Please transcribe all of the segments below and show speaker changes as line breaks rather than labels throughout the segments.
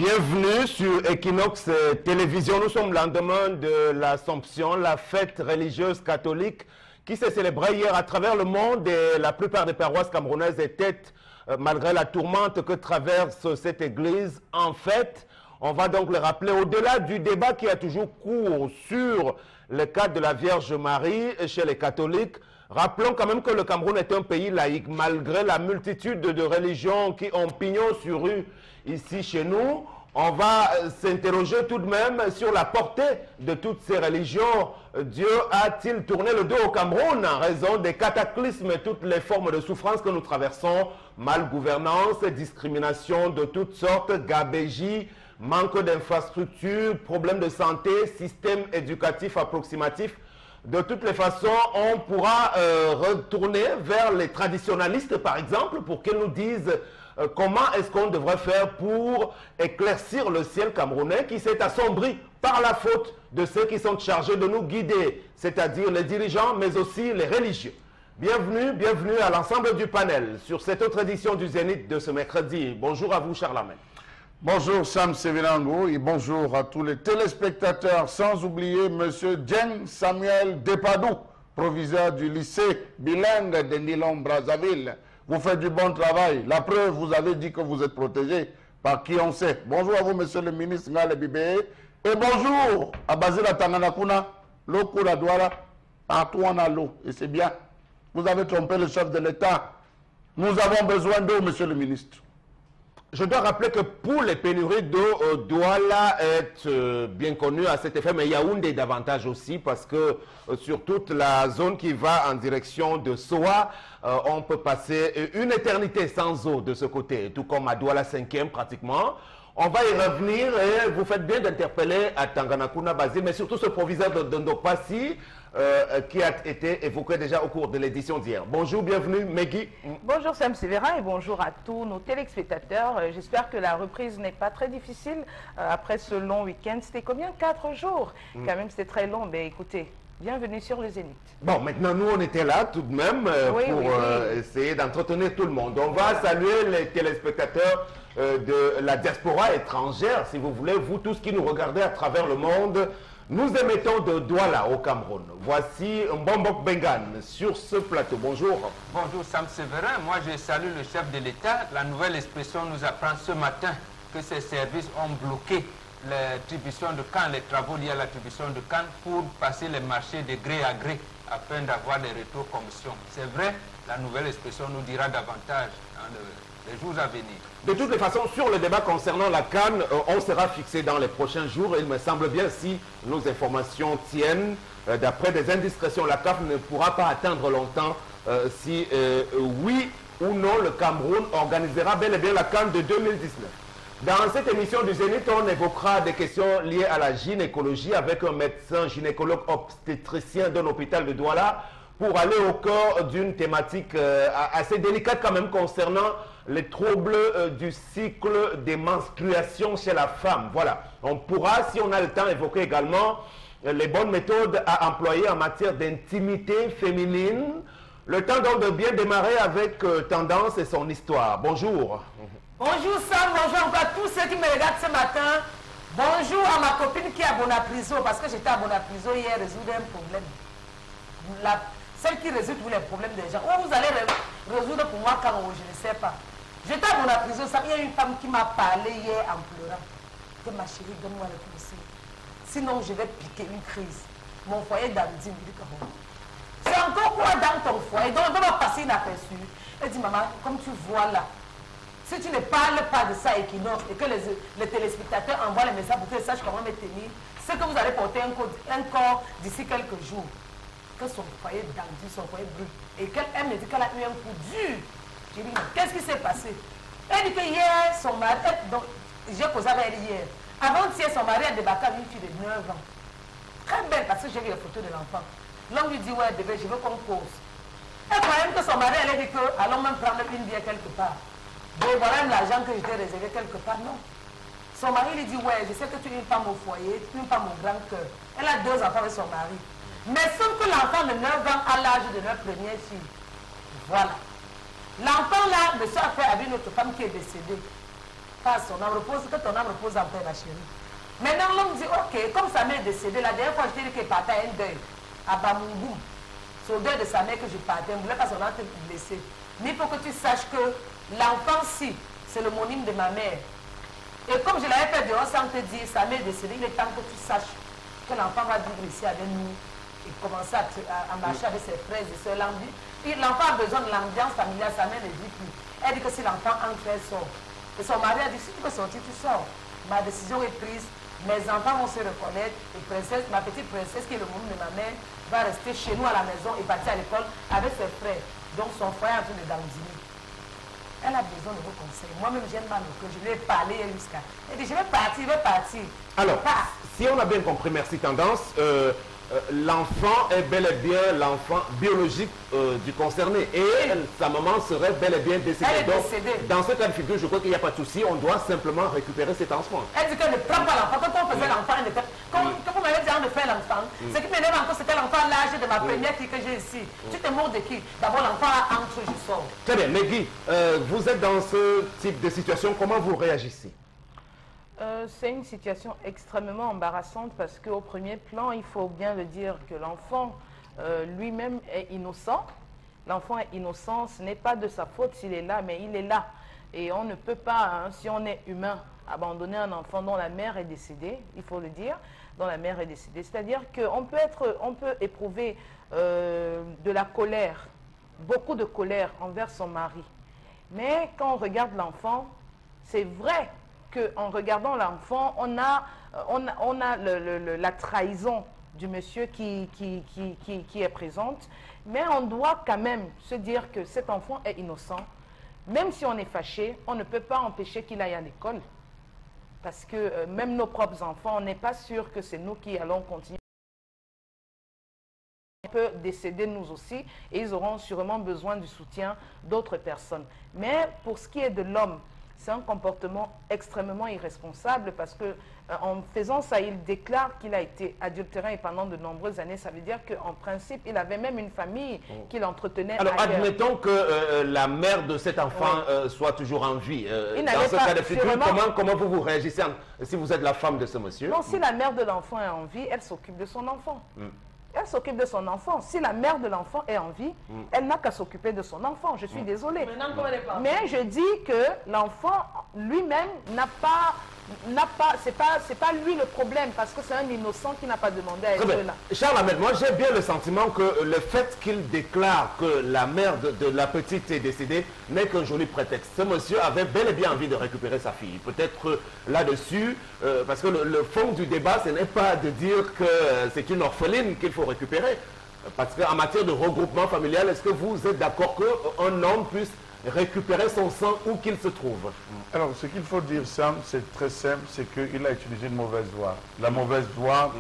Bienvenue sur Equinox Télévision. Nous sommes le lendemain de l'Assomption, la fête religieuse catholique qui s'est célébrée hier à travers le monde et la plupart des paroisses camerounaises étaient, malgré la tourmente que traverse cette église, en fête. On va donc le rappeler, au-delà du débat qui a toujours cours sur le cas de la Vierge Marie chez les catholiques, rappelons quand même que le Cameroun est un pays laïque, malgré la multitude de religions qui ont pignon sur rue ici chez nous. On va s'interroger tout de même sur la portée de toutes ces religions. Dieu a-t-il tourné le dos au Cameroun en raison des cataclysmes et toutes les formes de souffrance que nous traversons? Malgouvernance, discrimination de toutes sortes, gabégie, manque d'infrastructures, problèmes de santé, système éducatif approximatif. De toutes les façons, on pourra retourner vers les traditionalistes, par exemple, pour qu'ils nous disent comment est-ce qu'on devrait faire pour éclaircir le ciel camerounais qui s'est assombri par la faute de ceux qui sont chargés de nous guider, c'est-à-dire les dirigeants, mais aussi les religieux. Bienvenue, bienvenue à l'ensemble du panel sur cette autre édition du Zénith de ce mercredi. Bonjour à vous, Charlamagne.
Bonjour Sam Severango et bonjour à tous les téléspectateurs, sans oublier M. Djeng Samuel Depadou, proviseur du lycée bilingue de Nilon-Brazzaville. Vous faites du bon travail. La preuve, vous avez dit que vous êtes protégé par qui on sait. Bonjour à vous, monsieur le ministre Ngale Bibé. Et bonjour à Basila Tanganakuna, Lokura Douara. Partout on a l'eau. Et c'est bien. Vous avez trompé le chef de l'État. Nous avons besoin d'eau, monsieur le ministre.
Je dois rappeler que pour les pénuries d'eau, Douala est bien connu à cet effet, mais Yaoundé davantage aussi, parce que sur toute la zone qui va en direction de Soa, on peut passer une éternité sans eau de ce côté, tout comme à Douala 5e pratiquement. On va y revenir et vous faites bien d'interpeller à Tanganakuna Basile, mais surtout ce proviseur de Ndopassi qui a été évoqué déjà au cours de l'édition d'hier. Bonjour, bienvenue, Megui.
Bonjour Sam Sévérin et bonjour à tous nos téléspectateurs. J'espère que la reprise n'est pas très difficile après ce long week-end. C'était combien? 4 jours. Quand même, c'était très long. Mais écoutez, bienvenue sur le Zénith.
Bon, maintenant, nous, on était là tout de même pour essayer d'entretenir tout le monde. On va saluer les téléspectateurs de la diaspora étrangère, si vous voulez, vous tous qui nous regardez à travers le monde. Nous émettons de Douala au Cameroun. Voici Mbombok Bengan sur ce plateau. Bonjour.
Bonjour Sam Séverin. Moi, je salue le chef de l'État. La nouvelle expression nous apprend ce matin que ces services ont bloqué l'attribution de Cannes, les travaux liés à l'attribution de Cannes pour passer les marchés de gré à gré afin d'avoir des rétro-commissions. C'est vrai, la nouvelle expression nous dira davantage dans les jours à venir.
De toutes les façons, sur le débat concernant la Cannes, on sera fixé dans les prochains jours. Il me semble bien, si nos informations tiennent, d'après des indiscrétions, la CAF ne pourra pas attendre longtemps si oui ou non le Cameroun organisera bel et bien la Cannes de 2019. Dans cette émission du Zénith, on évoquera des questions liées à la gynécologie avec un médecin gynécologue obstétricien d'un hôpital de Douala pour aller au cœur d'une thématique assez délicate quand même concernant les troubles du cycle des menstruations chez la femme. Voilà, on pourra, si on a le temps, évoquer également les bonnes méthodes à employer en matière d'intimité féminine. Le temps donc de bien démarrer avec Tendance et son histoire. Bonjour.
Bonjour Sam, bonjour encore à tous ceux qui me regardent ce matin. Bonjour à ma copine qui est à Bonapriso, parce que j'étais à Bonapriso hier résoudre un problème. Celle qui résout tous les problèmes des gens. Où vous allez résoudre pour moi quand je ne sais pas. J'étais à Bonapriso, il y a une femme qui m'a parlé hier en pleurant. Que ma chérie, donne-moi le conseil. Sinon, je vais piquer une crise. Mon foyer d'Amdi me dit comment. C'est encore quoi dans ton foyer? Donc, on va passer inaperçu. Elle dit, maman, comme tu vois là, si tu ne parles pas de ça et que les téléspectateurs envoient les messages pour que je sache comment me tenir, c'est que vous allez porter un corps d'ici quelques jours. Que son foyer d'Amdi, son foyer brûle. Et qu'elle me dit qu'elle a eu un coup dur. J'ai dit, qu'est-ce qui s'est passé? Elle dit que hier, son mari, donc j'ai causé avec elle hier. Avant-hier, son mari a débarqué avec une fille de 9 ans. Très belle, parce que j'ai vu les photos de l'enfant. L'homme lui dit, ouais, bébé, je veux qu'on cause. Elle croyait même que son mari allait dire que, allons même prendre une bière quelque part. Donc voilà même l'argent que je t'ai réservé quelque part. Non. Son mari lui dit, ouais, je sais que tu es une femme au foyer, tu es une femme au grand cœur. Elle a 2 enfants avec son mari. Mais sauf que l'enfant de 9 ans a l'âge de notre première fille. Voilà. L'enfant là, monsieur a fait avec une autre femme qui est décédée. passe son âme, que ton âme repose en paix, ma chérie. Maintenant, l'homme dit, ok, comme sa mère est décédée, la dernière fois, je t'ai dit qu'il partait à un deuil, à Bamungou. C'est au deuil de sa mère que je partais, je ne voulais pas son âme te blesser. Mais il faut que tu saches que l'enfant-ci, c'est le monime de ma mère. Et comme je l'avais fait dehors sans te dire, sa mère est décédée, il est temps que tu saches que l'enfant va vivre ici avec nous et commencer à marcher avec ses frères et sœurs. L'enfant a besoin de l'ambiance familiale, sa mère ne dit plus. Elle dit que si l'enfant entre, elle sort. Et son mari a dit, si tu peux sortir, tu sors. Ma décision est prise, mes enfants vont se reconnaître et princesse, ma petite princesse qui est le monime de ma mère va rester chez nous à la maison et partir à l'école avec ses frères. Donc son frère est en train de dandiner. Elle a besoin de vos conseils. Moi-même, j'aime mal que je lui ai parlé jusqu'à. Elle dit, je vais partir,
Alors, si on a bien compris, merci Tendance, l'enfant est bel et bien l'enfant biologique du concerné. Et sa maman serait bel et bien décédée.
Elle est
Donc,
décédée.
dans ce cas de figure, je crois qu'il n'y a pas de souci. On doit simplement récupérer cet enfant.
Elle dit qu'elle ne prend pas l'enfant. Quand on faisait l'enfant, elle était... Quand vous m'avez dit de faire l'enfant, ce qui m'énerve encore, c'était l'enfant l'âge de ma première fille que j'ai ici. Tu te moques de qui? D'abord, l'enfant entre, je sors.
Très bien. Megui, vous êtes dans ce type de situation. Comment vous réagissez?
C'est une situation extrêmement embarrassante parce qu'au premier plan, il faut bien le dire que l'enfant lui-même est innocent. L'enfant est innocent, ce n'est pas de sa faute s'il est là, mais il est là. Et on ne peut pas, si on est humain, abandonner un enfant dont la mère est décédée, il faut le dire, dont la mère est décédée. C'est-à-dire qu'on peut éprouver de la colère, beaucoup de colère envers son mari. Mais quand on regarde l'enfant, c'est vrai qu'en regardant l'enfant, on a la trahison du monsieur qui est présente, mais on doit quand même se dire que cet enfant est innocent. Même si on est fâché, on ne peut pas empêcher qu'il aille à l'école. Parce que même nos propres enfants, on n'est pas sûr que c'est nous qui allons continuer. On peut décéder nous aussi et ils auront sûrement besoin du soutien d'autres personnes. Mais pour ce qui est de l'homme, c'est un comportement extrêmement irresponsable parce que en faisant ça, il déclare qu'il a été adultéré pendant de nombreuses années. Ça veut dire qu'en principe, il avait même une famille qu'il entretenait.
Alors,
ailleurs.
admettons que la mère de cet enfant soit toujours en vie. Dans ce cas de figure, comment vous réagissez si vous êtes la femme de ce monsieur?
Non, si la mère de l'enfant est en vie, elle s'occupe de son enfant. Elle s'occupe de son enfant. Si la mère de l'enfant est en vie, elle n'a qu'à s'occuper de son enfant. Je suis désolée. Mais je dis que l'enfant lui-même c'est pas lui le problème parce que c'est un innocent qui n'a pas demandé à être là.
Charles Ahmed, moi j'ai bien le sentiment que le fait qu'il déclare que la mère de la petite est décédée n'est qu'un joli prétexte. Ce monsieur avait bel et bien envie de récupérer sa fille. Peut-être là-dessus, parce que le fond du débat, ce n'est pas de dire que c'est une orpheline qu'il faut récupérer. Parce qu'en matière de regroupement familial, est-ce que vous êtes d'accord qu'un homme puisse récupérer son sang où qu'il se trouve?
Alors, ce qu'il faut dire, Sam, c'est très simple, c'est qu'il a utilisé une mauvaise voie. La mauvaise voie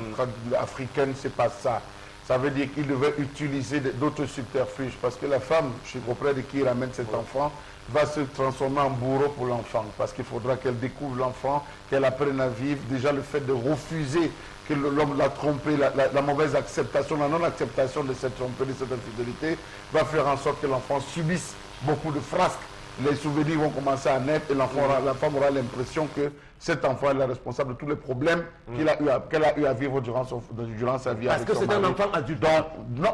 africaine, c'est pas ça. Ça veut dire qu'il devait utiliser d'autres subterfuges, parce que la femme, auprès de qui il ramène cet enfant, va se transformer en bourreau pour l'enfant, parce qu'il faudra qu'elle découvre l'enfant, qu'elle apprenne à vivre. Déjà, le fait de refuser que l'homme l'a trompé, la mauvaise acceptation, la non-acceptation de cette tromperie, de cette infidélité, va faire en sorte que l'enfant subisse beaucoup de frasques. Les souvenirs vont commencer à naître et la femme aura l'impression que cet enfant est le responsable de tous les problèmes qu'elle a eu à vivre durant sa vie.
Parce que c'est un enfant adulte.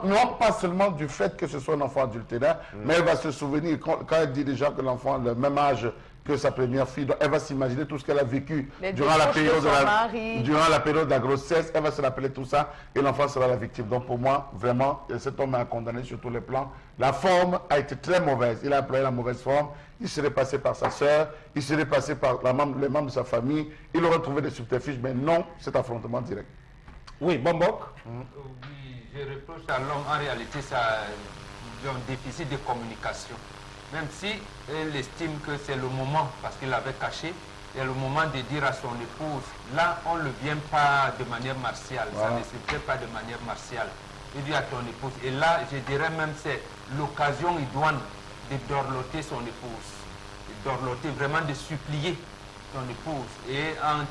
Non, pas seulement du fait que ce soit un enfant adultère, mais elle va se souvenir, quand elle dit déjà que l'enfant a le même âge que sa première fille, donc elle va s'imaginer tout ce qu'elle a vécu durant la période de la grossesse, elle va se rappeler tout ça et l'enfant sera la victime. Donc pour moi, vraiment, cet homme est condamné sur tous les plans. La forme a été très mauvaise, il a employé la mauvaise forme, il serait passé par sa soeur, il serait passé par les membres de sa famille, il aurait trouvé des subterfuges, mais non, cet affrontement direct.
Oui, Bombok.
Oui, je reproche à l'homme, en réalité, ça a un déficit de communication. Même si elle estime que c'est le moment, parce qu'il l'avait caché, c'est le moment de dire à son épouse, là, on ne vient pas de manière martiale, ça ne se fait pas de manière martiale. Il dit à ton épouse, et là, je dirais même, c'est l'occasion idoine de dorloter son épouse. De dorloter, vraiment de supplier son épouse. Et en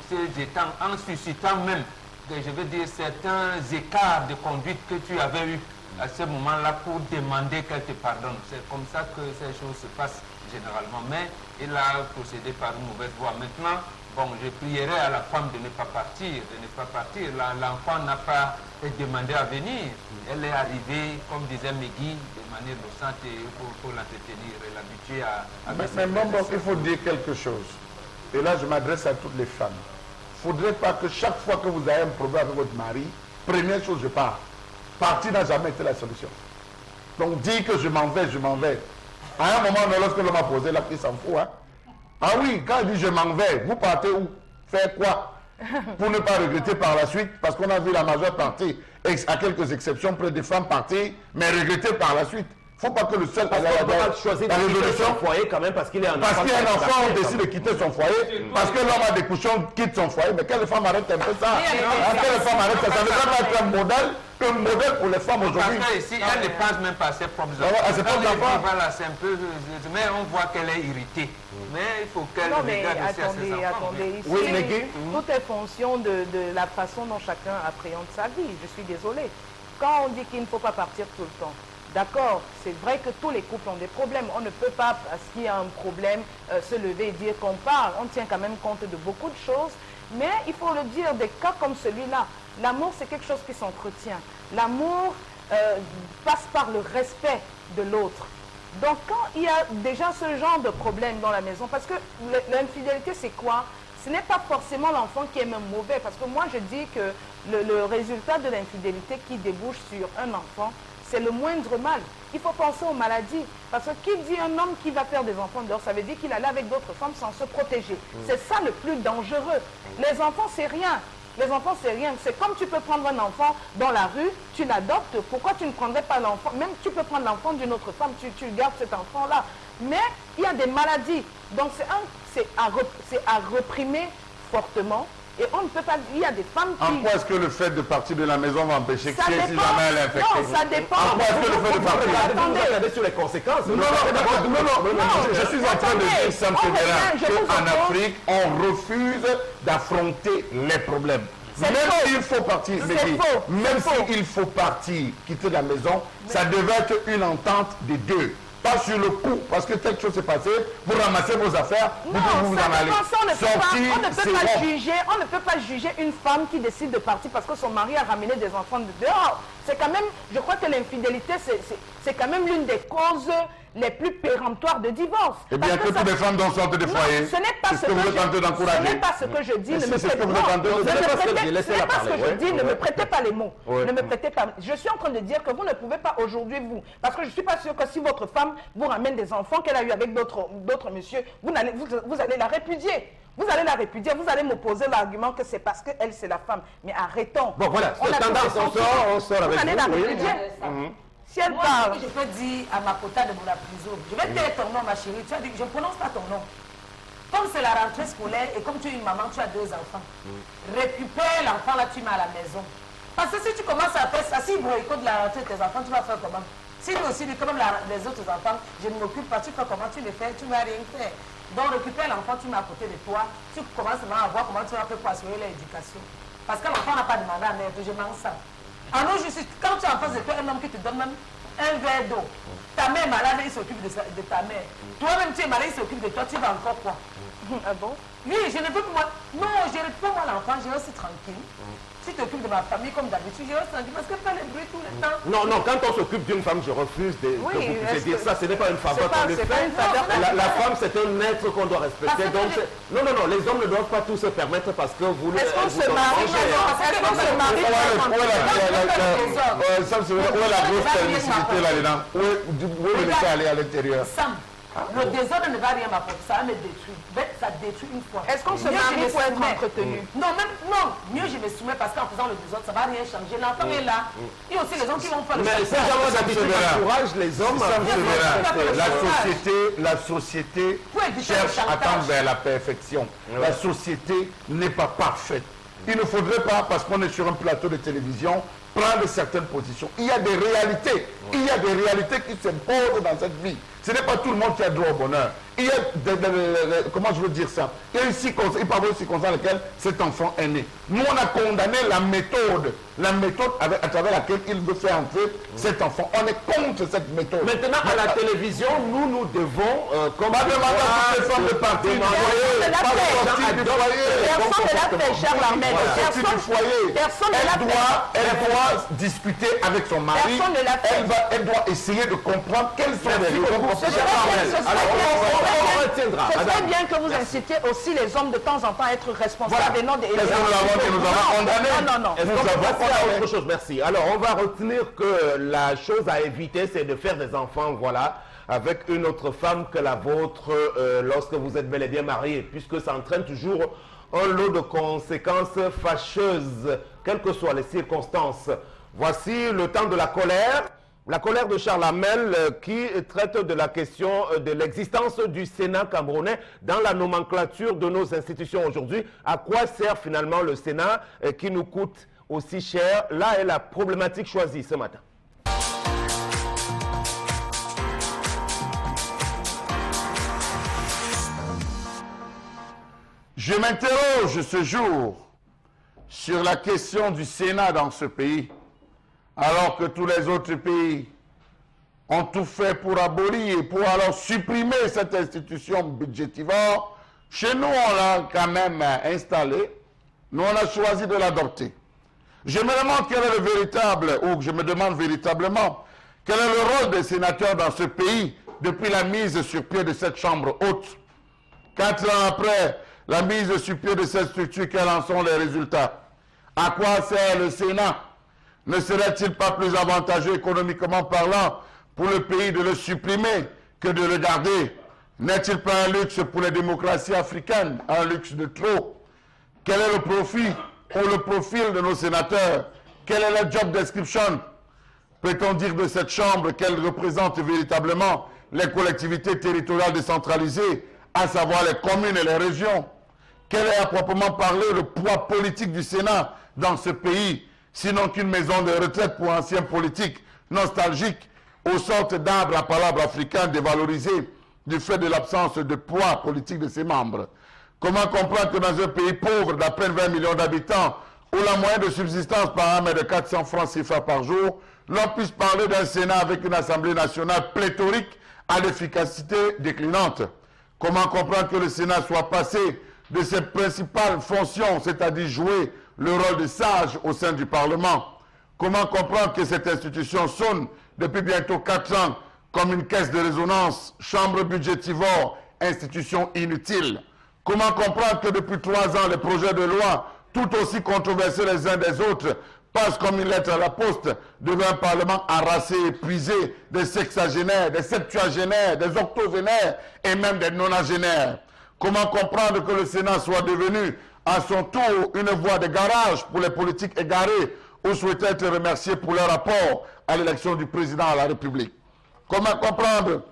suscitant même, je veux dire, certains écarts de conduite que tu avais eus à ce moment-là pour demander qu'elle te pardonne. C'est comme ça que ces choses se passent généralement. Mais il a procédé par une mauvaise voie. Maintenant, bon, je prierai à la femme de ne pas partir, L'enfant n'a pas demandé à venir. Elle est arrivée, comme disait Megui, de manière innocente et pour l'entretenir et l'habituer à
Mais bon, il faut dire quelque chose. Et là, je m'adresse à toutes les femmes. Il ne faudrait pas que chaque fois que vous avez un problème avec votre mari, première chose, je pars. Partir n'a jamais été la solution. Donc, dire que je m'en vais. À un moment, lorsque l'homme a posé là, il s'en fout. Hein? Ah oui, quand il dit je m'en vais, vous partez où? Faire quoi? Pour ne pas regretter par la suite, parce qu'on a vu la majeure partie, à quelques exceptions, près des femmes partir, mais regretter par la suite. Il ne faut pas que le seul
choisir de quitter son foyer quand même parce qu'il est un enfant.
Parce qu'il y a un enfant, on décide de quitter son foyer. Parce que l'homme a des couchons, quitte son foyer. Mais quelle femme arrête un peu ça? Quelle femme arrête ça? Ça ne doit pas être un modèle pour les femmes aujourd'hui.
Parce que ici, elle ne pense même pas à ses propres
enfants.
Voilà, c'est un peu... Mais on voit qu'elle est irritée. Mais il faut qu'elle regarde aussi à ses enfants.
Attendez, ici,
oui,
tout est fonction de la façon dont chacun appréhende sa vie. Je suis désolée. Quand on dit qu'il ne faut pas partir tout le temps, d'accord, c'est vrai que tous les couples ont des problèmes. On ne peut pas, parce qu'il y a un problème, se lever et dire qu'on parle. On tient quand même compte de beaucoup de choses. Mais il faut le dire, des cas comme celui-là, l'amour, c'est quelque chose qui s'entretient. L'amour passe par le respect de l'autre. Donc, quand il y a déjà ce genre de problème dans la maison, parce que l'infidélité, c'est quoi? Ce n'est pas forcément l'enfant qui est même mauvais. Parce que moi, je dis que le résultat de l'infidélité qui débouche sur un enfant, c'est le moindre mal. Il faut penser aux maladies. Parce que qui dit un homme qui va faire des enfants dehors, ça veut dire qu'il allait avec d'autres femmes sans se protéger. C'est ça le plus dangereux. Les enfants, c'est rien. Les enfants, c'est rien. C'est comme tu peux prendre un enfant dans la rue, tu l'adoptes. Pourquoi tu ne prendrais pas l'enfant? Même tu peux prendre l'enfant d'une autre femme, tu gardes cet enfant-là. Mais il y a des maladies. Donc c'est à reprimer fortement. Et on ne peut pas... Il y a des femmes qui...
En quoi est-ce que le fait de partir de la maison va empêcher que si jamais elle est infectée?
Non, ça dépend.
En quoi est-ce que le fait de partir...
Regardez sur les conséquences.
Non, je suis en train de dire, Sam Sévérin, qu'en Afrique, on refuse d'affronter les problèmes. Même s'il faut partir, même s'il faut partir, quitter la maison, ça devait être une entente des deux. Pas sur le coup, parce que quelque chose s'est passé, vous ramassez vos affaires, vous en allez.
On ne peut pas juger une femme qui décide de partir parce que son mari a ramené des enfants de dehors. C'est quand même, je crois que l'infidélité, c'est quand même l'une des causes les plus péremptoires de divorce.
Et bien que toutes les femmes dont sortent des foyers,
ce n'est pas ce que vous tentez d'encourager. Ce n'est pas ce que je dis. Ne me prêtez pas les mots. Ne me prêtez pas. Je suis en train de dire que vous ne pouvez pas aujourd'hui, vous. Parce que je ne suis pas sûre que si votre femme vous ramène des enfants qu'elle a eu avec d'autres messieurs, vous allez la répudier. Vous allez la répudier, vous allez m'opposer l'argument que c'est parce qu'elle, c'est la femme. Mais arrêtons.
Bon, voilà, c'est tendance, on sort avec vous.
Vous allez la répudier. Si elle
moi,
parle...
je peux dire à ma quota de la prison, je vais te dire ton nom, ma chérie. Tu as dit, je ne prononce pas ton nom. Comme c'est la rentrée scolaire et comme tu es une maman, tu as 2 enfants. Récupère l'enfant là, tu mets à la maison. Parce que si tu commences à faire ça, si boycott la rentrée de tes enfants, tu vas faire comment? Si lui aussi, comme les autres enfants, je ne m'occupe pas, tu fais comment? Tu le fais, tu ne vas rien faire. Donc récupère l'enfant, tu mets à côté de toi, tu commences à voir comment tu vas faire pour assurer l'éducation. Parce que l'enfant n'a pas demandé à mère, je mange ça. En nous, quand tu es en face de toi, un homme qui te donne même un verre d'eau, ta mère est malade, il s'occupe de ta mère. Toi-même, tu es malade, il s'occupe de toi, tu vas encore quoi?
Ah bon?
Oui, je ne veux pas moi. Non, je ne veux pas moi l'enfant, je reste tranquille. Si tu t'occupes de ma famille comme d'habitude, je reste tranquille parce que pas les bruits tout le temps.
Non, quand on s'occupe d'une femme, je refuse de vous dire ça. Ce n'est pas une faveur qu'on lui fait. La femme, c'est un être qu'on doit respecter. Donc, non, les hommes ne doivent pas tout se permettre parce que vous...
Est-ce qu'on se marie?
Où est la grosse permissivité là-dedans? Où est le laisser aller à l'intérieur?
Le désordre ne va rien m'apporter, ça va me détruire. Ça détruit une fois.
Est-ce qu'on se marie pour être entretenu?
Non, mieux je me soumets parce qu'en faisant le désordre, ça ne va rien changer. L'enfant est là. Il y a aussi les gens qui vont faire le
mais c'est jamais d'habitude encourage les hommes
la société cherche à tendre vers la perfection. La société n'est pas parfaite. Il ne faudrait pas, parce qu'on est sur un plateau de télévision, prendre certaines positions. Il y a des réalités. Il y a des réalités qui s'imposent dans cette vie. Ce n'est pas tout le monde qui a droit au bonheur. Il y a comment je veux dire ça? Il y a une circonstance, il peut y avoir une circonstance dans laquelle cet enfant est né. Nous, on a condamné la méthode à travers laquelle il veut faire entrer cet enfant. On est contre cette méthode.
Maintenant, à la télévision, nous devons, comme
demander à toutes les femmes de partir du foyer.
Personne ne l'a fait, Charles Armel. Personne ne l'a fait.
Elle doit discuter avec son mari.
Personne ne l'a fait.
Elle doit essayer de comprendre quelles sont les raisons.
C'est très bien que vous incitiez aussi les hommes de temps en temps à être responsables et non des...
Nous avons condamné.
Non.
Est-ce qu'on peut passer à autre chose? Merci. Alors, on va retenir que la chose à éviter, c'est de faire des enfants, voilà, avec une autre femme que la vôtre lorsque vous êtes bel et bien marié, puisque ça entraîne toujours un lot de conséquences fâcheuses, quelles que soient les circonstances. Voici le temps de la colère. La colère de Charles Armel qui traite de la question de l'existence du Sénat camerounais dans la nomenclature de nos institutions aujourd'hui. À quoi sert finalement le Sénat qui nous coûte aussi cher? Là est la problématique choisie ce matin.
Je m'interroge ce jour sur la question du Sénat dans ce pays. Alors que tous les autres pays ont tout fait pour abolir, pour alors supprimer cette institution budgétivore, chez nous, on l'a quand même installée. Nous, on a choisi de l'adopter. Je me demande quel est le véritable, ou je me demande véritablement, quel est le rôle des sénateurs dans ce pays depuis la mise sur pied de cette chambre haute. 4 ans après la mise sur pied de cette structure, quels en sont les résultats? À quoi sert le Sénat? Ne serait-il pas plus avantageux économiquement parlant pour le pays de le supprimer que de le garder? N'est-il pas un luxe pour les démocraties africaines, un luxe de trop? Quel est le profit ou le profil de nos sénateurs? Quelle est la job description? Peut-on dire de cette Chambre qu'elle représente véritablement les collectivités territoriales décentralisées, à savoir les communes et les régions? Quel est à proprement parler le poids politique du Sénat dans ce pays? Sinon qu'une maison de retraite pour anciens politiques nostalgiques, aux sortes d'arbres à palabres africains dévalorisés du fait de l'absence de poids politique de ses membres. Comment comprendre que dans un pays pauvre d'à peine 20 millions d'habitants, où la moyenne de subsistance par an est de 400 francs CFA par jour, l'on puisse parler d'un Sénat avec une Assemblée nationale pléthorique à l'efficacité déclinante? Comment comprendre que le Sénat soit passé de ses principales fonctions, c'est-à-dire jouer le rôle de sage au sein du Parlement? Comment comprendre que cette institution sonne depuis bientôt 4 ans comme une caisse de résonance, chambre budgétivore, institution inutile? Comment comprendre que depuis 3 ans, les projets de loi, tout aussi controversés les uns des autres, passent comme une lettre à la poste devant un Parlement harassé, épuisé, des sexagénaires, des septuagénaires, des octogénaires et même des nonagénaires? Comment comprendre que le Sénat soit devenu à son tour une voie de garage pour les politiques égarés ou souhaitent être remerciés pour leur rapport à l'élection du président de la République? Comment comprendre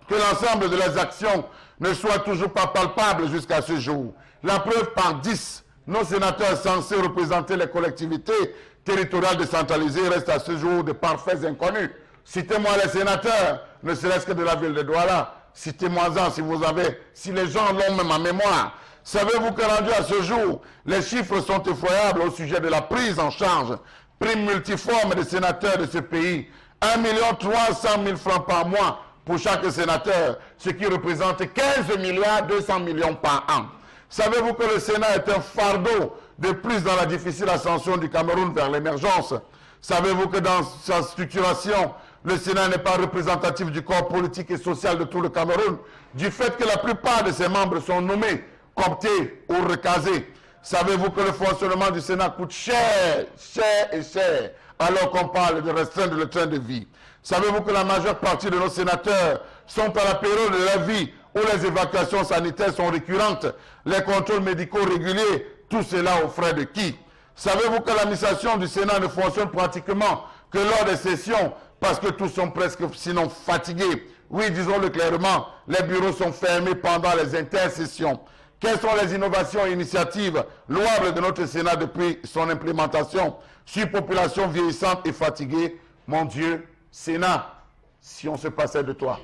que l'ensemble de leurs actions ne soit toujours pas palpable jusqu'à ce jour? La preuve par 10, nos sénateurs censés représenter les collectivités territoriales décentralisées restent à ce jour de parfaits inconnus. Citez-moi les sénateurs, ne serait-ce que de la ville de Douala. Citez-moi-en si vous avez, si les gens l'ont même en mémoire. Savez-vous que rendu à ce jour, les chiffres sont effroyables au sujet de la prise en charge, prime multiforme des sénateurs de ce pays. 1 300 000 francs par mois pour chaque sénateur, ce qui représente 15 milliards 200 millions par an. Savez-vous que le Sénat est un fardeau de plus dans la difficile ascension du Cameroun vers l'émergence? Savez-vous que dans sa structuration, le Sénat n'est pas représentatif du corps politique et social de tout le Cameroun, du fait que la plupart de ses membres sont nommés, cooptés ou recasés? Savez-vous que le fonctionnement du Sénat coûte cher, cher et cher, alors qu'on parle de restreindre le train de vie? Savez-vous que la majeure partie de nos sénateurs sont à la période de leur vie où les évacuations sanitaires sont récurrentes, les contrôles médicaux réguliers, tout cela aux frais de qui? Savez-vous que l'administration du Sénat ne fonctionne pratiquement que lors des sessions parce que tous sont presque sinon fatigués? Oui, disons-le clairement, les bureaux sont fermés pendant les intersessions. Quelles sont les innovations et initiatives louables de notre Sénat depuis son implémentation? Surpopulation vieillissante et fatiguée. Mon Dieu, Sénat, si on se passait de toi.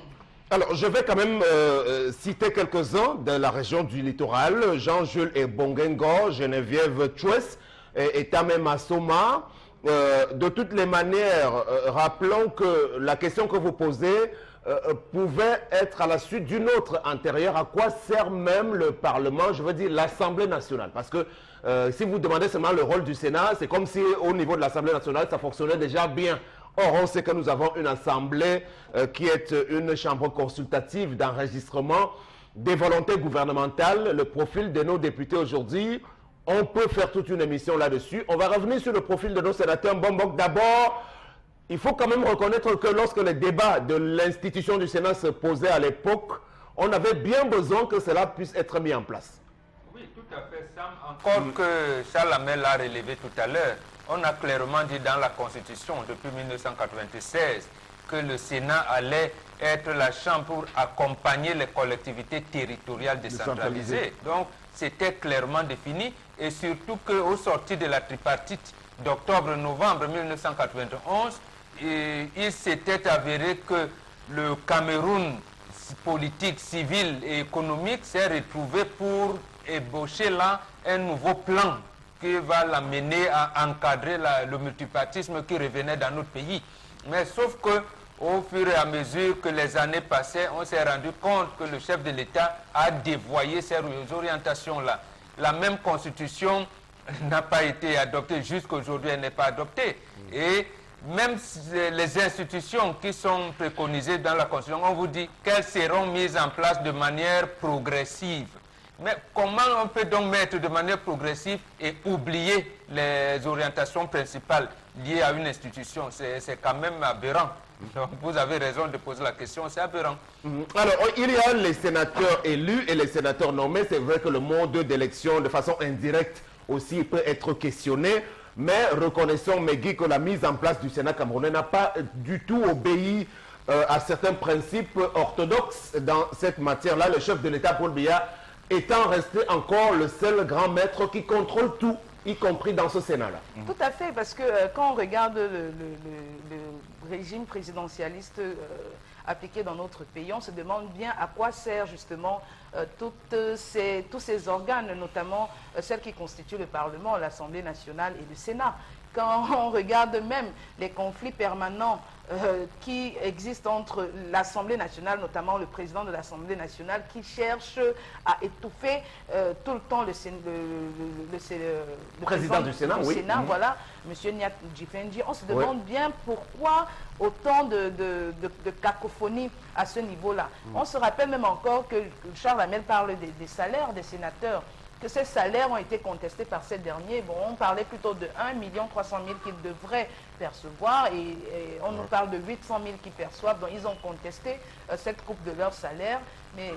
Alors, je vais quand même citer quelques-uns de la région du littoral. Jean-Jules et Bongengo, Geneviève Chouès et Tamem Assoma. De toutes les manières, rappelons que la question que vous posez pouvait être à la suite d'une autre antérieure. À quoi sert même le Parlement, je veux dire l'Assemblée nationale? Parce que si vous demandez seulement le rôle du Sénat, c'est comme si au niveau de l'Assemblée nationale, ça fonctionnait déjà bien. Or, on sait que nous avons une assemblée qui est une chambre consultative d'enregistrement des volontés gouvernementales, le profil de nos députés aujourd'hui. On peut faire toute une émission là-dessus. On va revenir sur le profil de nos sénateurs. Bombok, d'abord, il faut quand même reconnaître que lorsque les débats de l'institution du Sénat se posaient à l'époque, on avait bien besoin que cela puisse être mis en place.
Oui, tout à fait, Sam. Encore que Charles Hamel l'a relevé tout à l'heure, on a clairement dit dans la Constitution depuis 1996 que le Sénat allait être la chambre pour accompagner les collectivités territoriales décentralisées. Donc, c'était clairement défini et surtout qu'au sorti de la tripartite d'octobre-novembre 1991, il s'était avéré que le Cameroun politique, civil et économique s'est retrouvé pour ébaucher là un nouveau plan qui va l'amener à encadrer le multipartisme qui revenait dans notre pays. Mais sauf que au fur et à mesure que les années passaient, on s'est rendu compte que le chef de l'État a dévoyé ces orientations-là. La même constitution n'a pas été adoptée, jusqu'aujourd'hui elle n'est pas adoptée. Et même les institutions qui sont préconisées dans la constitution, on vous dit qu'elles seront mises en place de manière progressive. Mais comment on peut donc mettre de manière progressive et oublier les orientations principales liées à une institution? C'est quand même aberrant. Donc vous avez raison de poser la question, c'est aberrant.
Alors, il y a les sénateurs élus et les sénateurs nommés. C'est vrai que le mode d'élection, de façon indirecte aussi, peut être questionné. Mais reconnaissons, Megui, que la mise en place du Sénat camerounais n'a pas du tout obéi à certains principes orthodoxes dans cette matière-là. Le chef de l'État, Paul Biya, étant resté encore le seul grand maître qui contrôle tout, y compris dans ce Sénat-là.
Tout à fait, parce que quand on regarde le régime présidentialiste appliqué dans notre pays, on se demande bien à quoi sert justement tous ces organes, notamment celles qui constituent le Parlement, l'Assemblée nationale et le Sénat. Quand on regarde même les conflits permanents qui existent entre l'Assemblée nationale, notamment le président de l'Assemblée nationale, qui cherche à étouffer tout le temps le
président du Sénat, oui.
Voilà, M. Nyat Djifendi. On se demande bien pourquoi autant de cacophonie à ce niveau-là. On se rappelle même encore que Charles Hamel parle des salaires des sénateurs, que ces salaires ont été contestés par ces derniers. Bon, on parlait plutôt de 1 300 000 qu'ils devraient percevoir et on nous parle de 800 000 qui perçoivent. Donc ils ont contesté cette coupe de leur salaire. Mais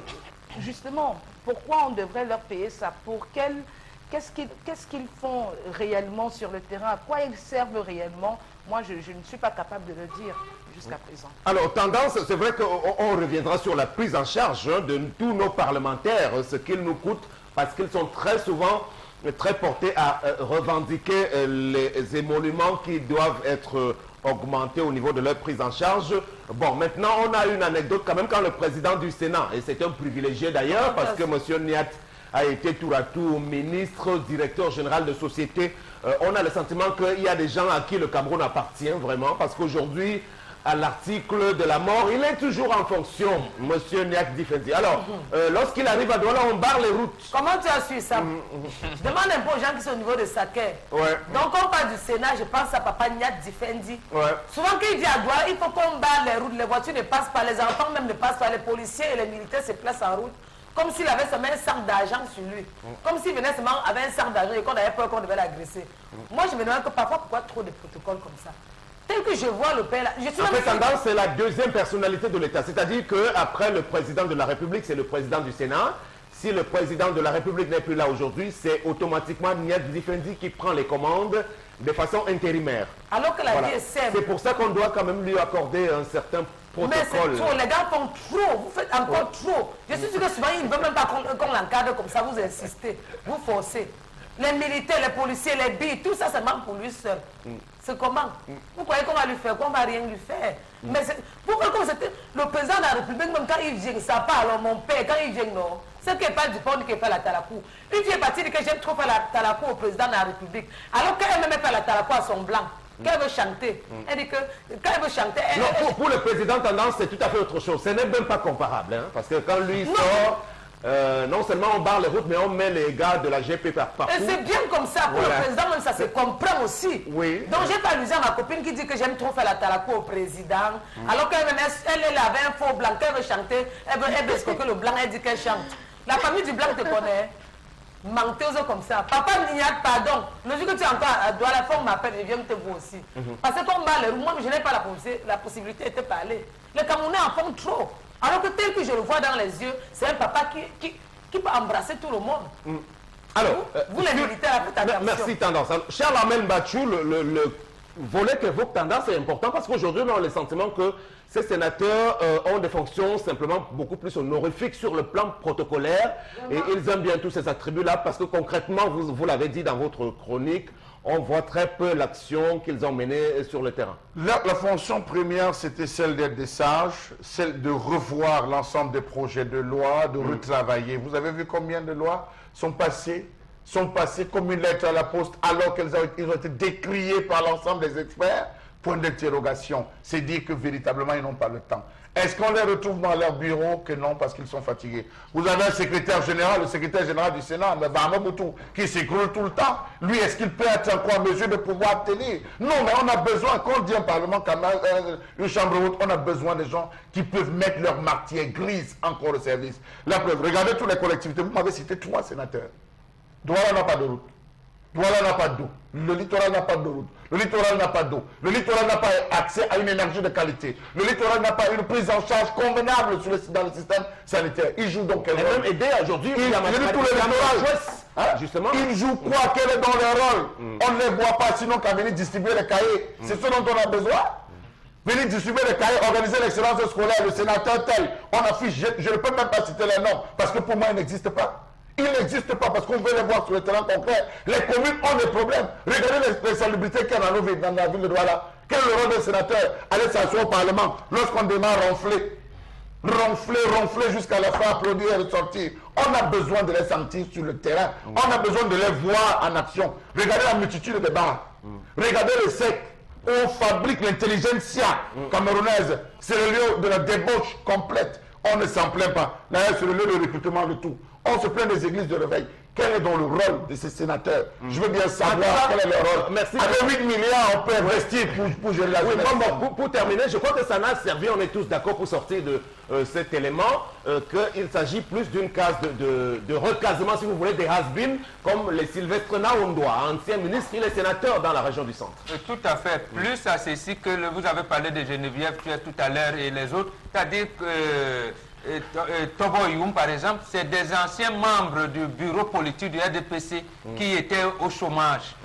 justement, pourquoi on devrait leur payer ça? Pour qu'est-ce qu'ils font réellement sur le terrain? À quoi ils servent réellement? Moi, je ne suis pas capable de le dire jusqu'à présent.
Alors, tendance, c'est vrai qu'on reviendra sur la prise en charge de tous nos parlementaires, ce qu'ils nous coûtent, parce qu'ils sont très souvent très portés à revendiquer les émoluments qui doivent être augmentés au niveau de leur prise en charge. Bon, maintenant, on a une anecdote quand même quand le président du Sénat, et c'est un privilégié d'ailleurs, parce que M. Nyat a été tour à tour ministre, directeur général de société. On a le sentiment qu'il y a des gens à qui le Cameroun appartient vraiment, parce qu'aujourd'hui, à l'article de la mort, il est toujours en fonction, M. Nyat Djifendi. Alors, lorsqu'il arrive à Douala, on barre les routes.
Comment tu as su ça? Je demande un peu aux gens qui sont au niveau de Saké.
Ouais.
Donc, on parle du Sénat, je pense à Papa Nyat Djifendi.
Ouais.
Souvent, quand il dit à Douala, il faut qu'on barre les routes, les voitures ne passent pas, les enfants même ne passent pas, les policiers et les militaires se placent en route, comme s'il avait seulement un sac d'argent sur lui. Comme s'il venait seulement avec un sac d'argent et qu'on avait peur qu'on devait l'agresser. Moi, je me demande que parfois, pourquoi trop de protocoles comme ça? Tel que je vois le père là, je suis
en fait, tendance, c'est la deuxième personnalité de l'État. C'est-à-dire qu'après le président de la République, c'est le président du Sénat. si le président de la République n'est plus là aujourd'hui, c'est automatiquement Niad Zifendi qui prend les commandes de façon intérimaire.
Alors que la
Voilà.
vie est simple.
C'est pour ça qu'on doit quand même lui accorder un certain
Mais c'est
protocole.
trop, les gars font trop, vous faites encore trop. Je suis sûr que souvent, ils ne veulent même pas qu'on l'encadre comme ça, vous insistez, vous forcez. Les militaires, les policiers, les billes, tout ça, c'est même pour lui seul. C'est comment? Vous croyez qu'on va lui faire, qu'on va rien lui faire? Mais pourquoi comme c'était le président de la République, même quand il vient, ça part, alors mon père, quand il vient, non. C'est qu'il parle du pont qui fait la Talakou. Une fille est partie dire que j'aime trop faire la Talakou au président de la République. Alors qu'elle même fait la Talakou à son blanc, qu'elle veut chanter. Elle dit que quand elle veut chanter, elle...
Non, pour le président Tendance, c'est tout à fait autre chose. Ce n'est même pas comparable. Hein, parce que quand lui sort, non seulement on barre les routes, mais on met les gars de la GP partout.
Et c'est bien comme ça. Pour
Voilà.
le président, même ça se comprend aussi.
Oui.
Donc j'ai pas amusé à ma copine qui dit que j'aime trop faire la Talakou au président. Alors qu'elle elle avait un faux blanc, qu'elle veut chanter, elle veut escroquer le blanc, elle dit qu'elle chante. La famille du blanc te connaît. Menteuse comme ça. Papa Niad, pardon. Le jour que tu entends à la forme m'appelle, je viens te voir aussi. Parce que comme moi, je n'ai pas la possibilité de te parler. Les Camerounais en font trop. Alors que tel que je le vois dans les yeux, c'est un papa qui peut embrasser tout le monde.
Alors,
vous les militaires, faites attention.
merci Tendance. Alors, Charles Amel Bachou, le volet qu'évoque Tendance est important parce qu'aujourd'hui, on a le sentiment que ces sénateurs ont des fonctions simplement beaucoup plus honorifiques sur le plan protocolaire et ils aiment bien tous ces attributs-là parce que concrètement, vous l'avez dit dans votre chronique, on voit très peu l'action qu'ils ont menée sur le terrain.
La fonction première, c'était celle d'être des sages, celle de revoir l'ensemble des projets de loi, de retravailler. Vous avez vu combien de lois sont passées comme une lettre à la poste alors qu'elles ont été décriées par l'ensemble des experts? Point d'interrogation. C'est dire que véritablement, ils n'ont pas le temps. Est-ce qu'on les retrouve dans leur bureau? Que non, parce qu'ils sont fatigués. Vous avez un secrétaire général, le secrétaire général du Sénat, Moutou, qui s'écroule tout le temps. Lui, est-ce qu'il peut être en mesure de pouvoir tenir? Non, mais on a besoin, quand on dit un parlement, une chambre haute, on a besoin des gens qui peuvent mettre leur martyr grise encore au service. La preuve, regardez toutes les collectivités. Vous m'avez cité 3 sénateurs. Douala n'a pas de route. Douala n'a pas d'eau. Le littoral n'a pas de route. Le littoral n'a pas d'eau. Le littoral n'a pas accès à une énergie de qualité. Le littoral n'a pas une prise en charge convenable dans le système sanitaire. Il joue donc quel rôle?
Et même aider aujourd'hui,
Il joue tout le littoral.
Justement.
Il joue quoi? Quel est dans leur rôle? On ne les voit pas, sinon qu'à venir distribuer les cahiers. C'est ce dont on a besoin. Venir distribuer les cahiers, organiser l'excellence scolaire, le sénateur tel. On affiche, je ne peux même pas citer les noms, parce que pour moi, il n'existe pas. Il n'existe pas parce qu'on veut les voir sur le terrain concret. Les communes ont des problèmes. Regardez les salubrités qu'il y a dans la ville de Douala. Quel est le rôle d'un sénateur? Aller s'asseoir au Parlement lorsqu'on démarre ronfler jusqu'à la fin, applaudir et ressortir. On a besoin de les sentir sur le terrain. On a besoin de les voir en action. Regardez la multitude de bars. Regardez le SEC. On fabrique l'intelligentsia camerounaise. C'est le lieu de la débauche complète. On ne s'en plaint pas. D'ailleurs, c'est le lieu de recrutement de tout. On se plaint des églises de réveil. Quel est donc le rôle de ces sénateurs? Je veux bien savoir quel est leur rôle.
Merci.
Avec 8 milliards, on peut investir pour gérer la jeunesse.
Pour terminer, je crois que ça n'a servi, on est tous d'accord pour sortir de cet élément, qu'il s'agit plus d'une case de recasement, si vous voulez, des has-been, comme les Sylvestre Naondoa, ancien ministre, il est sénateur dans la région du centre.
Tout à fait. Plus à ceci que vous avez parlé de Geneviève tout à l'heure et les autres, c'est-à-dire que Tobo Youm, par exemple, c'est des anciens membres du bureau politique du RDPC qui étaient au chômage.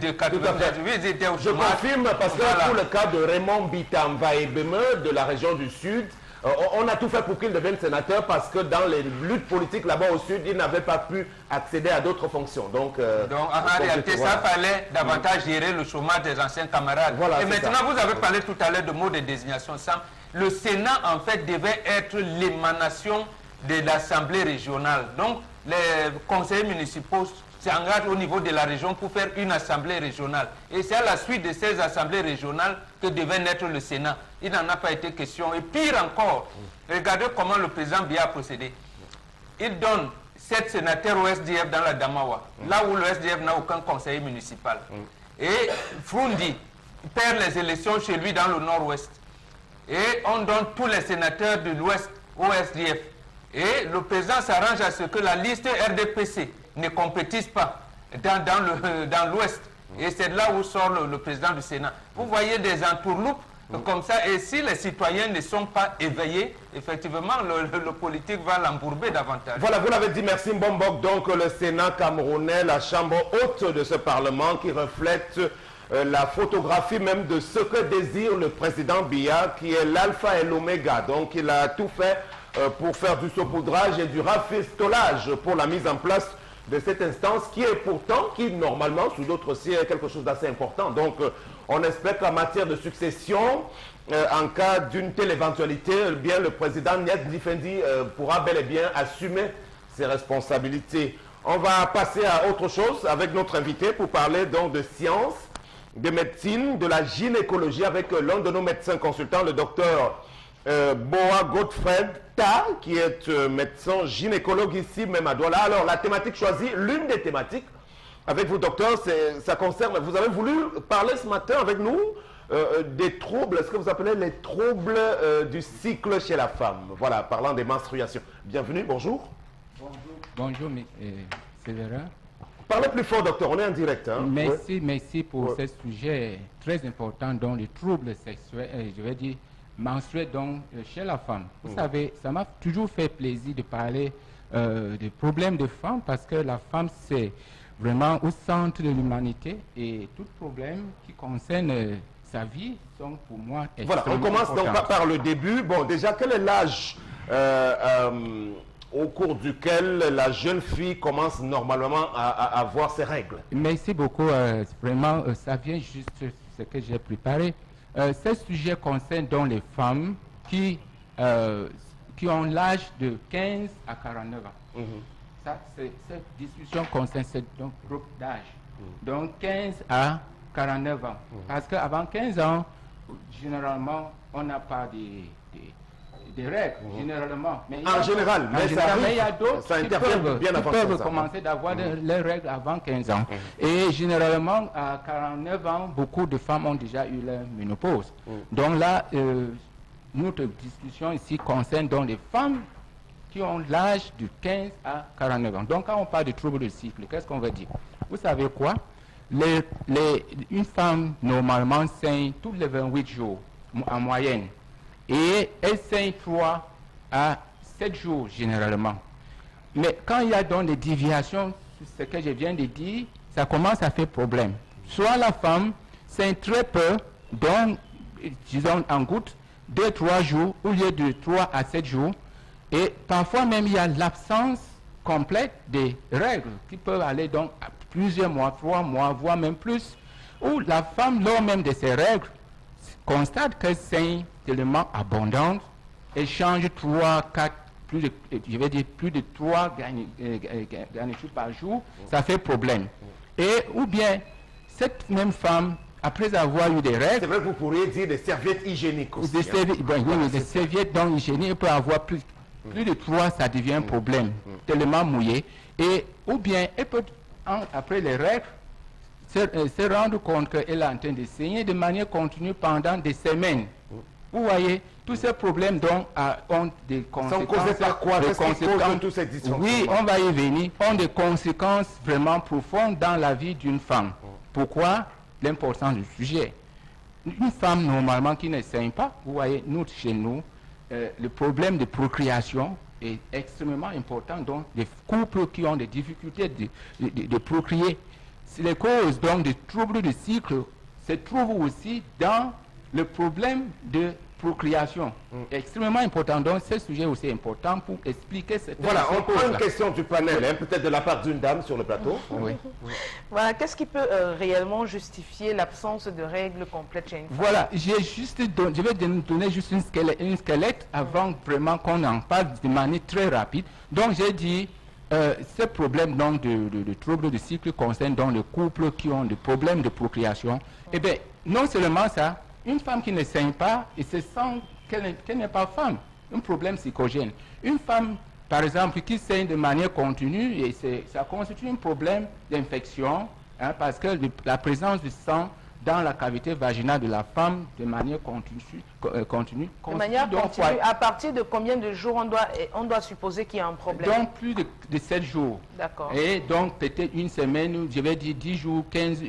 De 98, ils étaient au
Je
chômage.
confirme parce que
Voilà.
pour le cas de Raymond Bitamba Ebeme de la région du Sud, on a tout fait pour qu'il devienne sénateur parce que dans les luttes politiques là-bas au Sud, il n'avait pas pu accéder à d'autres fonctions. Donc
en réalité, ça fallait davantage gérer le chômage des anciens camarades.
Voilà,
et
c'est
maintenant,
ça.
vous avez parlé tout à l'heure de mots de désignation. Sam. Le Sénat, en fait, devait être l'émanation de l'Assemblée régionale. Donc, les conseillers municipaux s'engagent au niveau de la région pour faire une assemblée régionale. Et c'est à la suite de ces assemblées régionales que devait naître le Sénat. Il n'en a pas été question. Et pire encore, regardez comment le président Biya a procédé. Il donne 7 sénateurs au SDF dans la Damawa, là où le SDF n'a aucun conseiller municipal. Et Frundi perd les élections chez lui dans le nord-ouest. Et on donne tous les sénateurs de l'ouest au SDF. Et le président s'arrange à ce que la liste RDPC ne compétisse pas dans l'ouest. Et c'est là où sort le président du Sénat. Vous voyez des entourloupes Comme ça, et si les citoyens ne sont pas éveillés, effectivement, le politique va l'embourber davantage.
Voilà, vous l'avez dit, merci Mbombok. Donc, le Sénat camerounais, la chambre haute de ce Parlement qui reflète la photographie même de ce que désire le président Biya, qui est l'alpha et l'oméga. Donc, il a tout fait pour faire du saupoudrage et du rafistolage pour la mise en place de cette instance qui est pourtant, qui normalement, sous d'autres aussi, est quelque chose d'assez important. Donc, on espère qu'en matière de succession, en cas d'une telle éventualité, bien, le président Niad Difendi pourra bel et bien assumer ses responsabilités. On va passer à autre chose avec notre invité pour parler donc de sciences, de médecine, de la gynécologie avec l'un de nos médecins consultants, le docteur Boa Godfred Ta, qui est médecin gynécologue ici même à Douala. Alors, la thématique choisie, l'une des thématiques, avec vous, docteur, ça concerne, vous avez voulu parler ce matin avec nous des troubles, ce que vous appelez les troubles du cycle chez la femme. Voilà, parlant des menstruations. Bienvenue, bonjour.
Bonjour, Séverin.
Parlez plus fort, docteur, on est en direct. Hein?
Merci, merci pour ce sujet très important dans les troubles sexuels, je vais dire menstruels donc chez la femme. Vous savez, ça m'a toujours fait plaisir de parler des problèmes de femmes parce que la femme, c'est vraiment au centre de l'humanité et tout problème qui concerne sa vie sont pour moi extrêmement
Voilà, on commence donc par le début. Bon, déjà, quel est l'âge au cours duquel la jeune fille commence normalement à avoir ses règles?
Merci beaucoup. Vraiment, ça vient juste ce que j'ai préparé. Ce sujet concerne donc les femmes qui ont l'âge de 15 à 49 ans. Cette discussion concerne ce groupe d'âge. Donc 15 à 49 ans. Parce qu'avant 15 ans, généralement, on n'a pas des règles, généralement. Mais
en général, mais
il y a d'autres qui peuvent commencer d'avoir les règles avant 15 ans. Et généralement, à 49 ans, beaucoup de femmes ont déjà eu leur ménopause. Donc là, notre discussion ici concerne donc les femmes qui ont l'âge de 15 à 49 ans. Donc quand on parle de troubles de cycle, qu'est-ce qu'on veut dire? Vous savez quoi? Une femme, normalement, saigne tous les 28 jours, en moyenne. Et elle saigne 3 à 7 jours, généralement. Mais quand il y a donc des déviations sur ce que je viens de dire, ça commence à faire problème. Soit la femme saigne très peu, donc, disons, en gouttes, 2-3 jours, au lieu de 3 à 7 jours. Et parfois même, il y a l'absence complète des règles qui peuvent aller donc à plusieurs mois, 3 mois, voire même plus, où la femme, lors même de ses règles, constate qu'elle saigne tellement abondante et change 3, 4, je vais dire plus de 3 garnitures par jour, ça fait problème. Et ou bien, cette même femme, après avoir eu des règles...
C'est vrai que vous pourriez dire des serviettes hygiéniques aussi.
Des serviettes donc hygiéniques, elle peut avoir plus de 3, ça devient un problème, tellement mouillé. Et, ou bien, elle peut, après les règles, se rendre compte qu'elle est en train de saigner de manière continue pendant des semaines. Vous voyez, tous ces problèmes donc ont des conséquences. Sont causés par quoi?
Tous ces dysfonctionnements?
Oui, on va y venir. Ont des conséquences vraiment profondes dans la vie d'une femme. Pourquoi? L'importance du sujet. Une femme normalement qui ne saigne pas, vous voyez, nous chez nous, le problème de procréation est extrêmement important. Donc, les couples qui ont des difficultés de procréer, les causes donc des troubles de cycle se trouvent aussi dans le problème de procréation. Extrêmement important. Donc, ce sujet aussi important pour expliquer cette...
Voilà, on prend une question du panel, hein, peut-être de la part d'une dame sur le plateau.
Oui.
Voilà, qu'est-ce qui peut réellement justifier l'absence de règles complètes chez une femme?
Voilà, je vais donner juste une squelette avant vraiment qu'on en parle de manière très rapide. Donc, j'ai dit, ce problème donc, de troubles de cycle concerne donc les couples qui ont des problèmes de procréation. Eh bien, non seulement ça, une femme qui ne saigne pas et se sent qu'elle n'est pas femme, un problème psychogène. Une femme, par exemple, qui saigne de manière continue, et ça constitue un problème d'infection, hein, parce que la présence du sang dans la cavité vaginale de la femme de manière continue.
De manière continue, à partir de combien de jours on doit supposer qu'il y a un problème?
Donc plus de 7 jours.
D'accord.
Et donc peut-être une semaine, je vais dire 10 jours, 15,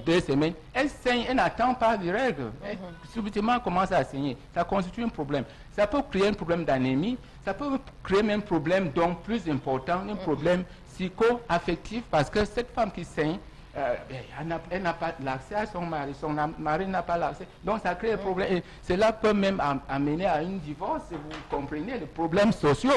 2 semaines. Elle saigne, elle n'attend pas de règles. Elle subitement commence à saigner. Ça constitue un problème. Ça peut créer un problème d'anémie, ça peut créer même un problème donc plus important, un problème psycho-affectif, parce que cette femme qui saigne, elle n'a pas l'accès à son mari n'a pas l'accès. Donc ça crée un problème. Et cela peut même amener à un divorce, vous comprenez, les problèmes sociaux.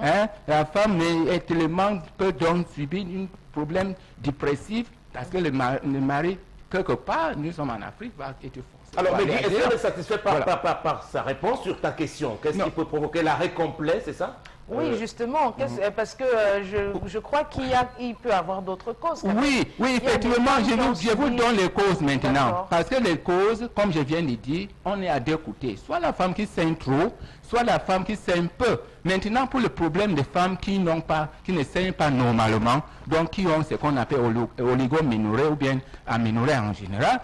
Hein? La femme est tellement peut donc subir un problème dépressif parce que le mari, quelque part, nous sommes en Afrique, va être forcé.
Alors, Mehdi, est-ce qu'elle est satisfaite par sa réponse sur ta question? Qu'est-ce qui peut provoquer l'arrêt complet, c'est ça?
Oui, justement, parce que je crois qu'il peut y avoir d'autres causes.
Oui, effectivement, je vous donne les causes maintenant. Parce que les causes, comme je viens de dire, on est à deux côtés. Soit la femme qui saigne trop, soit la femme qui saigne peu. Maintenant, pour le problème des femmes qui ne saignent pas normalement, donc qui ont ce qu'on appelle oligoménorrhée ou bien aménorrhée en général,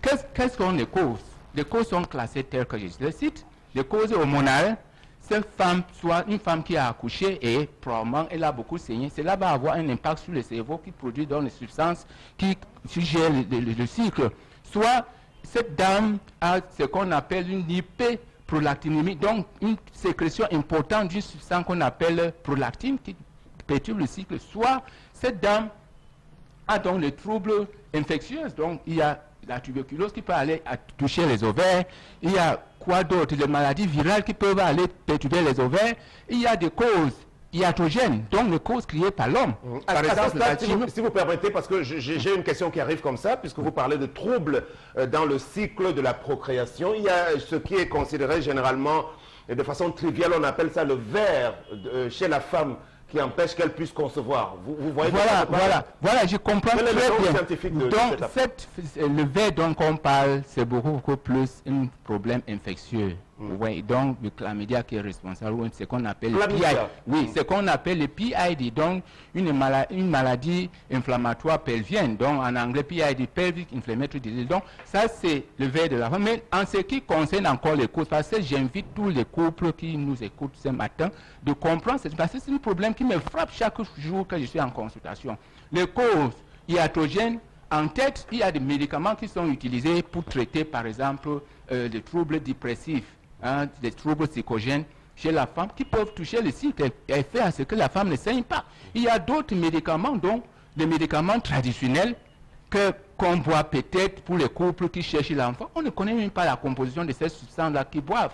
qu'est-ce qu'on les causes? Les causes sont classées telles que je les cite. Les causes hormonales. Cette femme, soit une femme qui a accouché et probablement elle a beaucoup saigné, cela va avoir un impact sur le cerveau qui produit dans les substances qui gèrent le cycle. Soit cette dame a ce qu'on appelle une hyperprolactinémie, donc une sécrétion importante d'une substance qu'on appelle prolactine qui perturbe le cycle. Soit cette dame a donc des troubles infectieux, donc il y a la tuberculose qui peut aller toucher les ovaires, il y a quoi d'autre, les maladies virales qui peuvent aller perturber les ovaires, il y a des causes iatrogènes, donc les causes créées par l'homme.
Par exemple, si vous permettez, parce que j'ai une question qui arrive comme ça, puisque vous parlez de troubles dans le cycle de la procréation, il y a ce qui est considéré généralement, et de façon triviale, on appelle ça le ver chez la femme, qui empêche qu'elle puisse concevoir. Vous voyez
voilà, je comprends très bien.
Scientifique de
donc, le ver dont on parle, c'est beaucoup plus un problème infectieux. Oui, donc le chlamydia qui est responsable, c'est ce qu'on appelle le PID. Oui, c'est qu'on appelle le PID, donc une maladie inflammatoire pelvienne, donc en anglais PID, pelvic inflammatory disease. Donc ça c'est le ver de la femme. Mais en ce qui concerne encore les causes, parce que j'invite tous les couples qui nous écoutent ce matin de comprendre, parce que c'est un problème qui me frappe chaque jour que je suis en consultation. Les causes iatrogènes, en tête, il y a des médicaments qui sont utilisés pour traiter par exemple les troubles dépressifs. Des troubles psychogènes chez la femme qui peuvent toucher le cycle et faire à ce que la femme ne saigne pas. Il y a d'autres médicaments, donc des médicaments traditionnels qu'on boit peut-être pour les couples qui cherchent l'enfant. On ne connaît même pas la composition de ces substances-là qu'ils boivent.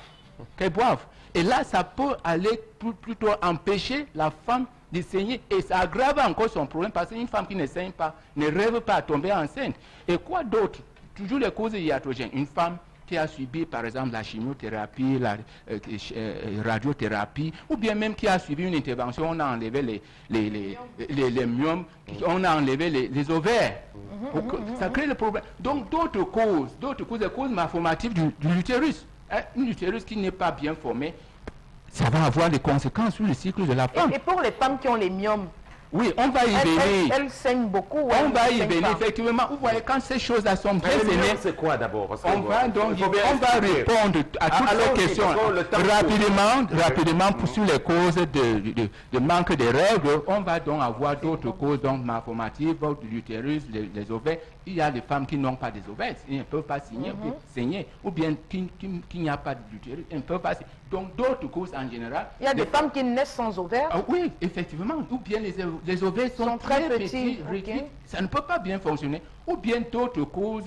Et là, ça peut aller plutôt empêcher la femme de saigner et ça aggrave encore son problème parce qu'une femme qui ne saigne pas ne rêve pas à tomber enceinte. Et quoi d'autre? Toujours les causes iatrogènes. Une femme qui a subi par exemple la chimiothérapie, la radiothérapie, ou bien même qui a subi une intervention, on a enlevé les myomes, on a enlevé les ovaires. Ça crée le problème. Donc d'autres causes, des causes malformatives de l'utérus. Un utérus qui n'est pas bien formé, ça va avoir des conséquences sur le cycle de la femme.
Et pour les femmes qui ont les myomes,
oui, on va y venir.
Elles saignent beaucoup.
On va y venir, effectivement. Vous voyez, quand ces choses-là sont bien saignées,
c'est quoi d'abord?
On va répondre à toutes ces questions. Rapidement, sur les causes de manque de règles, on va donc avoir d'autres causes donc malformatives, de l'utérus, les ovaires. Il y a des femmes qui n'ont pas des ovaires, ils ne peuvent pas saigner, ou bien qui n'y a pas d'utérus, ils ne peuvent pas saigner. Donc d'autres causes en général. Il
y a des femmes qui naissent sans ovaires.
Oui, effectivement. Ou bien les ovaires sont très petits, ça ne peut pas bien fonctionner. Ou bien d'autres causes,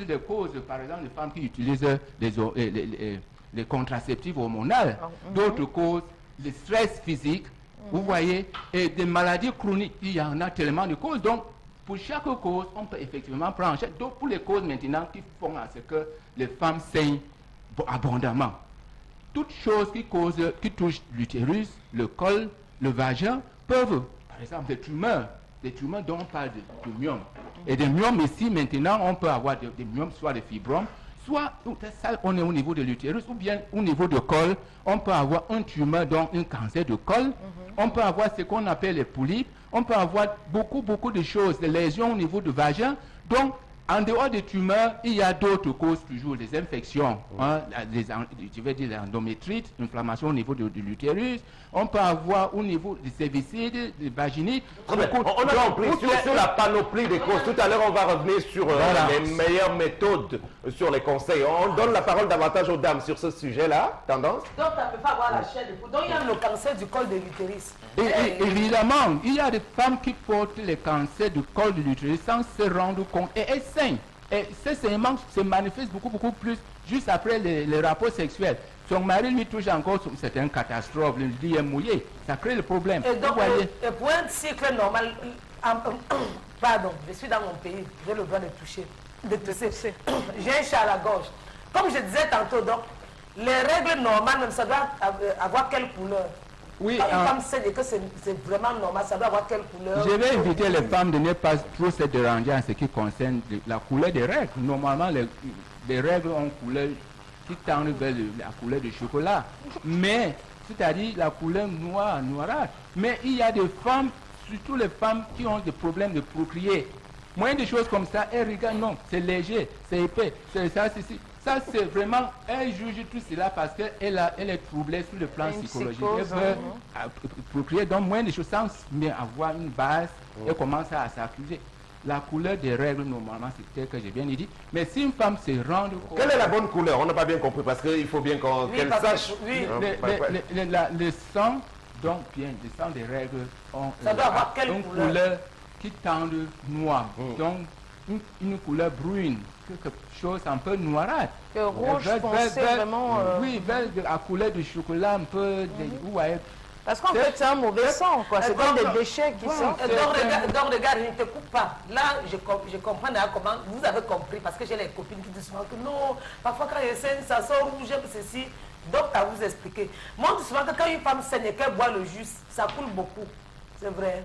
par exemple, les femmes qui utilisent les contraceptifs hormonaux. D'autres causes, le stress physique, vous voyez, et des maladies chroniques. Il y en a tellement de causes. Donc, pour chaque cause, on peut effectivement prendre en charge. Donc, pour les causes maintenant qui font à ce que les femmes saignent abondamment, toutes choses qui touchent l'utérus, le col, le vagin, peuvent, par exemple, des tumeurs dont on parle de myomes. Et des myomes ici, maintenant, on peut avoir des myomes, soit des fibromes, soit, ça, on est au niveau de l'utérus, ou bien au niveau du col, on peut avoir un tumeur, donc un cancer de col, on peut avoir ce qu'on appelle les polypes, on peut avoir beaucoup de choses, des lésions au niveau du vagin. Donc, En dehors des tumeurs, il y a d'autres causes toujours, des infections. Hein, je vais dire l'endométrite, l'inflammation au niveau de l'utérus. On peut avoir au niveau des cervicides, des vaginites.
On a compris sur la panoplie des causes. Tout à l'heure, on va revenir sur les meilleures méthodes, sur les conseils. On donne la parole davantage aux dames sur ce sujet-là. Tendance.
Donc, tu ne peux pas avoir la chair de poule. Donc, il y a le cancer du col de l'utérus.
Évidemment, il y a des femmes qui portent le cancer du col de l'utérus sans se rendre compte. Et elles saignent. Et ce saignement se manifeste beaucoup plus juste après les rapports sexuels. Son mari lui touche encore, c'est une catastrophe, le lit est mouillé. Ça crée le problème.
Et donc, pour un cycle normal, pardon, je suis dans mon pays, j'ai le droit de toucher, de tousser. J'ai un chat à la gorge. Comme je disais tantôt, donc, les règles normales, même ça doit avoir quelle couleur?
Oui,
quand une femme sait que c'est vraiment normal, ça doit avoir quelle couleur?
Je vais inviter les femmes de ne pas trop se déranger en ce qui concerne la couleur des règles. Normalement, les règles ont couleur qui tendent vers la couleur du chocolat. Mais, c'est-à-dire la couleur noire, noirâtre. Mais il y a des femmes, surtout les femmes qui ont des problèmes de procréer. Moins de choses comme ça, elles regardent, non, c'est léger, c'est épais, c'est ça, c'est ci. Ça, c'est vraiment, elle juge tout cela parce qu'elle est troublée sur le plan psychologique. Elle veut procréer, donc moins de choses sans bien avoir une base, elle commence à s'accuser. La couleur des règles, normalement, c'est tel que j'ai bien dit. Mais si une femme se rend compte...
Quelle est la bonne couleur? On n'a pas bien compris parce qu'il faut bien qu'elle sache.
Oui,
le sang, donc bien, le sang des règles ont
une
couleur qui tend noir. Donc, une couleur brune, quelque chose un peu noirâtre.
Rouge foncé, vraiment...
Oui, la couleur du chocolat, un peu...
Parce qu'en fait, c'est un mauvais sang, quoi. C'est comme des déchets qui sortent.
Donc, regarde, je ne te coupe pas. Là, je comprends comment vous avez compris, parce que j'ai les copines qui disent souvent que non, parfois quand il saigne, ça sort rouge, ceci. Donc, à vous expliquer. Moi, je dis souvent que quand une femme saigne et qu'elle boit le jus, ça coule beaucoup. C'est vrai.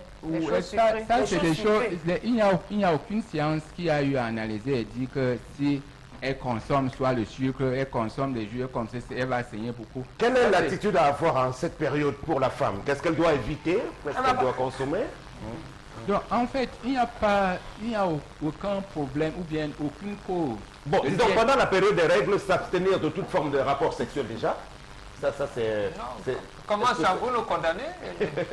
Ça, c'est des choses... Il n'y a aucune science qui a eu à analyser et dire que si... elle consomme soit le sucre, elle consomme des jus comme ça, elle va saigner beaucoup.
Quelle est l'attitude à avoir en cette période pour la femme? Qu'est-ce qu'elle doit éviter? Qu'est-ce qu'elle doit consommer?
Donc, en fait, il n'y a aucun problème ou bien aucune cause.
Bon, disons, pendant la période des règles, s'abstenir de toute forme de rapport sexuel déjà. Ça c'est...
Comment ça, vous le condamnez?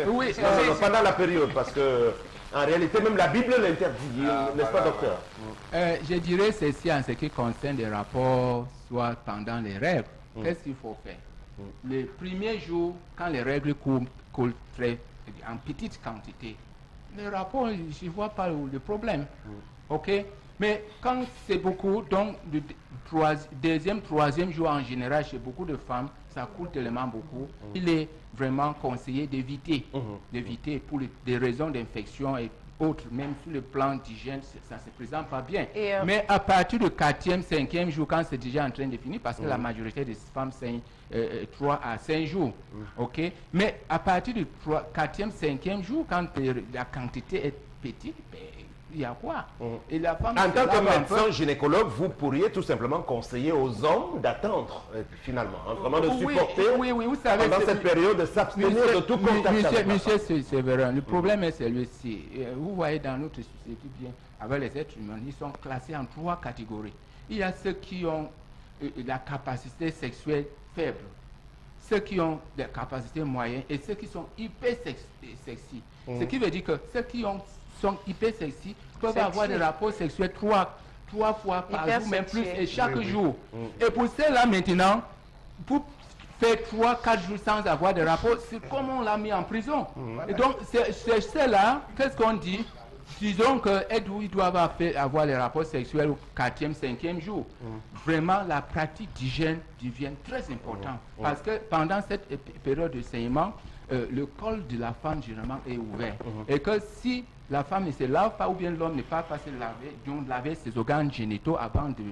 Oui,
non, pendant la période, parce que... En réalité, même la Bible l'interdit, n'est-ce pas, docteur?
Je dirais ceci en ce qui concerne les rapports, soit pendant les règles. Qu'est-ce qu'il faut faire? Les premiers jours, quand les règles coulent en petite quantité, les rapports, je ne vois pas le problème. OK? Mais quand c'est beaucoup, donc le deuxième, troisième jour en général, chez beaucoup de femmes, ça coule tellement beaucoup. Il est vraiment conseillé d'éviter, pour des raisons d'infection et autres, même sur le plan d'hygiène, ça ne se présente pas bien. Mais à partir du 4e, 5e jour, quand c'est déjà en train de finir, parce que la majorité des femmes saignent 3 à 5 jours, ok? Mais à partir du 4e, 5e jour, quand la quantité est petite, il y a quoi? Et la femme
en tant que médecin gynécologue, vous pourriez tout simplement conseiller aux hommes d'attendre, finalement, vraiment de supporter
vous savez,
pendant cette période, de s'abstenir de tout contact.
Monsieur Séverin, le problème est celui-ci. Vous voyez dans notre société bien, avec les êtres humains, ils sont classés en 3 catégories. Il y a ceux qui ont la capacité sexuelle faible, ceux qui ont des capacités moyennes et ceux qui sont hyper sexy. Ce qui veut dire que ceux qui sont hyper sexy peuvent avoir des rapports sexuels 3 fois par jour, même plus, et chaque jour. Et pour ceux-là, maintenant, pour faire 3-4 jours sans avoir de rapports, c'est comme on l'a mis en prison. Et donc, c'est ceux-là, qu'est-ce qu'on dit? Disons qu'ils doivent avoir les rapports sexuels au 4e, 5e jour. Vraiment, la pratique d'hygiène devient très importante. Parce que pendant cette période de saignement, le col de la femme, généralement, est ouvert. Et que si la femme ne se lave pas, ou bien l'homme ne peut pas se laver, donc laver ses organes génitaux avant de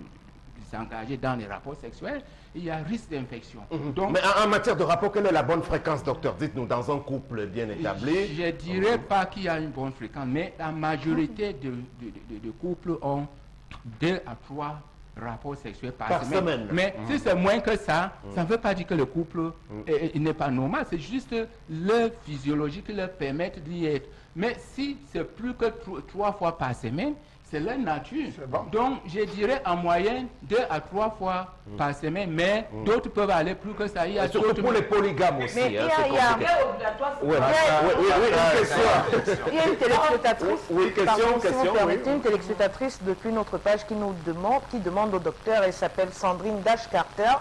s'engager dans les rapports sexuels, il y a risque d'infection.
Mais en matière de rapport, quelle est la bonne fréquence, docteur? Dites-nous, dans un couple bien établi.
Je ne dirais pas qu'il y a une bonne fréquence, mais la majorité de couples ont 2 à 3 rapports sexuels par semaine. Mais si c'est moins que ça, ça ne veut pas dire que le couple n'est pas normal. C'est juste leur physiologie qui leur permet d'y être. Mais si c'est plus que 3 fois par semaine, C'est leur nature.
Bon.
Donc, je dirais en moyenne 2 à 3 fois par semaine, mais d'autres peuvent aller plus que ça. Il y a
surtout pour les polygames aussi.
Mais
hein,
il y a une téléspectatrice,
Oui, question,
si vous
question.
permettez, une téléspectatrice depuis notre page qui demande au docteur, elle s'appelle Sandrine Dash-Carter.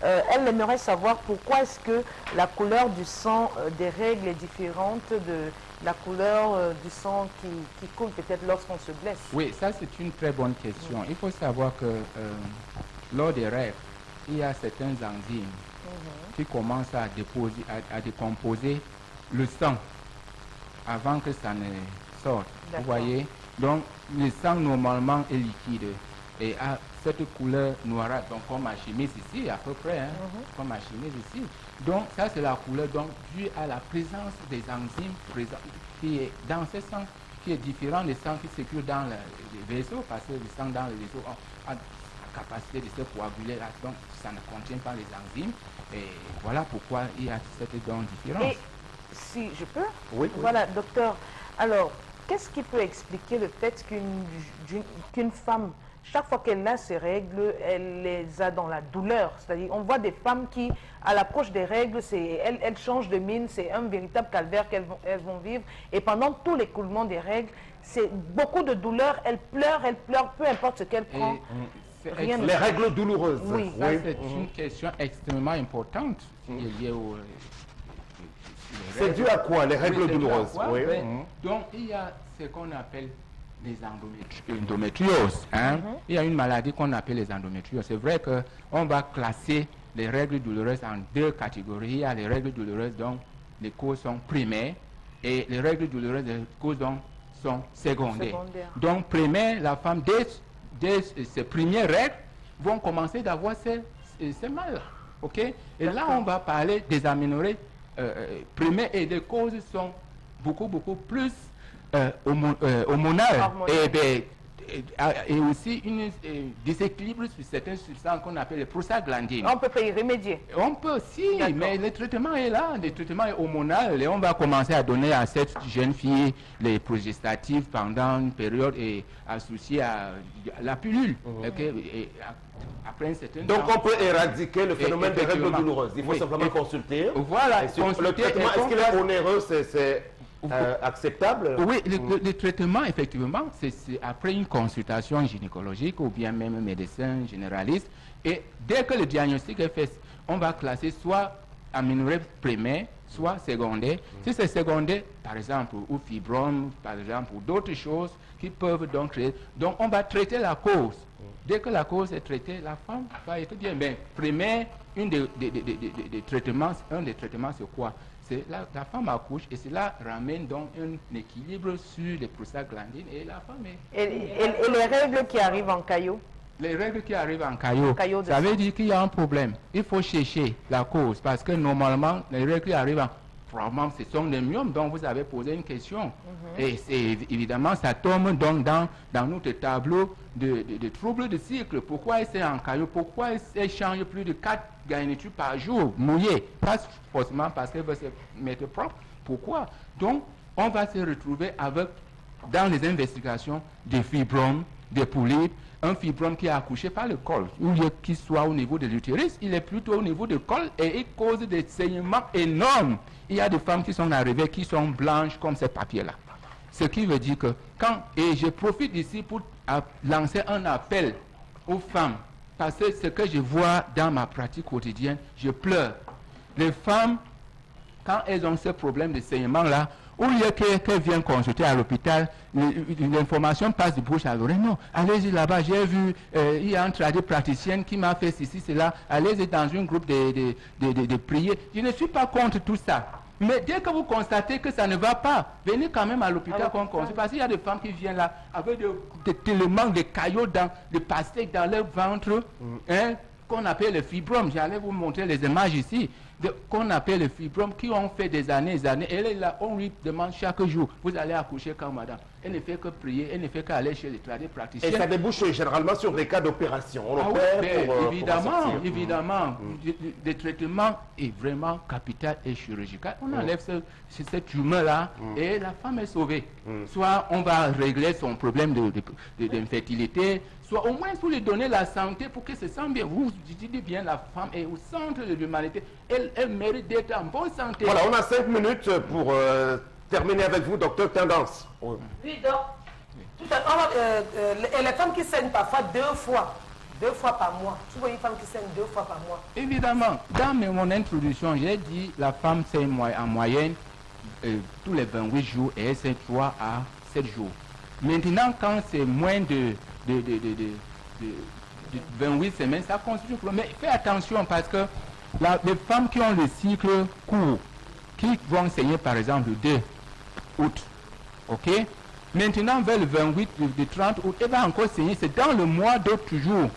Elle aimerait savoir pourquoi est-ce que la couleur du sang des règles est différente de la couleur du sang qui coule peut-être lorsqu'on se blesse.
Oui, ça c'est une très bonne question. Il faut savoir que lors des règles, il y a certains enzymes qui commencent à décomposer le sang avant que ça ne sorte. Vous voyez? Donc le sang normalement est liquide et a cette couleur noirâtre, donc comme ma chemise ici à peu près, hein, comme ma chemise ici. Donc ça c'est la couleur donc due à la présence des enzymes qui est dans ce sang, qui est différent des sangs qui circulent dans le vaisseau, parce que le sang dans le vaisseau a la capacité de se coaguler, donc ça ne contient pas les enzymes, et voilà pourquoi il y a cette différence.
Et si je peux,
Oui.
Voilà, docteur, alors qu'est-ce qui peut expliquer le fait qu'une femme, chaque fois qu'elle a ses règles, elle les a dans la douleur? C'est-à-dire, on voit des femmes qui, à l'approche des règles, elles changent de mine, c'est un véritable calvaire qu'elles vont vivre. Et pendant tout l'écoulement des règles, c'est beaucoup de douleur. Elles pleurent, peu importe ce qu'elles prennent. Rien
Les règles douloureuses.
Oui.
Ça, c'est une question extrêmement importante qui est liée au...
C'est dû à quoi, les règles douloureuses? Oui.
Donc, il y a ce qu'on appelle les endométrioses. Hein? Il y a une maladie qu'on appelle les endométrioses. C'est vrai qu'on va classer les règles douloureuses en 2 catégories. Il y a les règles douloureuses dont les causes sont primaires et les règles douloureuses, les causes dont sont secondaires. Donc, primaire, la femme, dès ses premières règles, vont commencer d'avoir ces mal. OK? Et là, on va parler des aménorrhées primaires et les causes sont beaucoup plus hormonales et aussi un déséquilibre sur certaines substances qu'on appelle les prostaglandines.
On peut pas y remédier.
On peut aussi, mais le traitement est là, le traitement est hormonal et on va commencer à donner à cette jeune fille les progestatifs pendant une période et associée à la pilule. Et après un certain
Donc
temps,
on peut éradiquer le phénomène des règles douloureuses. Il faut simplement consulter.
Voilà,
Et sur le traitement, est-ce qu'il est onéreux, c'est acceptable?
Oui, le traitement, effectivement, c'est après une consultation gynécologique ou bien même médecin généraliste. Et dès que le diagnostic est fait, on va classer soit aménorrhée primaire, soit secondaire. Si c'est secondaire, par exemple, ou fibrome, par exemple, ou d'autres choses qui peuvent donc créer. Donc, on va traiter la cause. Dès que la cause est traitée, la femme va être bien. Mais primaire, un des traitements, c'est quoi? C'est la femme accouche et cela ramène donc un équilibre sur les prostaglandines et la femme est...
Et les règles qui arrivent en caillot?
Les règles qui arrivent en caillot,
de
ça veut dire qu'il y a un problème. Il faut chercher la cause parce que normalement, les règles qui arrivent en... Probablement, ce sont des myomes dont vous avez posé une question. Et évidemment, ça tombe donc dans notre tableau de troubles de cycle. Pourquoi c'est en caillot? Pourquoi elle change plus de 4 garnitures par jour, mouillées? Pas forcément parce qu'elle veut se mettre propre. Pourquoi? Donc, on va se retrouver avec, dans les investigations, des fibromes, des polypes. Un fibrome qui est accouché par le col, ou qu'il soit au niveau de l'utérus, il est plutôt au niveau du col et il cause des saignements énormes. Il y a des femmes qui sont arrivées, qui sont blanches comme ces papiers-là. Ce qui veut dire que et je profite ici pour lancer un appel aux femmes, parce que ce que je vois dans ma pratique quotidienne, je pleure. Les femmes, quand elles ont ce problème de saignement-là, au lieu qu'elles viennent consulter à l'hôpital, l'information passe de bouche à l'oreille. Non, allez-y là-bas, j'ai vu, il y a une praticienne qui m'a fait ceci, cela. Allez-y dans un groupe de prières. Je ne suis pas contre tout ça. Mais dès que vous constatez que ça ne va pas, venez quand même à l'hôpital qu'on consulte. Parce qu'il y a des femmes qui viennent là avec tellement de caillots, de pastèques dans leur ventre, qu'on appelle le fibrome. J'allais vous montrer les images ici. Qu'on appelle le fibrome, qui ont fait des années et des années. Et là, on lui demande chaque jour, vous allez accoucher quand, madame? Elle ne fait que prier, elle ne fait qu'aller chez les praticiens.
Et ça débouche généralement sur des cas d'opération. On opère
évidemment, le traitement est vraiment capital et chirurgical. On enlève cette tumeur-là et la femme est sauvée. Soit on va régler son problème d'infertilité, soit au moins pour lui donner la santé pour qu'elle se sente bien. Vous dites bien, la femme est au centre de l'humanité. Elle mérite d'être en bonne santé.
Voilà, on a 5 minutes pour terminer avec vous, docteur Tendance.
Oui, donc, et les femmes qui saignent parfois 2 fois par mois. Tu vois une femme qui saigne 2 fois par mois.
Évidemment, dans mon introduction, j'ai dit la femme saigne en moyenne tous les 28 jours et elle saigne 3 à 7 jours. Maintenant, quand c'est moins de 28 semaines, ça constitue un problème. Mais fais attention parce que les femmes qui ont le cycle court, qui vont saigner par exemple le 2 août, ok? Maintenant, vers le 28, le 30 août, elle va encore saigner. C'est dans le mois d'août toujours.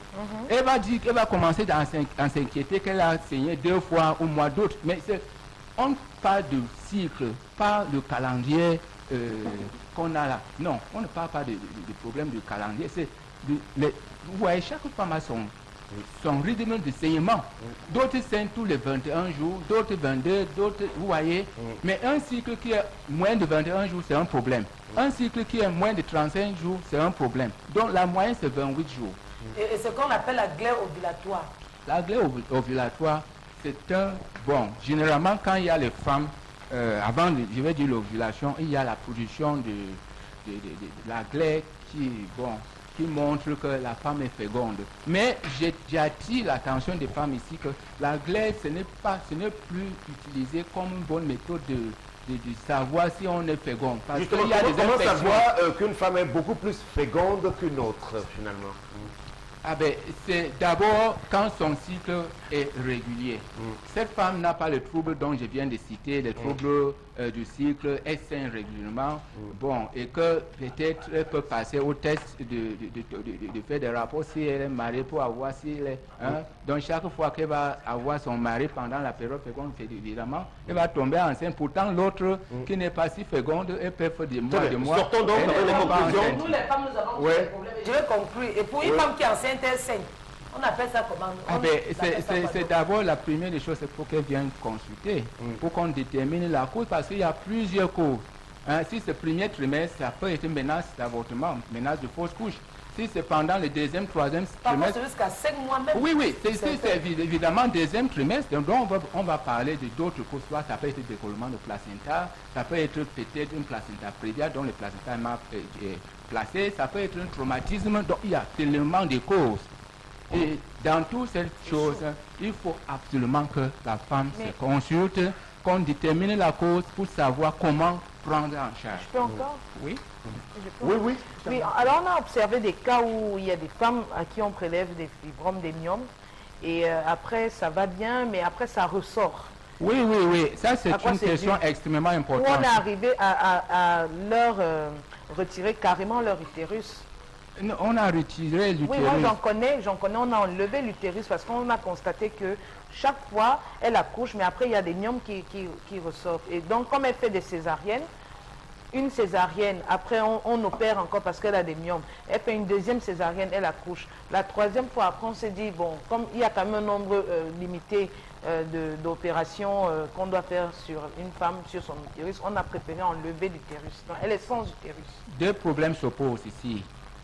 Elle va dire qu'elle va commencer à s'inquiéter qu'elle a saigné 2 fois au mois d'août. Mais on parle de cycle, pas le calendrier qu'on a là. Non, on ne parle pas de problème du calendrier. Vous voyez, chaque femme a son rythme de saignement. D'autres saignent tous les 21 jours, d'autres 22, d'autres, vous voyez. Mais un cycle qui est moins de 21 jours, c'est un problème. Un cycle qui est moins de 35 jours, c'est un problème. Donc la moyenne, c'est 28 jours.
Et ce qu'on appelle la glaire ovulatoire.
La glaire ovulatoire, c'est bon, généralement, quand il y a les femmes, avant, je vais dire l'ovulation, il y a la production de la glaire qui montre que la femme est féconde. Mais j'attire l'attention des femmes ici que la glaire, ce n'est plus utilisé comme une bonne méthode de savoir si on est féconde. Parce qu'il y a des
comment savoir qu'une femme est beaucoup plus féconde qu'une autre, finalement?
Ah ben, c'est d'abord quand son cycle est régulier. Cette femme n'a pas le trouble dont je viens de citer, les troubles du cycle, elle saigne régulièrement, bon, et que peut-être elle peut passer au test de faire des rapports si elle est mariée pour avoir si elle est, donc chaque fois qu'elle va avoir son mari pendant la période féconde, évidemment, elle va tomber enceinte. Pourtant, l'autre qui n'est pas si féconde, elle peut faire des mois.
Sortons donc avec les conclusions.
Nous, les femmes, nous avons des problèmes. Je vais conclure. Et pour une femme qui est enceinte, elle saigne. On appelle ça comment?
C'est d'abord la première des choses, c'est pour qu'elle vienne consulter, pour qu'on détermine la cause, parce qu'il y a plusieurs causes. Si c'est le premier trimestre, ça peut être une menace d'avortement, menace de fausse couche. Si c'est pendant le deuxième, troisième trimestre...
C'est jusqu'à 5 mois même.
Oui, c'est évidemment deuxième trimestre. Donc on va parler d'autres causes. Soit ça peut être décollement de placenta, ça peut être peut-être une placenta prévia dont le placenta est mal placé, ça peut être un traumatisme. Donc il y a tellement de causes. Et dans toutes ces choses, il faut absolument que la femme se consulte, qu'on détermine la cause pour savoir comment prendre en charge.
Je peux encore?
Oui.
Oui.
Oui, alors on a observé des cas où il y a des femmes à qui on prélève des fibromes, des myomes, et après ça va bien, mais après ça ressort.
Oui. Ça c'est une question extrêmement importante.
Où on est arrivé à leur retirer carrément leur utérus.
On a retiré l'utérus.
Oui, moi j'en connais, on a enlevé l'utérus parce qu'on a constaté que chaque fois elle accouche, mais après il y a des myomes qui ressortent. Et donc comme elle fait des césariennes, une césarienne, après on opère encore parce qu'elle a des myomes. Elle fait une deuxième césarienne, elle accouche. La troisième fois, après on s'est dit, bon, comme il y a quand même un nombre limité d'opérations qu'on doit faire sur une femme, sur son utérus, on a préféré enlever l'utérus. Donc elle est sans utérus.
2 problèmes s'opposent ici.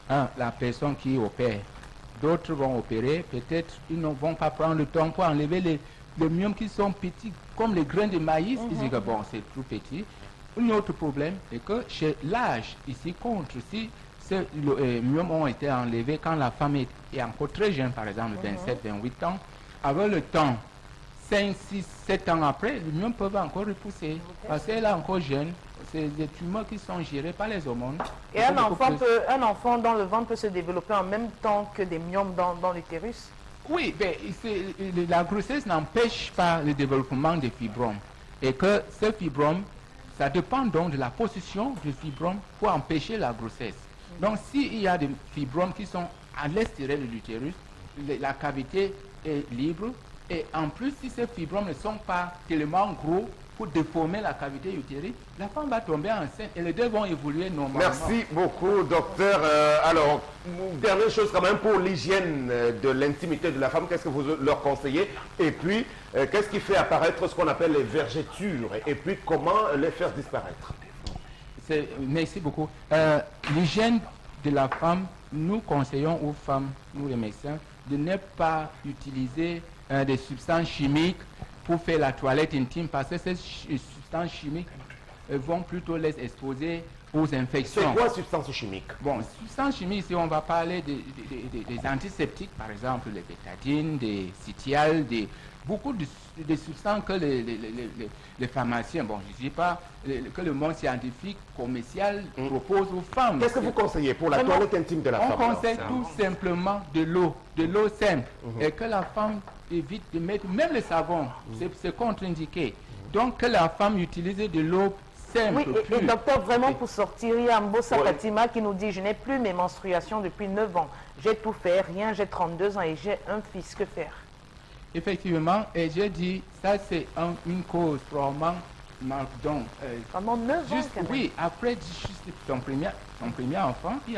Un, la personne qui opère. D'autres vont opérer, peut-être ils ne vont pas prendre le temps pour enlever les myomes qui sont petits, comme les grains de maïs. Ils disent que bon, c'est tout petit. Un autre problème est que chez l'âge, ici, contre, si ces myomes ont été enlevés quand la femme est encore très jeune, par exemple, 27, 28 ans, avec le temps, 5, 6, 7 ans après, les myomes peuvent encore repousser, parce qu'elle est encore jeune. C'est des tumeurs qui sont gérées par les hormones.
Et un enfant dans le ventre peut se développer en même temps que des myomes dans l'utérus?
Oui, mais la grossesse n'empêche pas le développement des fibromes. Et que ces fibromes, ça dépend donc de la position du fibrome pour empêcher la grossesse. Donc s'il y a des fibromes qui sont à l'extérieur de l'utérus, la cavité est libre, Et en plus, si ces fibromes ne sont pas tellement gros pour déformer la cavité utérine, la femme va tomber enceinte et les deux vont évoluer normalement.
Merci beaucoup, docteur. Alors, dernière chose quand même pour l'hygiène de l'intimité de la femme, qu'est-ce que vous leur conseillez? Et puis, qu'est-ce qui fait apparaître ce qu'on appelle les vergetures? Et puis, comment les faire disparaître?
Merci beaucoup. L'hygiène de la femme, nous conseillons aux femmes, nous les médecins, de ne pas utiliser des substances chimiques pour faire la toilette intime, parce que ces substances chimiques vont plutôt les exposer aux infections.
C'est quoi substances chimiques?
Bon, substances chimiques, si on va parler des antiseptiques, par exemple, les bétadines, des citiales, beaucoup de substances que les pharmaciens, bon, je ne dis pas que le monde scientifique, commercial propose aux femmes.
Qu'est-ce que vous conseillez pour la toilette intime de la femme?
On conseille tout simplement de l'eau simple, et que la femme évite de mettre, même le savon, c'est contre-indiqué. Donc que la femme utilise de l'eau simple.
Oui, et docteur, vraiment pour sortir, il y a Mbossa Fatima qui nous dit: je n'ai plus mes menstruations depuis 9 ans. J'ai tout fait, rien, j'ai 32 ans et j'ai un fils, que faire?
Effectivement, et j'ai dit, ça c'est une cause probablement, donc,
pendant 9 ans
juste, oui, après juste son premier enfant, il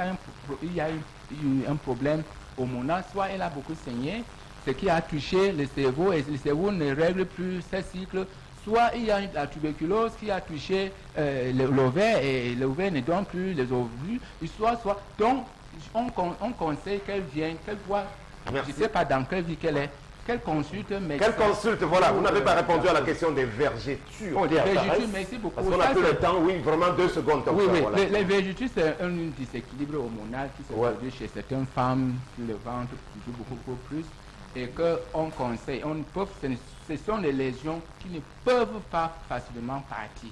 y a eu un problème hormonal, soit elle a beaucoup saigné, ce qui a touché le cerveau, et le cerveau ne règle plus ses cycles, soit il y a la tuberculose qui a touché l'ovaire, et l'ovaire ne donne plus les ovules, soit. Donc, on conseille qu'elle vienne, qu'elle voit, je ne sais pas dans quelle vie qu'elle est, qu'elle consulte,
Quelle consulte, voilà, vous n'avez pas répondu à la question des vergetures.
Oh, des vergetures, merci beaucoup.
Parce qu'on a plus le temps, oui, vraiment 2 secondes.
Oui,
ça,
oui,
voilà.
les vergetures, c'est un déséquilibre hormonal qui se produit chez certaines femmes, sur le ventre, beaucoup plus, et qu'on conseille, ce sont des lésions qui ne peuvent pas facilement partir.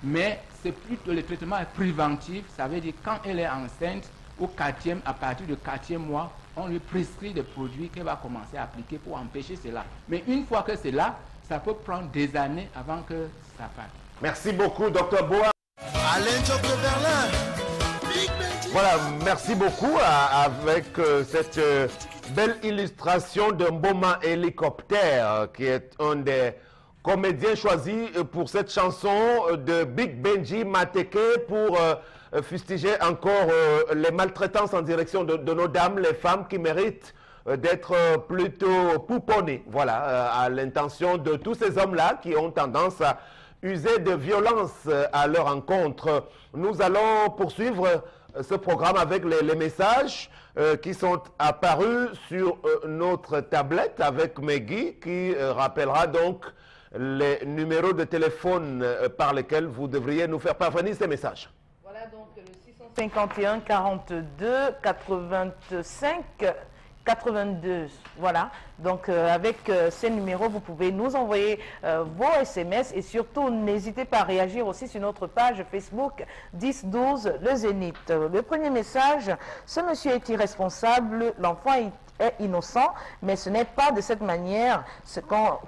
Mais c'est plutôt, le traitement est préventif, ça veut dire quand elle est enceinte, à partir du 4e mois, on lui prescrit des produits qu'elle va commencer à appliquer pour empêcher cela. Mais une fois que c'est là, ça peut prendre des années avant que ça parte.
Merci beaucoup, Dr Boa. Voilà, merci beaucoup avec cette belle illustration de Mboma Hélicoptère, qui est un des comédiens choisis pour cette chanson de Big Benji Mateke pour fustiger encore les maltraitances en direction de nos dames, les femmes qui méritent d'être plutôt pouponnées. Voilà, à l'intention de tous ces hommes-là qui ont tendance à user de violence à leur encontre. Nous allons poursuivre ce programme avec les messages qui sont apparus sur notre tablette avec Meggy, qui rappellera donc les numéros de téléphone par lesquels vous devriez nous faire parvenir ces messages.
Voilà donc le 651 42 85 82. Voilà, donc avec ces numéros, vous pouvez nous envoyer vos SMS et surtout n'hésitez pas à réagir aussi sur notre page Facebook 10-12 Le Zénith. Le premier message: ce monsieur est irresponsable, l'enfant est innocent, mais ce n'est pas de cette manière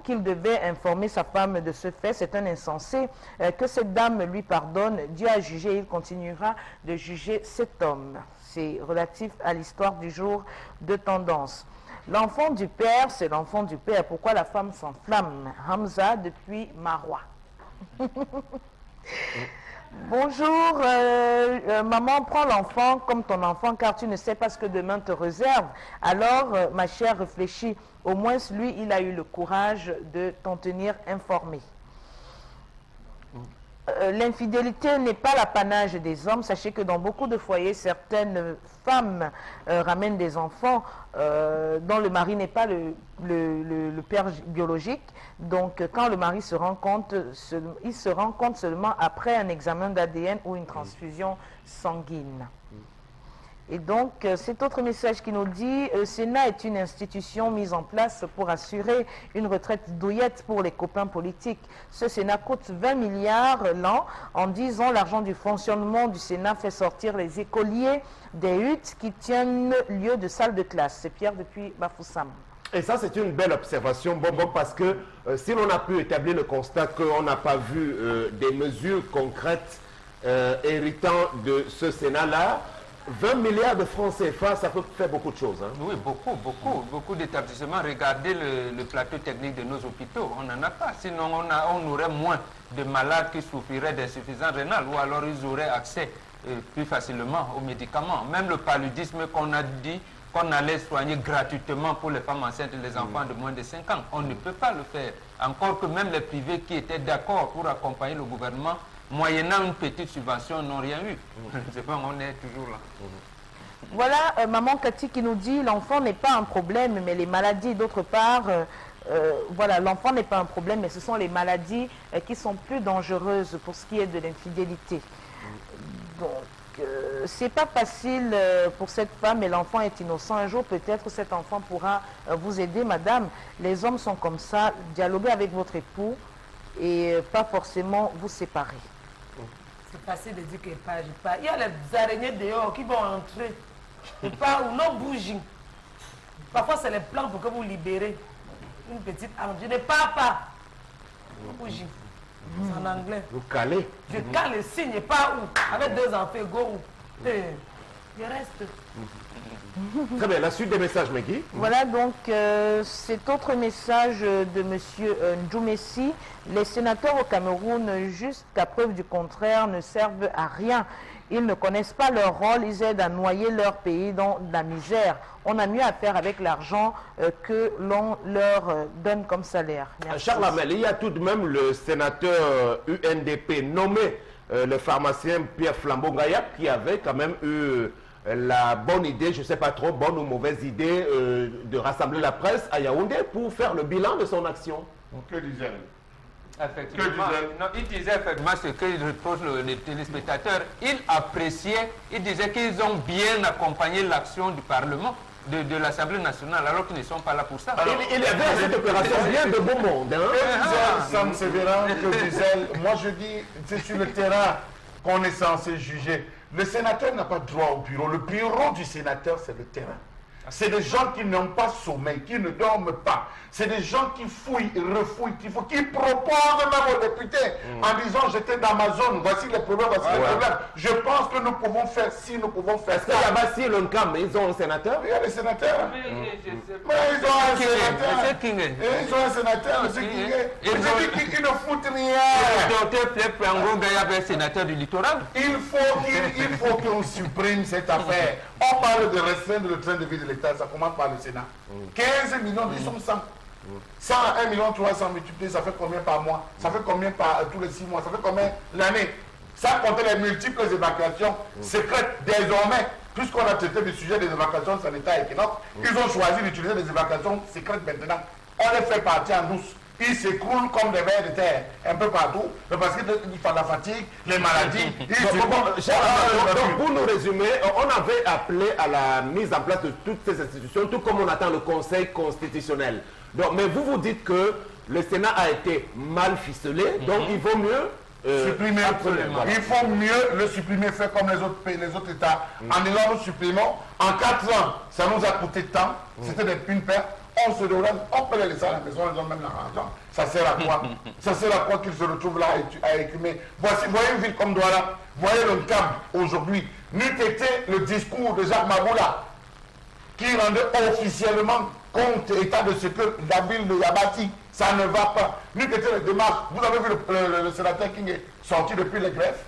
qu'il devait informer sa femme de ce fait. C'est un insensé. Que cette dame lui pardonne. Dieu a jugé et il continuera de juger cet homme. C'est relatif à l'histoire du jour de Tendance. L'enfant du père, c'est l'enfant du père. Pourquoi la femme s'enflamme? Hamza depuis Marois. Bonjour, maman, prends l'enfant comme ton enfant car tu ne sais pas ce que demain te réserve. Alors, ma chère, réfléchis. Au moins, lui, il a eu le courage de t'en tenir informé. L'infidélité n'est pas l'apanage des hommes. Sachez que dans beaucoup de foyers, certaines femmes ramènent des enfants dont le mari n'est pas le père biologique. Donc, quand le mari se rend compte, il se rend compte seulement après un examen d'ADN ou une transfusion sanguine. Et donc, cet autre message qui nous dit: le Sénat est une institution mise en place pour assurer une retraite douillette pour les copains politiques. Ce Sénat coûte 20 milliards l'an. En 10 ans, l'argent du fonctionnement du Sénat fait sortir les écoliers des huttes qui tiennent lieu de salle de classe. C'est Pierre depuis Bafoussam.
Et ça, c'est une belle observation, Bobo, parce que si l'on a pu établir le constat qu'on n'a pas vu des mesures concrètes héritant de ce Sénat-là, 20 milliards de francs CFA, ça peut faire beaucoup de choses. Hein.
Oui, beaucoup d'établissements. Regardez le plateau technique de nos hôpitaux. On n'en a pas. Sinon, on aurait moins de malades qui souffriraient d'insuffisance rénale ou alors ils auraient accès plus facilement aux médicaments. Même le paludisme qu'on a dit qu'on allait soigner gratuitement pour les femmes enceintes et les enfants de moins de 5 ans. On ne peut pas le faire. Encore que même les privés qui étaient d'accord pour accompagner le gouvernement, moyennant une petite subvention, n'ont rien eu. Je pense qu'on est toujours là.
Voilà, maman Cathy qui nous dit l'enfant n'est pas un problème, mais les maladies, d'autre part, voilà, l'enfant n'est pas un problème, mais ce sont les maladies qui sont plus dangereuses pour ce qui est de l'infidélité. Donc, c'est pas facile pour cette femme, et l'enfant est innocent. Un jour, peut-être, cet enfant pourra vous aider, madame. Les hommes sont comme ça, dialoguez avec votre époux et pas forcément vous séparer.
C'est facile de dire qu'il pas. Il y a les araignées dehors qui vont entrer. Et pas ou non bouger. Parfois, c'est les plans pour que vous libérez une petite âme. Je ne pars pas. Bouger. C'est en anglais.
Vous calez.
Je cale le signe et pas où. Avec 2 enfants, go où. Je reste.
Très bien, la suite des messages, Megui.
Voilà donc cet autre message de M. Ndjoumessi. Les sénateurs au Cameroun, jusqu'à preuve du contraire, ne servent à rien. Ils ne connaissent pas leur rôle, ils aident à noyer leur pays dans la misère. On a mieux à faire avec l'argent que l'on leur donne comme salaire. Merci.
Charles Hamel, il y a tout de même le sénateur UNDP nommé le pharmacien Pierre Flambeau-Gaillac qui avait quand même eu la bonne idée, je ne sais pas trop, bonne ou mauvaise idée, de rassembler la presse à Yaoundé pour faire le bilan de son action.
Que disait-elle?
Effectivement, non, il disait effectivement ce que reproche les téléspectateurs. Il appréciait, il disait qu'ils ont bien accompagné l'action du Parlement, de l'Assemblée nationale, alors qu'ils ne sont pas là pour ça.
Alors, il y avait à cette opération bien de beau monde. Hein?
Sam Sévérin, que disait, moi je dis, c'est sur le terrain qu'on est censé juger. Le sénateur n'a pas droit au bureau. Le bureau du sénateur, c'est le terrain. C'est des gens qui n'ont pas sommeil, qui ne dorment pas. C'est des gens qui fouillent, refouillent, qui proposent même aux députés en disant j'étais dans ma zone, voici les problèmes, voici les problèmes. Je pense que nous pouvons faire ci, nous pouvons faire ça.
Est-ce qu'il y a Bassi Lonkam, ils ont un sénateur?
Il y a des sénateurs. Mais ils ont un sénateur. Ils ont un sénateur, M. Kingé. Ils ne foutent rien.
Le docteur Pierre Flambeau-Gaillac est sénateur du littoral.
Il faut qu'on supprime cette affaire. On parle de restreindre le train de vie de l'État, ça commence par le Sénat. 15 millions, ils sont 100. 100 à 1 million 300 multipliés, ça fait combien par mois? Ça fait combien par tous les 6 mois? Ça fait combien l'année? Ça compte les multiples évacuations secrètes. Désormais, puisqu'on a traité du sujet des évacuations sanitaires et Equinox, ils ont choisi d'utiliser des évacuations secrètes maintenant. On les fait partir en douce. Ils s'écroulent comme des vers de terre, un peu partout, parce qu'il faut la fatigue, les maladies.
Donc, pour nous résumer, on avait appelé à la mise en place de toutes ces institutions, tout comme on attend le Conseil constitutionnel. Donc, mais vous dites que le Sénat a été mal ficelé, donc il vaut mieux
supprimer. Voilà. Il faut mieux le supprimer, faire comme les autres pays, les autres États. En disant nous supprimons, en 4 ans, ça nous a coûté tant, c'était une perte. On se demande, on peut les laisser à la maison, ils ont même l'argent. Ça sert à quoi? Ça sert à quoi qu'ils se retrouvent là à écumer? Voici, voyez une ville comme Douala, voyez le camp aujourd'hui. N'eût été le discours de Jacques Maboula qui rendait officiellement compte état de ce que la ville de Yabati, ça ne va pas. N'eût été les démarches. Vous avez vu le sénateur qui est sorti depuis les greffes?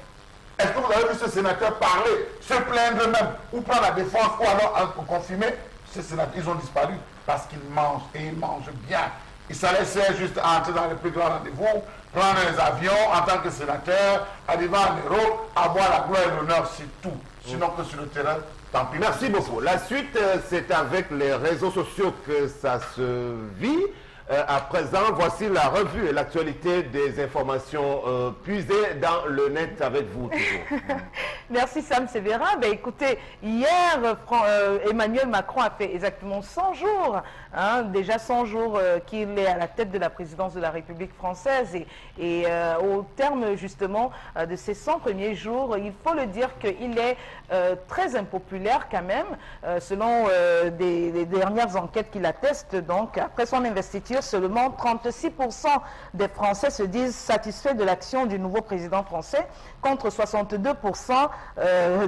Est-ce que vous avez vu ce sénateur parler, se plaindre même, ou prendre la défense, ou alors confirmer? Ces sénateurs, ils ont disparu parce qu'ils mangent et ils mangent bien. Il s'allait juste entrer dans les plus grands rendez-vous, prendre les avions en tant que sénateur, arriver en héros, avoir la gloire et l'honneur, c'est tout. Sinon que sur le terrain, tant pis.
Merci beaucoup. La suite, c'est avec les réseaux sociaux que ça se vit. À présent, voici la revue et l'actualité des informations puisées dans le net avec vous toujours.
Merci Sam Sévérin. Ben, écoutez, hier, Emmanuel Macron a fait exactement 100 jours, hein, déjà 100 jours qu'il est à la tête de la présidence de la République française. Et au terme justement de ces 100 premiers jours, il faut le dire qu'il est très impopulaire quand même, selon des dernières enquêtes qui l'attestent. Donc, après son investiture, seulement 36% des Français se disent satisfaits de l'action du nouveau président français, contre 62%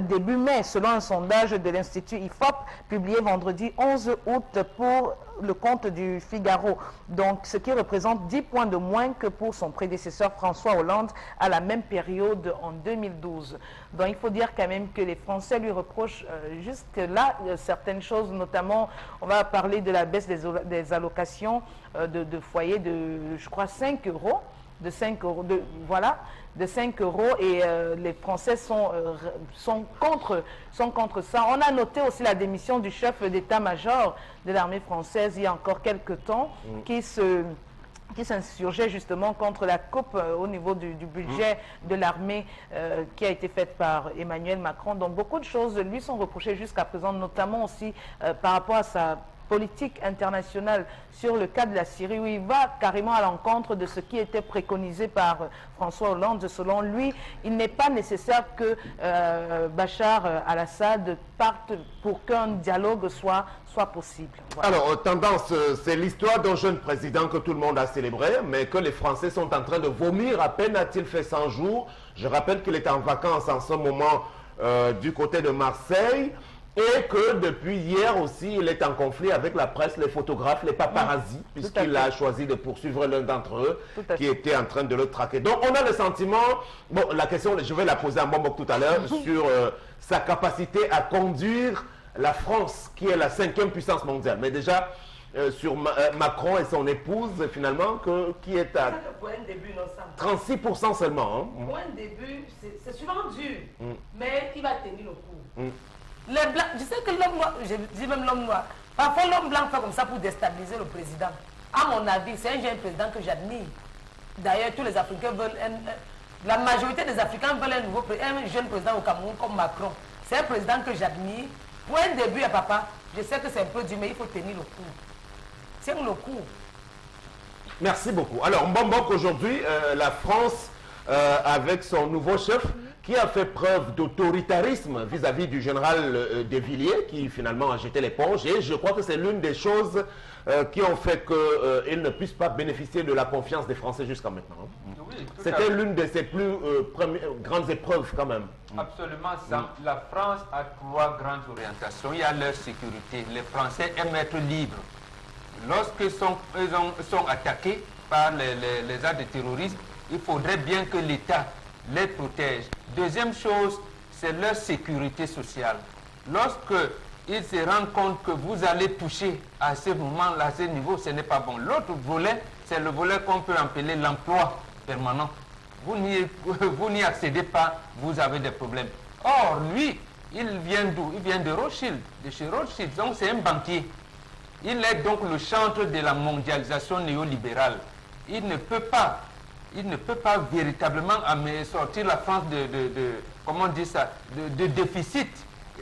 début mai, selon un sondage de l'Institut IFOP publié vendredi 11 août pour le compte du Figaro. Donc, ce qui représente 10 points de moins que pour son prédécesseur François Hollande à la même période en 2012. Donc, il faut dire quand même que les Français lui reprochent jusque-là certaines choses, notamment, on va parler de la baisse des allocations de foyer de, je crois, 5 euros. De 5 euros, voilà, de 5 euros, et les Français sont contre ça. On a noté aussi la démission du chef d'état-major de l'armée française il y a encore quelques temps, qui s'insurgeait justement contre la coupe au niveau du budget de l'armée qui a été faite par Emmanuel Macron. Donc beaucoup de choses lui sont reprochées jusqu'à présent, notamment aussi par rapport à sa politique internationale sur le cas de la Syrie, où il va carrément à l'encontre de ce qui était préconisé par François Hollande. Selon lui, il n'est pas nécessaire que Bachar al-Assad parte pour qu'un dialogue soit possible. Voilà.
Alors, tendance, c'est l'histoire d'un jeune président que tout le monde a célébré, mais que les Français sont en train de vomir. À peine a-t-il fait 100 jours. Je rappelle qu'il est en vacances en ce moment du côté de Marseille. Et que depuis hier aussi, il est en conflit avec la presse, les photographes, les paparazzis, puisqu'il a choisi de poursuivre l'un d'entre eux qui était en train de le traquer. Donc on a le sentiment, bon, la question, je vais la poser à Mbombo tout à l'heure, sur sa capacité à conduire la France, qui est la 5e puissance mondiale. Mais déjà, sur Macron et son épouse, finalement, qui est à 36% seulement. Hein.
Pour un début, c'est souvent dur, mais il va tenir le coup. Les blancs, je sais que l'homme noir, je dis même l'homme noir, parfois l'homme blanc fait comme ça pour déstabiliser le président. À mon avis, c'est un jeune président que j'admire. D'ailleurs, tous les Africains veulent la majorité des Africains veulent un jeune président au Cameroun comme Macron. C'est un président que j'admire. Pour un début, papa, je sais que c'est un peu dur, mais il faut tenir le coup. Tiens le coup.
Merci beaucoup. Alors, Mbombo, aujourd'hui, la France, avec son nouveau chef, qui a fait preuve d'autoritarisme vis-à-vis du général de Villiers, qui finalement a jeté l'éponge. Et je crois que c'est l'une des choses qui ont fait qu'il ne puisse pas bénéficier de la confiance des Français jusqu'à maintenant.
Oui,
c'était l'une de ses plus grandes épreuves quand même.
Absolument. La France a 3 grandes orientations. Il y a leur sécurité. Les Français aiment être libres. Lorsqu'ils sont attaqués par les actes de terrorisme, il faudrait bien que l'État les protège. Deuxième chose, c'est leur sécurité sociale. Lorsqu'ils se rendent compte que vous allez toucher à ce moment-là, à ce niveau, ce n'est pas bon. L'autre volet, c'est le volet qu'on peut appeler l'emploi permanent. Vous n'y accédez pas, vous avez des problèmes. Or, lui, il vient d'où? Il vient de Rothschild, de chez Rothschild. Donc, c'est un banquier. Il est donc le chantre de la mondialisation néolibérale. Il ne peut pas véritablement sortir la France comment on dit ça, de déficit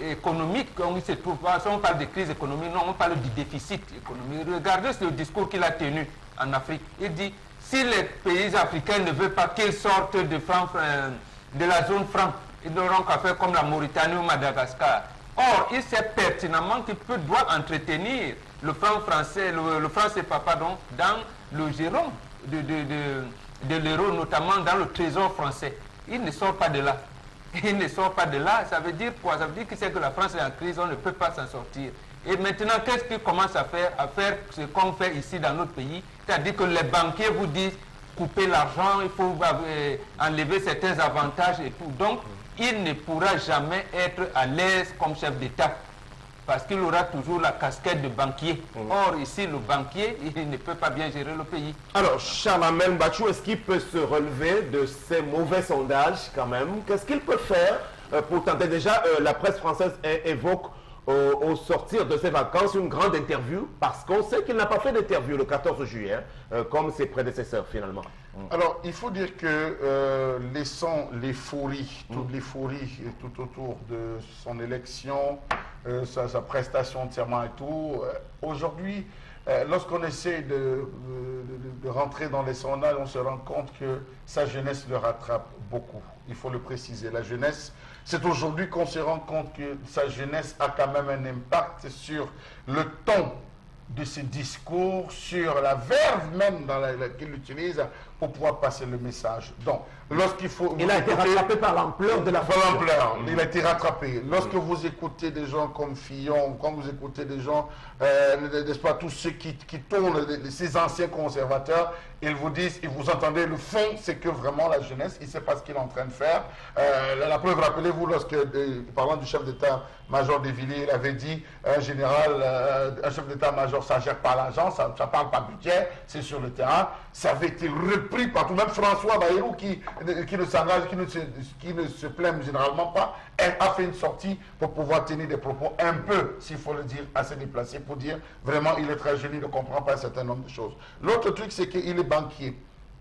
économique. On se trouve pas, on parle de crise économique, non, on parle du déficit économique. Regardez ce discours qu'il a tenu en Afrique. Il dit, si les pays africains ne veulent pas qu'ils sortent de la zone franc, ils n'auront qu'à faire comme la Mauritanie ou Madagascar. Or, il sait pertinemment qu'il doit entretenir le franc français, le franc CFA, pardon, dans le giron de l'euro, notamment dans le trésor français. Il ne sort pas de là. Il ne sort pas de là. Ça veut dire quoi? Ça veut dire que c'est que la France est en crise, on ne peut pas s'en sortir. Et maintenant, qu'est-ce qu'il commence à faire? À faire ce qu'on fait ici dans notre pays. C'est-à-dire que les banquiers vous disent couper l'argent, il faut enlever certains avantages et tout. Donc, il ne pourra jamais être à l'aise comme chef d'État. Parce qu'il aura toujours la casquette de banquier. Or, ici, le banquier, il ne peut pas bien gérer le pays.
Alors, Charles-Amel Bachou, est-ce qu'il peut se relever de ces mauvais sondages quand même? Qu'est-ce qu'il peut faire pour tenter? Déjà, la presse française évoque au sortir de ses vacances une grande interview, parce qu'on sait qu'il n'a pas fait d'interview le 14 juillet, comme ses prédécesseurs finalement.
Alors, il faut dire que laissant l'euphorie, toute l'euphorie tout autour de son élection, sa prestation de serment et tout, aujourd'hui, lorsqu'on essaie de rentrer dans les sondages, on se rend compte que sa jeunesse le rattrape beaucoup. Il faut le préciser. La jeunesse, c'est aujourd'hui qu'on se rend compte que sa jeunesse a quand même un impact sur le ton de ses discours, sur la verve même dans laquelle il utilise pour pouvoir passer le message. Donc, lorsqu'il faut...
Il a été rattrapé par l'ampleur de la
l'ampleur. Il a été rattrapé. Lorsque vous écoutez des gens comme Fillon, quand vous écoutez des gens, n'est-ce pas, tous ceux qui tournent, ces anciens conservateurs, ils vous disent, ils vous entendez, le fond, c'est que vraiment la jeunesse, il ne sait pas ce qu'il est en train de faire. La preuve, rappelez-vous, lorsque, parlant du chef d'état-major de Villiers, il avait dit, un général, un chef d'état-major, ça ne gère pas l'argent, ça ne parle pas budget, c'est sur le terrain. Ça avait été repris partout. Même François Bayrou, qui ne s'engage, qui ne se plaint généralement pas, a fait une sortie pour pouvoir tenir des propos un peu, s'il faut le dire, assez déplacés, pour dire, vraiment, il est très jeune, il ne comprend pas un certain nombre de choses. L'autre truc, c'est qu'il est banquier.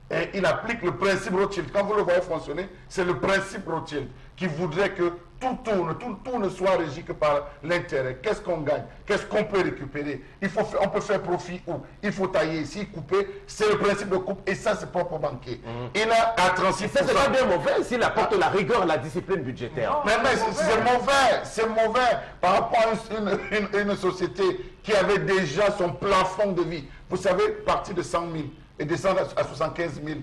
Et il applique le principe Rothschild. Quand vous le voyez fonctionner, c'est le principe Rothschild qui voudrait que tout tourne, tout ne soit régi que par l'intérêt. Qu'est-ce qu'on gagne? Qu'est-ce qu'on peut récupérer? On peut faire profit où? Il faut tailler ici, couper. C'est le principe de coupe et ça, c'est propre au banquier. Il a à 36%.
Ça, c'est pas bien mauvais s'il apporte la rigueur et la discipline budgétaire.
Mais c'est mauvais par rapport à une société qui avait déjà son plafond de vie. Vous savez, partir de 100 000 et descendre à 75 000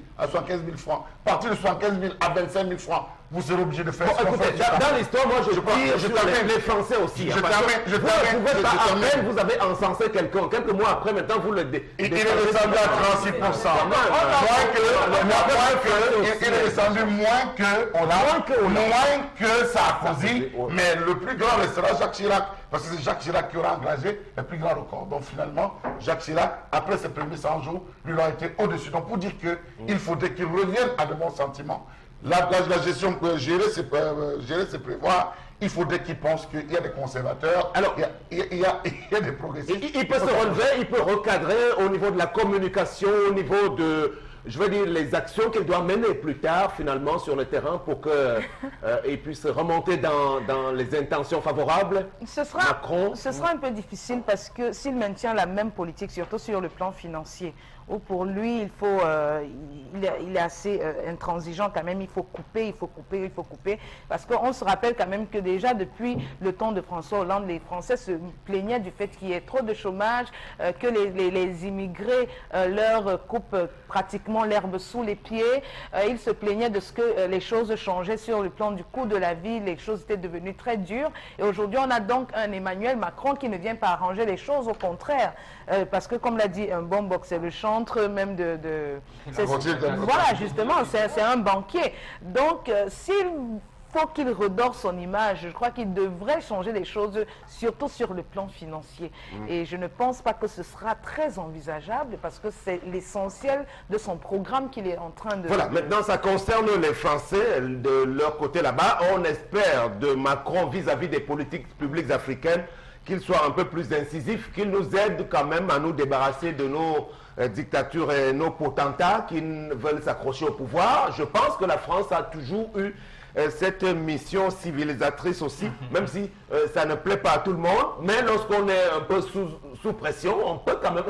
francs, partir de 75 000 à 25 000 francs, vous serez obligé de faire ce qu'on fait.
Dans l'histoire, moi, je tire sur les Français aussi. Vous avez encensé quelqu'un. Quelques mois après, maintenant, vous le
il est descendu à 36%. Il est descendu moins que Sarkozy. Mais le plus grand restera Jacques Chirac. Parce que c'est Jacques Chirac qui aura engagé le plus grand record. Donc finalement, Jacques Chirac, après ses premiers 100 jours, lui a été au-dessus. Donc pour dire qu'il faudrait qu'il revienne à de bons sentiments. La gestion, gérer, c'est prévoir. Il faudrait qu'il pense qu'il y a des conservateurs, alors il y a des progressistes.
Il peut se relever, il peut recadrer au niveau de la communication, au niveau de, je veux dire, les actions qu'il doit mener plus tard, finalement, sur le terrain pour qu'il puisse remonter dans les intentions favorables.
Ce sera un peu difficile parce que s'il maintient la même politique, surtout sur le plan financier, où pour lui, il est assez intransigeant quand même, il faut couper, parce qu'on se rappelle quand même que déjà depuis le temps de François Hollande, les Français se plaignaient du fait qu'il y ait trop de chômage, que les immigrés leur coupent pratiquement l'herbe sous les pieds, ils se plaignaient de ce que les choses changeaient sur le plan du coût de la vie, les choses étaient devenues très dures, et aujourd'hui on a donc un Emmanuel Macron qui ne vient pas arranger les choses, au contraire, parce que comme l'a dit un bon boxeur, le chantre même voilà, justement, c'est un banquier. Donc, s'il faut qu'il redore son image, je crois qu'il devrait changer les choses, surtout sur le plan financier. Et je ne pense pas que ce sera très envisageable, parce que c'est l'essentiel de son programme qu'il est en train de...
Voilà, maintenant ça concerne les Français, de leur côté là-bas. On espère de Macron vis-à-vis des politiques publiques africaines qu'il soit un peu plus incisif, qu'il nous aide quand même à nous débarrasser de nos dictatures et nos potentats qui veulent s'accrocher au pouvoir. Je pense que la France a toujours eu cette mission civilisatrice aussi, même si ça ne plaît pas à tout le monde, mais lorsqu'on est un peu sous pression, on peut quand même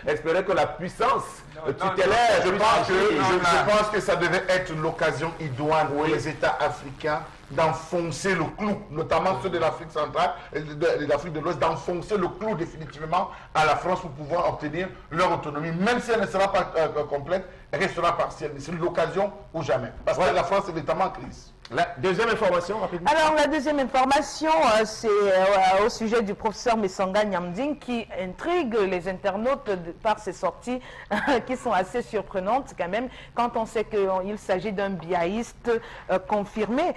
espérer que la puissance tutélaire...
Je pense que ça devait être l'occasion idoine pour les États africains d'enfoncer le clou, notamment ceux de l'Afrique centrale et de l'Afrique de l'Ouest, d'enfoncer le clou définitivement à la France pour pouvoir obtenir leur autonomie. Même si elle ne sera pas complète, elle restera partielle. Mais c'est l'occasion ou jamais. Parce que la France est notamment en crise.
La deuxième information, rapidement.
Alors, la deuxième information, c'est au sujet du professeur Messanga Nyamding qui intrigue les internautes par ses sorties qui sont assez surprenantes quand même, quand on sait qu'il s'agit d'un biaïste confirmé,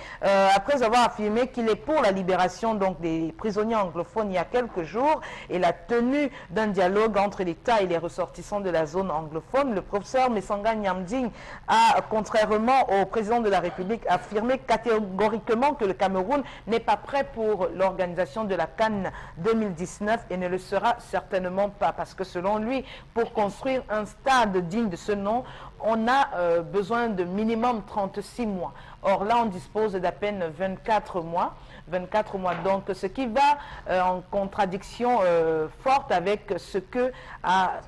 après avoir affirmé qu'il est pour la libération donc, des prisonniers anglophones il y a quelques jours et la tenue d'un dialogue entre l'État et les ressortissants de la zone anglophone. Le professeur Messanga Nyamding a, contrairement au président de la République, affirmé catégoriquement que le Cameroun n'est pas prêt pour l'organisation de la CAN 2019 et ne le sera certainement pas, parce que selon lui, pour construire un stade digne de ce nom, on a besoin de minimum 36 mois. Or là, on dispose d'à peine 24 mois. 24 mois, donc ce qui va en contradiction forte avec ce qu'a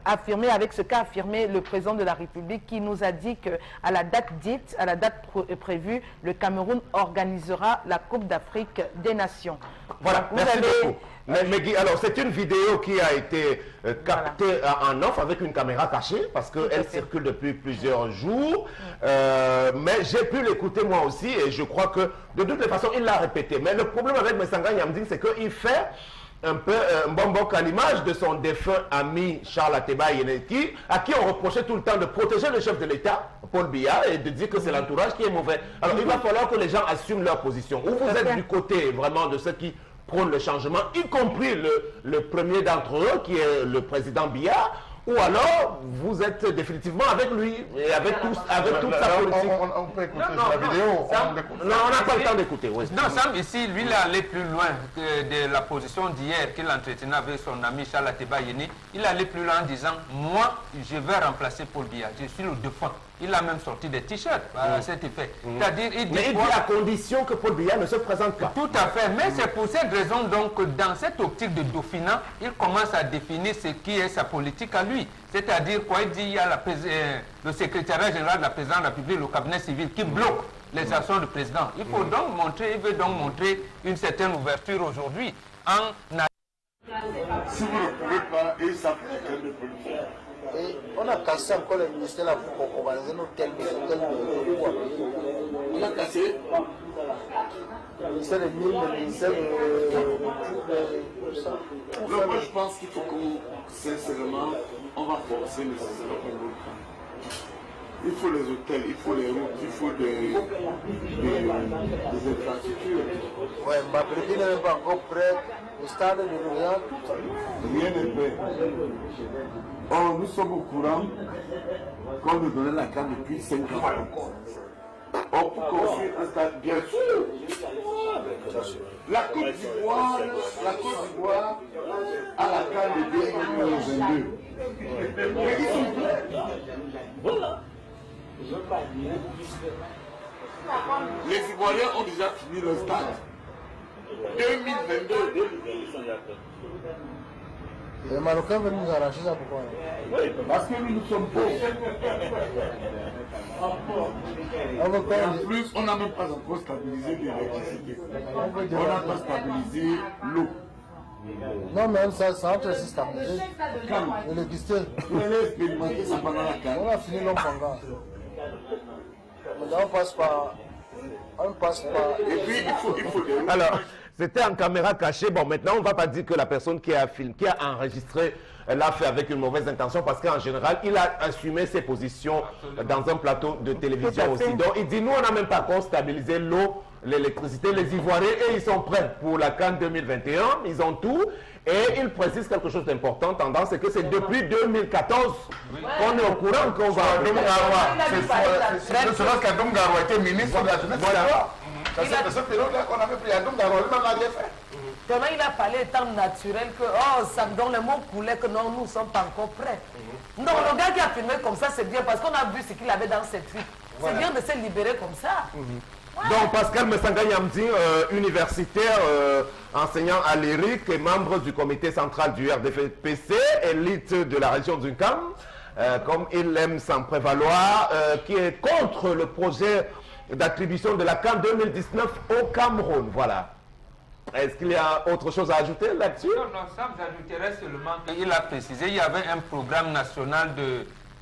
affirmé le président de la République qui nous a dit qu'à la date dite, à la date prévue, le Cameroun organisera la Coupe d'Afrique des Nations.
Voilà, merci beaucoup. Mais Guy, alors c'est une vidéo qui a été captée en off avec une caméra cachée parce qu'elle circule depuis plusieurs jours. Mais j'ai pu l'écouter moi aussi et je crois que de toutes les façons il l'a répété. Mais le problème avec Messanga Nyamding, c'est qu'il fait un peu un bonbon à l'image de son défunt ami Charles Ateba Yeneki, à qui on reprochait tout le temps de protéger le chef de l'État, Paul Biya, et de dire que c'est l'entourage qui est mauvais. Alors il va falloir que les gens assument leur position. Ou vous êtes du côté vraiment de ceux qui prônent le changement, y compris le premier d'entre eux, qui est le président Biya, ou alors vous êtes définitivement avec lui et avec toute sa politique.
On peut écouter la vidéo.
Non, on n'a pas le temps d'écouter. Oui.
Non, Sam, ici, lui, il est allé plus loin que de la position d'hier qu'il entretenait avec son ami Charles Ateba Yeni. Il est allé plus loin en disant, moi, je vais remplacer Paul Biya. Je suis le défunt. Il a même sorti des t-shirts à cet effet. C'est-à-dire, il dit
à condition que Paul Biya ne se présente pas.
Tout à fait. Mais c'est pour cette raison donc que dans cette optique de dauphinat, il commence à définir ce qui est sa politique à lui. C'est-à-dire quoi? Il dit il y a le secrétariat général de la présidence de la République, le cabinet civil, qui bloque les actions du président. Il faut donc montrer, il veut donc montrer une certaine ouverture aujourd'hui en...
Si vous ne pouvez pas, et ça peut être de politique.
Et on a cassé encore le ministère là pour qu'on va nous tel.
On a cassé
le ministère des mines, le ministère de ça.
Donc moi je pense qu'il faut que, sincèrement, on va forcer le système. Il faut les hôtels, il faut les routes, il faut des infrastructures.
Ouais, Mbappé n'est même pas encore prêt. Le stade de Lorient,
rien n'est prêt. Or, nous sommes au courant qu'on nous donnait la carte depuis 5 ans. Or, pour construire un stade, bien sûr, la Côte d'Ivoire a la carte de 2022. Mais ils sont prêts. Voilà. Les Ivoiriens ont déjà fini le stade. 2022.
les Marocains veulent nous arracher ça pourquoi?
Oui, parce que nous sommes pauvres. Et en plus, on n'a même pas encore stabilisé l'électricité. On n'a pas stabilisé l'eau.
Non, mais ça entre se stabiliser. L'électricité.
On allait expérimenter ça pendant la carte.
On a fini l'Ompanga. Maintenant, on passe par.
Et puis, il faut des...
Alors, c'était en caméra cachée. Bon, maintenant, on ne va pas dire que la personne qui a filmé, qui a enregistré, l'a fait avec une mauvaise intention, parce qu'en général, il a assumé ses positions dans un plateau de télévision aussi. Donc, il dit, nous, on n'a même pas encore stabilisé l'eau, l'électricité, les Ivoiriens, et ils sont prêts pour la CAN 2021. Ils ont tout. Et il précise quelque chose d'important, tendance, c'est que c'est depuis 2014 qu'on est au courant qu'on va...
C'est vrai qu'Adom Garo était ministre de la jeunesse. C'est ce période-là qu'on avait pris Adom Garo, lui-même l'a bien fait.
Tellement il a parlé de temps naturel que, oh, ça me donne le mot coulait que non, nous ne sommes pas encore prêts. Donc le gars qui a filmé comme ça, c'est bien parce qu'on a vu ce qu'il avait dans cette vie. C'est bien de se libérer comme ça.
Donc Pascal Messanga Nyamding, universitaire, enseignant à l'ERIC et membre du comité central du RDPC, élite de la région du Cam, comme il aime s'en prévaloir, qui est contre le projet d'attribution de la CAN 2019 au Cameroun. Voilà. Est-ce qu'il y a autre chose à ajouter là-dessus?
Non, ça j'ajouterais seulement qu'il a précisé qu'il y avait un programme national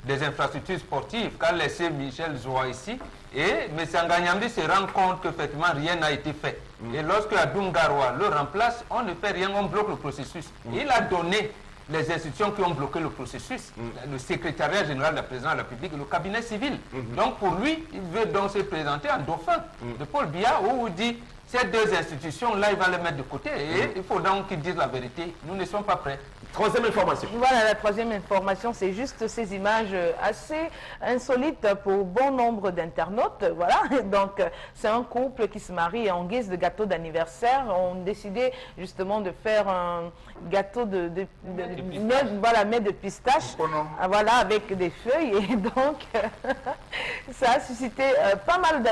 des infrastructures sportives qu'a laissé Michel Zoua ici. Et Messanga Nyamding se rend compte qu'effectivement rien n'a été fait. Et lorsque Adoum Garoua le remplace, on ne fait rien, on bloque le processus. Il a donné les institutions qui ont bloqué le processus, le secrétariat général de la présidence de la République et le cabinet civil. Donc pour lui, il veut donc se présenter en dauphin de Paul Biya où il dit ces deux institutions-là, il va les mettre de côté. Et il faut donc qu'ils disent la vérité. Nous ne sommes pas prêts.
Troisième information.
Voilà, la troisième information, c'est juste ces images assez insolites pour bon nombre d'internautes. Voilà, donc c'est un couple qui se marie en guise de gâteau d'anniversaire. On a décidé justement de faire un gâteau de pistache, voilà, avec des feuilles. Et donc, ça a suscité pas mal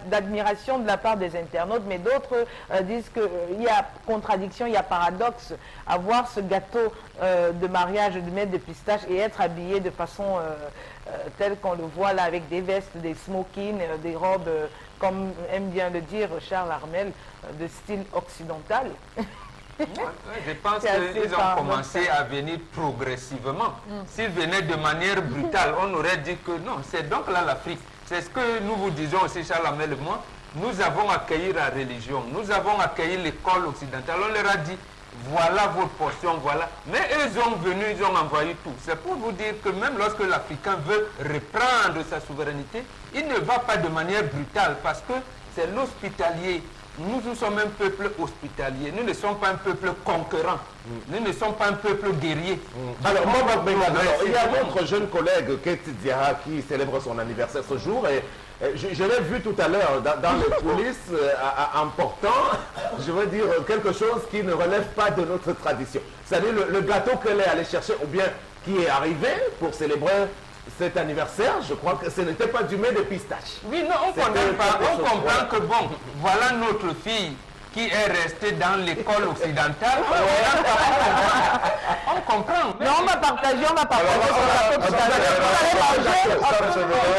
d'admiration de la part des internautes, mais d'autres disent qu'il y a contradiction, il y a paradoxe à voir ce gâteau de mariage, de mettre des pistaches et être habillé de façon telle qu'on le voit là, avec des vestes, des smokings, des robes, comme aime bien le dire Charles Armel, de style occidental.
Je pense qu'ils ont commencé à venir progressivement. S'ils venaient de manière brutale, on aurait dit que non, c'est donc là l'Afrique. C'est ce que nous vous disons aussi, Charles Amel et moi. Nous avons accueilli la religion, nous avons accueilli l'école occidentale. On leur a dit, voilà votre portion, voilà. Mais eux sont venus, ils ont envoyé tout. C'est pour vous dire que même lorsque l'Africain veut reprendre sa souveraineté, il ne va pas de manière brutale parce que c'est l'hospitalier. Nous sommes un peuple hospitalier. Nous ne sommes pas un peuple conquérant. Nous ne sommes pas un peuple guerrier.
Alors, il y a votre jeune collègue, Kate Diarra, qui célèbre son anniversaire ce jour. Et je l'ai vu tout à l'heure dans les coulisses en portant, je veux dire, quelque chose qui ne relève pas de notre tradition. C'est-à-dire le gâteau qu'elle est allée chercher, ou bien qui est arrivé pour célébrer cet anniversaire, je crois que ce n'était pas du mets de pistache.
Oui, non, on condamne pas. On comprend que bon, voilà notre fille qui est restée dans l'école occidentale. On comprend.
Non, on va partager, on va partager. Vous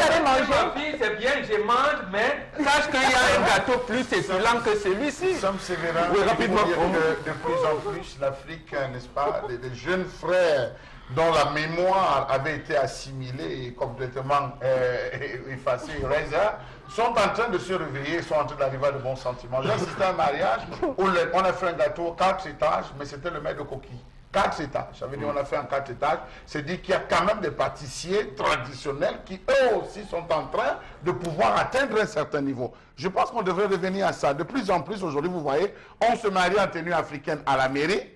allez manger.
Ma fille, c'est bien, je mange, mais sache qu'il y a un gâteau plus succulent que celui-ci.
Sam Sévérin,
oui, rapidement.
De plus en plus, l'Afrique, n'est-ce pas, des jeunes frères dont la mémoire avait été assimilée et complètement effacée, sont en train de se réveiller, sont en train d'arriver à de bons sentiments. J'ai assisté à un mariage où on a fait un gâteau 4 étages, mais c'était le mets de coquille. 4 étages, ça veut dire on a fait en 4 étages. C'est dit qu'il y a quand même des pâtissiers traditionnels qui eux aussi sont en train de pouvoir atteindre un certain niveau. Je pense qu'on devrait revenir à ça. De plus en plus aujourd'hui, vous voyez, on se marie en tenue africaine à la mairie,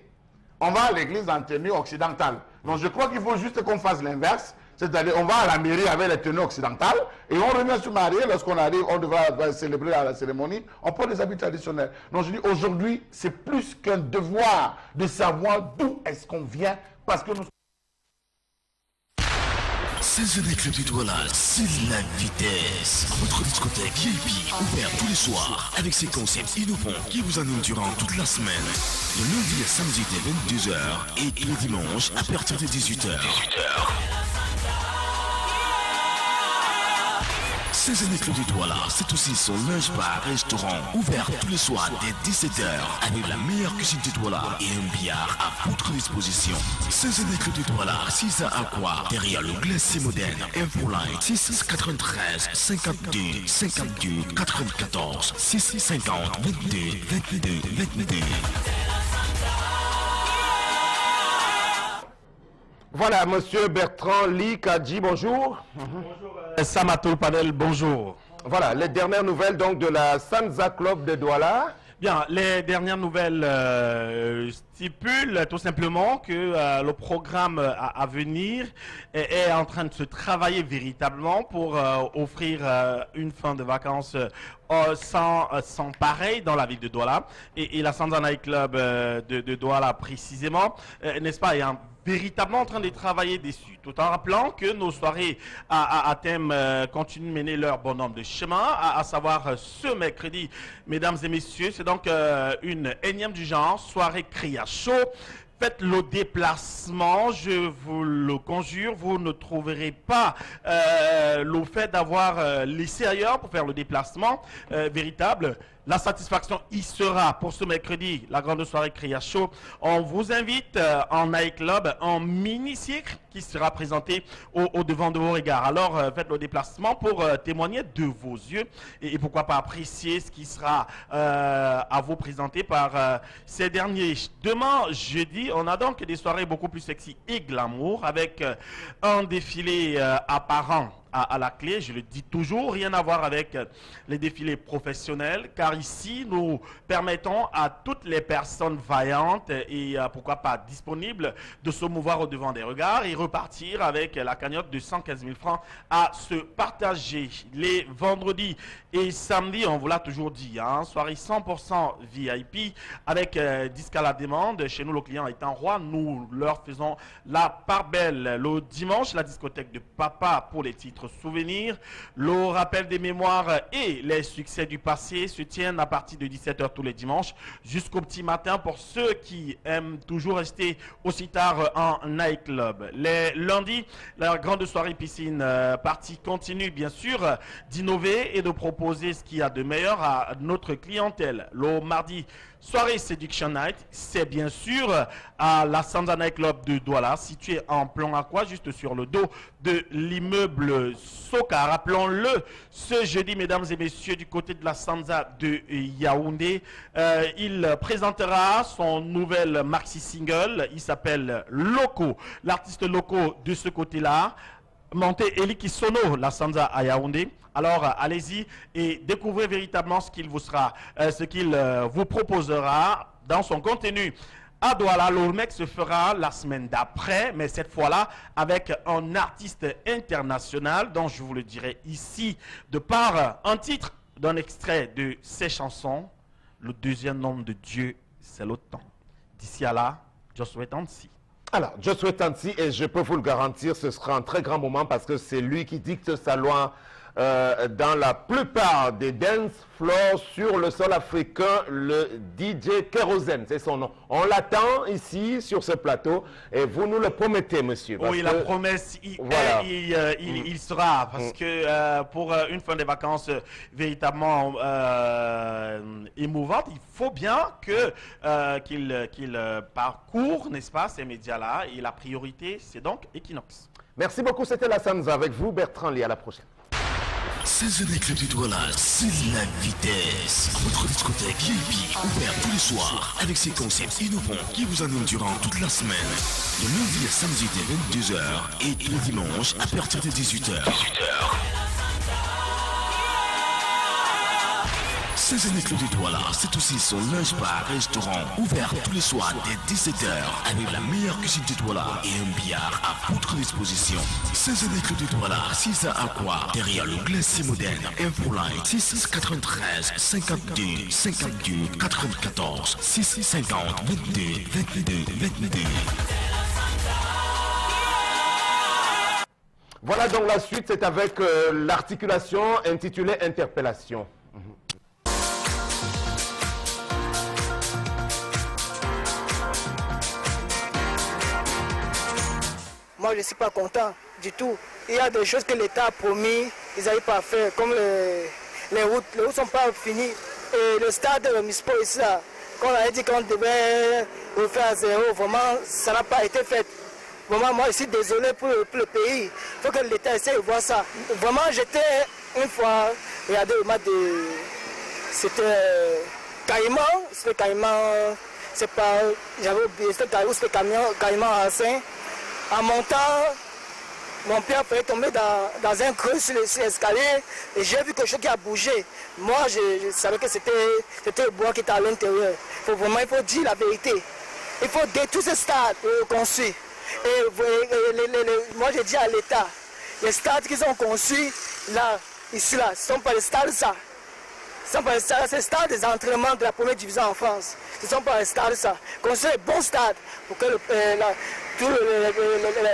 on va à l'église en tenue occidentale. Donc je crois qu'il faut juste qu'on fasse l'inverse, c'est-à-dire on va à la mairie avec les tenues occidentales et on revient se marier, lorsqu'on arrive, on devra célébrer à la cérémonie, on porte des habits traditionnels. Donc je dis aujourd'hui, c'est plus qu'un devoir de savoir d'où est-ce qu'on vient, parce que nous...
C'est le club du Douala, c'est la vitesse. Votre discothèque VIP, ouvert tous les soirs, avec ses concepts innovants qui vous animent durant toute la semaine. De lundi à samedi dès 22h et le dimanche à partir de 18h. C'est le club du Douala, c'est aussi son lunch bar restaurant, ouvert tous les soirs dès 17h, avec la meilleure cuisine du Douala et un billard à votre disposition. C'est le club du Douala, 6 à Aqua, derrière le glacier moderne, Infoline, 6 93 52 52 94 6 50 22 22 22.
Voilà, monsieur Bertrand Lee Kadji, bonjour.
Bonjour, Samatou Padel, bonjour.
Voilà, les dernières nouvelles donc de la Sanza Club de Douala.
Bien, les dernières nouvelles stipulent tout simplement que le programme à venir est en train de se travailler véritablement pour offrir une fin de vacances sans pareil dans la ville de Douala. Et la Sanza Night Club de Douala précisément, n'est-ce pas, est véritablement en train de travailler dessus, tout en rappelant que nos soirées à thème continuent de mener leur bonhomme de chemin, à savoir ce mercredi, mesdames et messieurs, c'est donc une énième du genre, soirée Cria Chaud. Faites le déplacement, je vous le conjure, vous ne trouverez pas le fait d'avoir laissé ailleurs pour faire le déplacement véritable. La satisfaction y sera pour ce mercredi, la grande soirée Cria Chaud. On vous invite en night club, en mini-cycle qui sera présenté au devant de vos regards. Alors faites le déplacement pour témoigner de vos yeux et pourquoi pas apprécier ce qui sera à vous présenter par ces derniers. Demain, jeudi, on a donc des soirées beaucoup plus sexy et glamour avec un défilé apparent à la clé, je le dis toujours, rien à voir avec les défilés professionnels, car ici, nous permettons à toutes les personnes vaillantes et pourquoi pas disponibles de se mouvoir au devant des regards et repartir avec la cagnotte de 115 000 francs à se partager. Les vendredis et samedis, on vous l'a toujours dit, hein, soirée 100% VIP avec disque à la demande. Chez nous, le client étant roi, nous leur faisons la part belle. Le dimanche, la discothèque de Papa pour les titres titre souvenir. Le rappel des mémoires et les succès du passé se tiennent à partir de 17 h tous les dimanches jusqu'au petit matin pour ceux qui aiment toujours rester aussi tard en nightclub. Les lundis, la grande soirée piscine partie continue bien sûr d'innover et de proposer ce qu'il y a de meilleur à notre clientèle. Le mardi, soirée Seduction Night, c'est bien sûr à la Sanza Night Club de Douala, situé en plan aqua, juste sur le dos de l'immeuble Soka. Rappelons-le, ce jeudi, mesdames et messieurs, du côté de la Sanza de Yaoundé, il présentera son nouvel maxi-single, il s'appelle Loco. L'artiste Loco de ce côté-là, Monté Eliki Sono, la Sanza à Yaoundé. Alors allez-y et découvrez véritablement ce qu'il vous proposera dans son contenu. À Douala, l'Olmec se fera la semaine d'après, mais cette fois-là avec un artiste international dont je vous le dirai ici de par un titre d'un extrait de ses chansons. Le deuxième nom de Dieu, c'est le temps. D'ici à là, Josué Tansi.
Alors, Josué Tansi, et je peux vous le garantir, ce sera un très grand moment parce que c'est lui qui dicte sa loi dans la plupart des dance floors sur le sol africain, le DJ Kérosène, c'est son nom. On l'attend ici sur ce plateau et vous nous le promettez, monsieur.
Oui, la promesse, il sera parce que pour une fin de vacances véritablement émouvante, il faut bien qu'il parcourt, n'est-ce pas, ces médias-là, et la priorité, c'est donc Equinox.
Merci beaucoup, c'était la Sanza avec vous, Bertrand Lee, à la prochaine.
C'est un club du Douala, c'est la vitesse. Votre discothèque VIP, ouvert tous les soirs, avec ses concepts innovants qui vous animent durant toute la semaine. De lundi à samedi dès 22 h et tous les dimanches à partir de 18 h. C'est un club du Douala, c'est aussi son lunch bar restaurant ouvert tous les soirs dès 17 h avec la meilleure cuisine du Douala et un billard à votre disposition. C'est un club du Douala, 6 à Aqua, derrière le glacier moderne, Infoline 693 52 52 94 650 22 22 22.
Voilà donc la suite, c'est avec l'articulation intitulée Interpellation.
Moi, je ne suis pas content du tout. Il y a des choses que l'État a promis, ils n'arrivent pas à faire, comme les routes. Les routes ne sont pas finies. Et le stade Mispo ici, là, quand on a dit qu'on devait refaire à zéro, vraiment, ça n'a pas été fait. Vraiment, moi, je suis désolé pour le pays. Il faut que l'État essaie de voir ça. Vraiment, j'étais une fois, regardez le match de... C'était Caïman, c'est pas... J'avais oublié, c'était Caïman à Saint. En montant, mon pied a failli tomber dans un creux sur l'escalier et j'ai vu quelque chose qui a bougé. Moi, je savais que c'était le bois qui était à l'intérieur. Il faut dire la vérité. Il faut détruire ce stade construit. Et moi, j'ai dit à l'État, les stades qu'ils ont construits, là, ici, là, ce ne sont pas les stades, ça. Ce ne sont pas les stades, c'est les stades des entraînements de la première division en France. Ce ne sont pas les stades, ça. Construire les bons stades pour que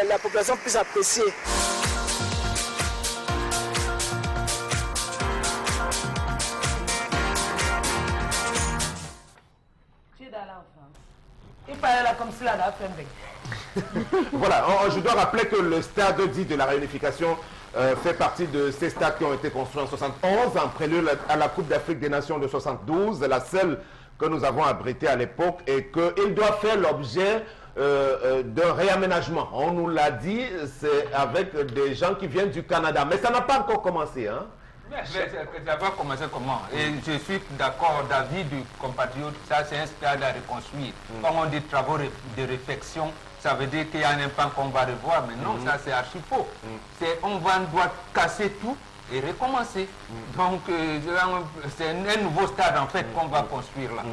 la population puisse apprécier.
Tu es dans l'enfant. Il parlait là comme si là, là,
Voilà, je dois rappeler que le stade dit de la réunification fait partie de ces stades qui ont été construits en 71, en prélude à la Coupe d'Afrique des Nations de 72, la seule que nous avons abritée à l'époque, et qu'il doit faire l'objet d'un réaménagement. On nous l'a dit, c'est avec des gens qui viennent du Canada. Mais ça n'a pas encore commencé, hein?
Ça va commencer comment? Et je suis d'accord, d'avis du compatriote, ça c'est un stade à reconstruire. Quand on dit travaux de réflexion, ça veut dire qu'il y a un impact qu'on va revoir, mais non, ça c'est archi faux. On doit casser tout et recommencer. Donc c'est un nouveau stade en fait qu'on va construire là.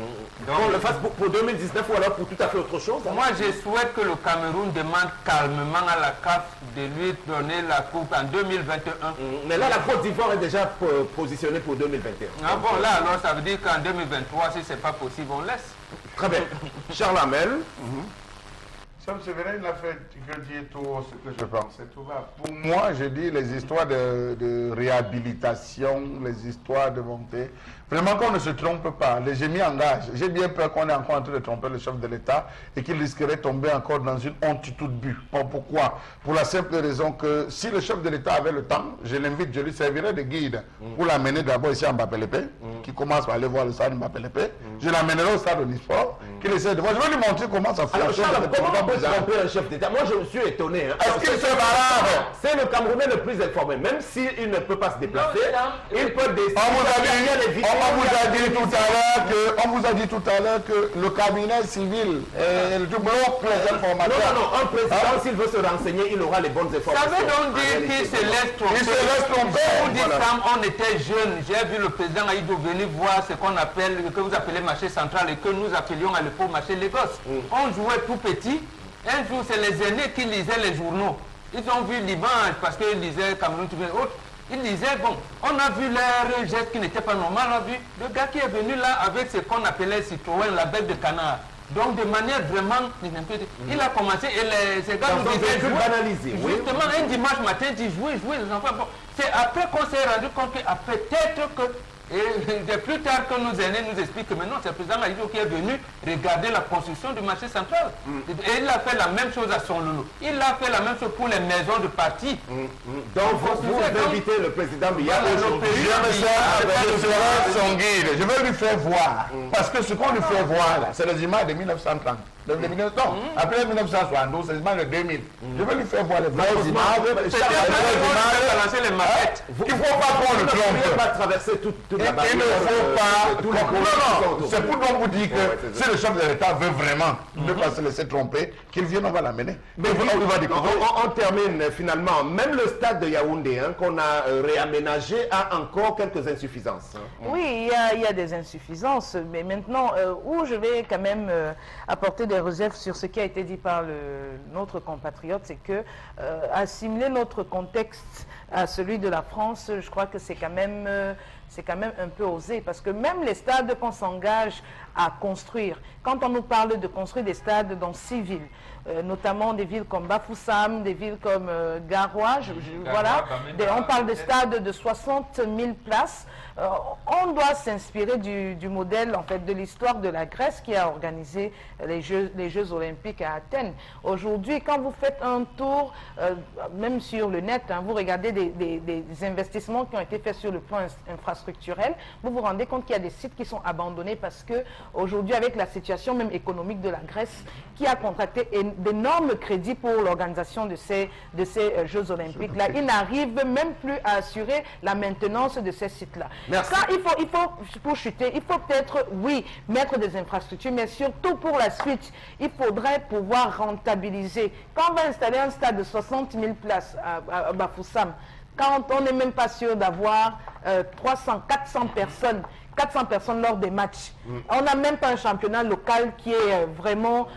Donc,
on le fasse pour 2019 ou alors pour tout à fait autre chose, hein?
Moi je souhaite que le Cameroun demande calmement à la CAF de lui donner la coupe en 2021.
Mais là la Côte d'Ivoire est déjà positionnée pour 2021.
Ah bon, là alors ça veut dire qu'en 2023 si c'est pas possible on laisse.
Très bien. Charles Hamel.
Sam Séverin, il a fait tout ce que je pensais. Tout va. Pour moi, je dis les histoires de réhabilitation, les histoires de montée. Vraiment qu'on ne se trompe pas. Les génies engagent. J'ai bien peur qu'on est encore en train de tromper le chef de l'État et qu'il risquerait de tomber encore dans une honte toute but. Pourquoi? Pour la simple raison que si le chef de l'État avait le temps, je l'invite, je lui servirais de guide pour l'amener d'abord ici à Mbappé-Lépé, qui commence par aller voir le stade de Mbappé-Lépé. Je l'amènerai au stade de Nisport, qu'il essaie de voir. Je vais lui montrer comment ça fait.
Alors, Charles, comment on peut tromper un chef d'État? Moi, je me suis étonné. Hein.
Est-ce qu'il se balade?
C'est le Camerounais le plus informé. Même s'il ne peut pas se déplacer, il peut décider.
On vous a dit tout à l'heure que le cabinet civil bloque les informations.
Non, un président, s'il veut se renseigner, il aura les bonnes informations.
Ça veut donc dire qu'il se laisse tromper.
Il se laisse tromper.
Vous dites, Sam, on était jeunes. J'ai vu le président Aïdou venir voir ce qu'on appelle, que vous appelez marché central et que nous appelions à l'époque marché Lagos. On jouait tout petit. Un jour, c'est les aînés qui lisaient les journaux. Ils ont vu l'image parce qu'ils lisaient Cameroun, tout et autres. Ils disaient, bon, on a vu leur geste qui n'était pas normal, on a vu le gars qui est venu là avec ce qu'on appelait Citroën, la bête de canard. Donc de manière vraiment, il a commencé et ces gars nous disaient
banaliser.
Justement, un dimanche matin, ils disaient jouer les enfants. Bon, c'est après qu'on s'est rendu compte que peut-être que, et plus tard que nos aînés nous expliquent que maintenant c'est le président Maïdou qui est venu regarder la construction du marché central. Et il a fait la même chose à son loulou. Il a fait la même chose pour les maisons de parti.
Donc vous invitez le président Biya aujourd'hui.
Son guide. Je vais lui faire voir. Parce que ce qu'on lui fait voir là, c'est les images de 1930. Après 1972, c'est les images de 2000. Je vais lui faire voir les vraies images. Il ne faut pas qu'on le trompe.
Il ne faut pas traverser toute la barrière.
Il ne faut pas. Non, c'est pour donc vous dire que si le chef de l'État veut vraiment ne pas se laisser tromper, qu'il vienne, on va l'amener.
On termine finalement. Même le stade de Yaoundé qu'on a réaménagé a encore quelques insuffisances.
Oui, il y a des insuffisances. Mais maintenant, où je vais quand même apporter des réserves sur ce qui a été dit par notre compatriote, c'est que assimiler notre contexte à celui de la France, je crois que c'est quand même un peu osé, parce que même les stades qu'on s'engage à construire, quand on nous parle de construire des stades dans 6 villes, notamment des villes comme Bafoussam, des villes comme Garoua, voilà, on parle de stades de 60 000 places. On doit s'inspirer du modèle, en fait, de l'histoire de la Grèce qui a organisé les Jeux Olympiques à Athènes. Aujourd'hui, quand vous faites un tour, même sur le net, vous regardez des investissements qui ont été faits sur le plan infrastructurel, vous vous rendez compte qu'il y a des sites qui sont abandonnés parce que aujourd'hui, avec la situation même économique de la Grèce, qui a contracté d'énormes crédits pour l'organisation de ces Jeux Olympiques-là, ils n'arrivent même plus à assurer la maintenance de ces sites-là. Ça, il faut, pour chuter, il faut peut-être, oui, mettre des infrastructures, mais surtout pour la suite, il faudrait pouvoir rentabiliser. Quand on va installer un stade de 60 000 places à Bafoussam, quand on n'est même pas sûr d'avoir 300, 400 personnes lors des matchs. On n'a même pas un championnat local qui est vraiment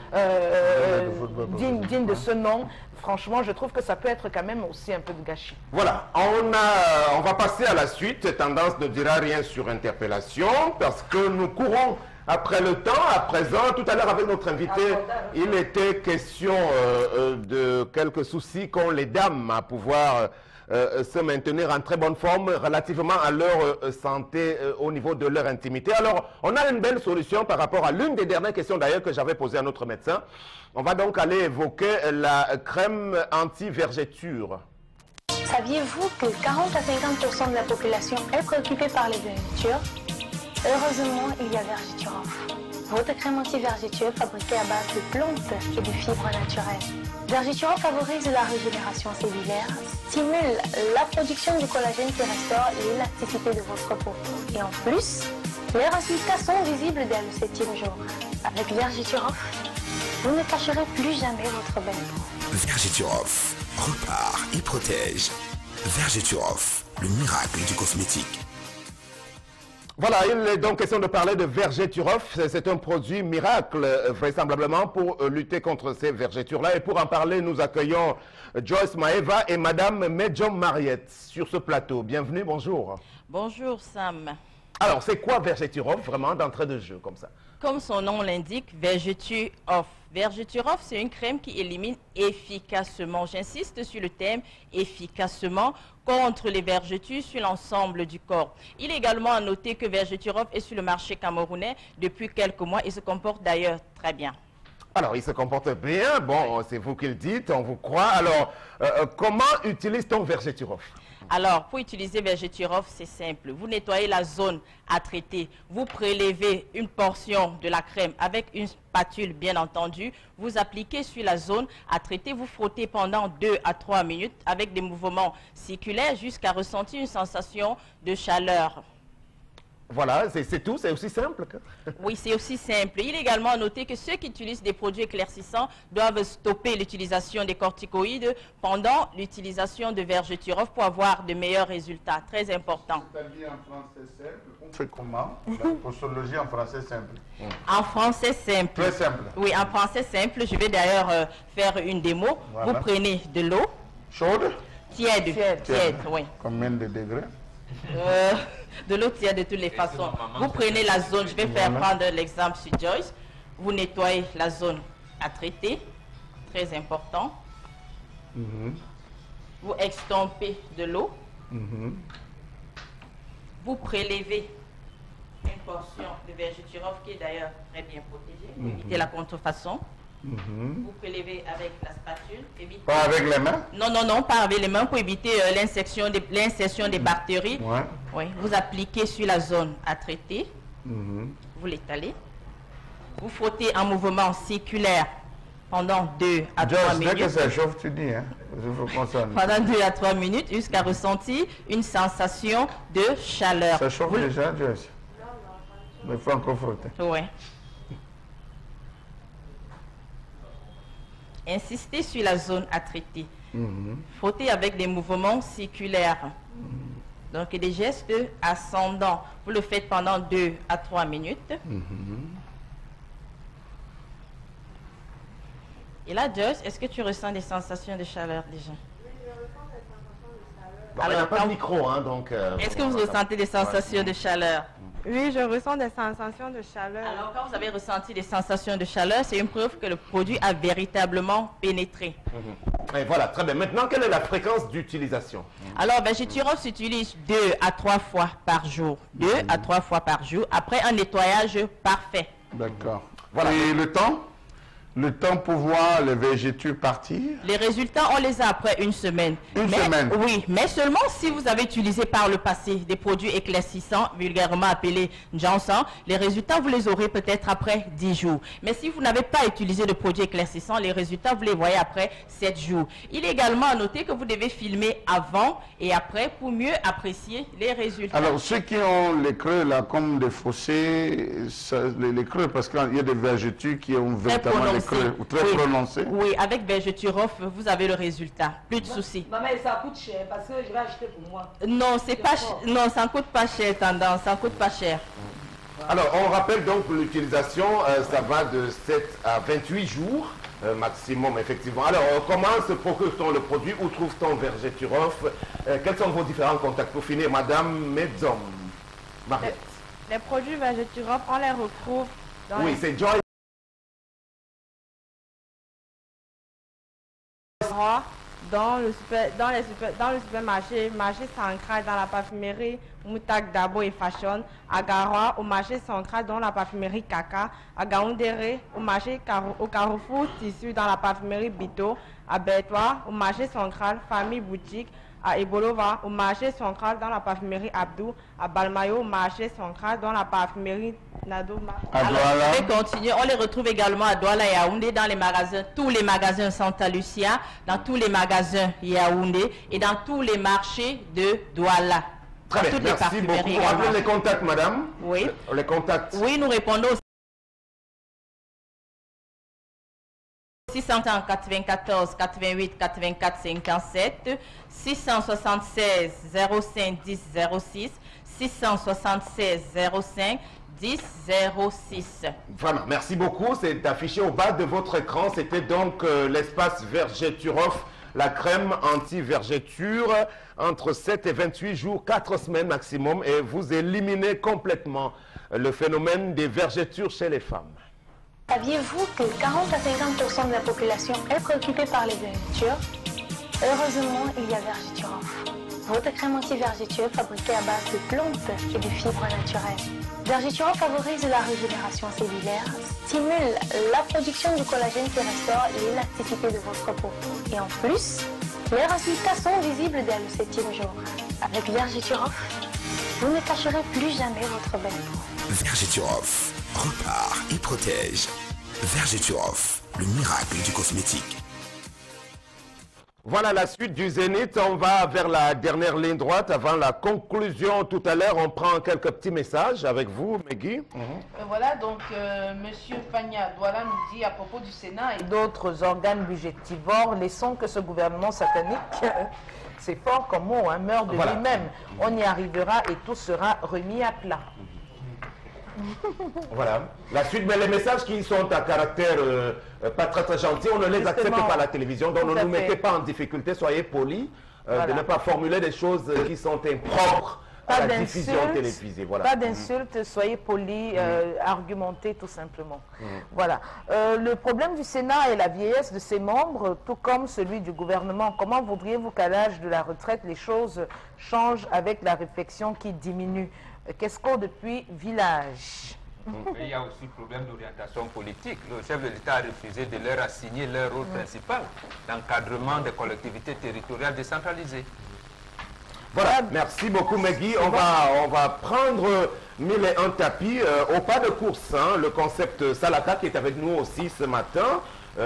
digne de ce nom. Franchement, je trouve que ça peut être quand même aussi un peu de gâchis.
Voilà, on va passer à la suite. Tendance ne dira rien sur interpellation parce que nous courons après le temps. À présent, tout à l'heure avec notre invité, il était question de quelques soucis qu'ont les dames à pouvoir se maintenir en très bonne forme relativement à leur santé au niveau de leur intimité. Alors, on a une belle solution par rapport à l'une des dernières questions d'ailleurs que j'avais posées à notre médecin. On va donc aller évoquer la crème anti-vergéture.
Saviez-vous que 40 à 50% de la population est préoccupée par les vergetures? Heureusement, il y a Vergiturof. Votre crème anti-vergeture fabriquée à base de plantes et de fibres naturelles. Vergiturof favorise la régénération cellulaire, stimule la production du collagène qui restaure l'élasticité de votre peau. Et en plus, les résultats sont visibles dès le 7e jour. Avec Vergiturof, vous ne cacherez plus jamais votre belle peau.
Vergiturof repart et protège. Vergiturof, le miracle du cosmétique.
Voilà, il est donc question de parler de Vergiturof. C'est un produit miracle, vraisemblablement, pour lutter contre ces vergetures-là. Et pour en parler, nous accueillons Joyce Maeva et Madame Medjom Mariette sur ce plateau. Bienvenue, bonjour.
Bonjour, Sam.
Alors, c'est quoi Vergeturov, vraiment, d'entrée de jeu, comme ça?
Comme son nom l'indique, Vergeturov. Vergeturov, c'est une crème qui élimine efficacement, j'insiste sur le terme efficacement, contre les vergetures sur l'ensemble du corps. Il est également à noter que Vergeturov est sur le marché camerounais depuis quelques mois et se comporte d'ailleurs très bien.
Alors, il se comporte bien, bon, c'est vous qui le dites, on vous croit. Alors, comment utilise-t-on Vergeturov?
Alors, pour utiliser Vergeturov, c'est simple. Vous nettoyez la zone à traiter. Vous prélevez une portion de la crème avec une spatule, bien entendu. Vous appliquez sur la zone à traiter. Vous frottez pendant 2 à 3 minutes avec des mouvements circulaires jusqu'à ressentir une sensation de chaleur.
Voilà, c'est tout, c'est aussi simple que...
Oui, c'est aussi simple. Il est également à noter que ceux qui utilisent des produits éclaircissants doivent stopper l'utilisation des corticoïdes pendant l'utilisation de Vergeturov pour avoir de meilleurs résultats. Très important.
C'est-à-dire en français simple, on fait comment? La posologie en français simple.
En français simple.
Très simple.
Oui, en français simple. Je vais d'ailleurs faire une démo.
Voilà.
Vous prenez de l'eau.
Chaude?
Tiède, oui.
Combien de degrés?
De l'eau tiède de toutes les façons. Vous prenez la zone, je vais faire prendre l'exemple sur Joyce. Vous nettoyez la zone à traiter, très important. Vous extompez de l'eau. Vous prélevez une portion de Vergeturov qui est d'ailleurs très bien protégée pour éviter la contrefaçon. Vous prélevez avec la spatule.
Pas avec les mains?
Non, non, non, pas avec les mains pour éviter l'insertion des bactéries. Oui, vous appliquez sur la zone à traiter. Vous l'étalez. Vous frottez en mouvement circulaire pendant 2 à 3 minutes.
Dès que ça chauffe, tu dis, hein?
Pendant 2 à 3 minutes jusqu'à ressentir une sensation de chaleur.
Ça chauffe déjà, Joyce? Mais il faut encore frotter.
Oui. Insistez sur la zone à traiter. Frottez avec des mouvements circulaires. Donc des gestes ascendants. Vous le faites pendant 2 à 3 minutes. Et là, Joyce, est-ce que tu ressens des sensations de chaleur déjà?
Oui, je ressens des sensations de chaleur. Alors, il n'y a pas de micro, hein, donc...
est-ce que vous ressentez des sensations de chaleur?
Oui, je ressens des sensations de chaleur.
Alors, quand vous avez ressenti des sensations de chaleur, c'est une preuve que le produit a véritablement pénétré.
Et voilà, très bien. Maintenant, quelle est la fréquence d'utilisation?
Alors, Vergeturov s'utilise 2 à 3 fois par jour. 2 à 3 fois par jour, après un nettoyage parfait.
D'accord. Voilà. Et le temps? Le temps pour voir les végétaux partir?
Les résultats, on les a après une semaine.
Une semaine?
Oui, mais seulement si vous avez utilisé par le passé des produits éclaircissants, vulgairement appelés Johnson, les résultats, vous les aurez peut-être après 10 jours. Mais si vous n'avez pas utilisé de produits éclaircissants, les résultats, vous les voyez après 7 jours. Il est également à noter que vous devez filmer avant et après pour mieux apprécier les résultats.
Alors, ceux qui ont les creux, là, comme des fossés, les creux, parce qu'il y a des végétaux qui ont véritablement des creux, très prononcés.
Oui, avec Vergeturov, vous avez le résultat. Plus de soucis.
Maman, ça coûte cher parce que je vais acheter pour moi.
Non, c'est pas non, ça ne coûte pas cher, tendance, ça ne coûte pas cher.
Alors, on rappelle donc l'utilisation, ça va de 7 à 28 jours maximum, effectivement. Alors, comment se procure-t-on le produit? Où trouve-t-on Vergeturov? Quels sont vos différents contacts? Pour finir, Madame Medzom. Mariette.
Les produits Vergeturov, on les retrouve dans
oui, c'est Joy.
Dans le supermarché, marché central, dans la parfumerie Moutak Dabo et Fashion, à Garoua, au marché central, dans la parfumerie Kaka, à Gaoundéré, au Carrefour Tissu, dans la parfumerie Bito, à Bertois, au marché central, Famille Boutique, à Ebolova, au marché central, dans la parfumerie Abdou, à Balmayo, au marché central, dans la parfumerie Nadouma.
Alors, je vais continuer. On les retrouve également à Douala et Yaoundé dans les magasins, tous les magasins Santa Lucia, dans tous les magasins Yaoundé et dans tous les marchés de Douala.
Très bien, merci beaucoup. Vous rappelez les contacts, madame?
Oui.
Les contacts?
Oui, nous répondons aussi. 694 88 84 57 676 05 10 06 676 05 10 06.
Voilà, merci beaucoup. C'est affiché au bas de votre écran. C'était donc l'espace Vergeturov la crème anti-vergeture entre 7 et 28 jours, 4 semaines maximum, et vous éliminez complètement le phénomène des vergetures chez les femmes.
Saviez-vous que 40 à 50% de la population est préoccupée par les vergetures? Heureusement, il y a Vergiturof, votre crème anti-vergetures fabriquée à base de plantes et de fibres naturelles. Vergiturof favorise la régénération cellulaire, stimule la production du collagène qui restaure l'élasticité de votre peau. Et en plus, les résultats sont visibles dès le 7e jour. Avec Vergiturof, vous ne cacherez plus jamais votre belle peau.
Vergiturof repart et protège. Vergiturof, le miracle du cosmétique.
Voilà la suite du Zénith. On va vers la dernière ligne droite avant la conclusion. Tout à l'heure, on prend quelques petits messages avec vous, Megui.
Voilà, donc Monsieur Fania Douala nous dit à propos du Sénat et d'autres organes budgétivores, laissons que ce gouvernement satanique, c'est fort comme mot, hein, meurt de lui-même. On y arrivera et tout sera remis à plat.
Voilà. La suite, mais les messages qui sont à caractère pas très gentil, on ne les accepte pas à la télévision, donc ne nous mettez pas en difficulté, soyez polis, de ne pas formuler des choses qui sont impropres à la diffusion télévisée. Voilà.
Pas d'insultes, soyez polis, argumentez tout simplement. Voilà. Le problème du Sénat est la vieillesse de ses membres, tout comme celui du gouvernement. Comment voudriez-vous qu'à l'âge de la retraite, les choses changent avec la réflexion qui diminue? Qu'est-ce depuis Village?
Il y a aussi problème d'orientation politique. Le chef de l'État a refusé de leur assigner leur rôle principal d'encadrement des collectivités territoriales décentralisées.
Voilà, merci beaucoup Megui. On va prendre mille et un tapis au pas de course. Hein, le concept Salaka qui est avec nous aussi ce matin.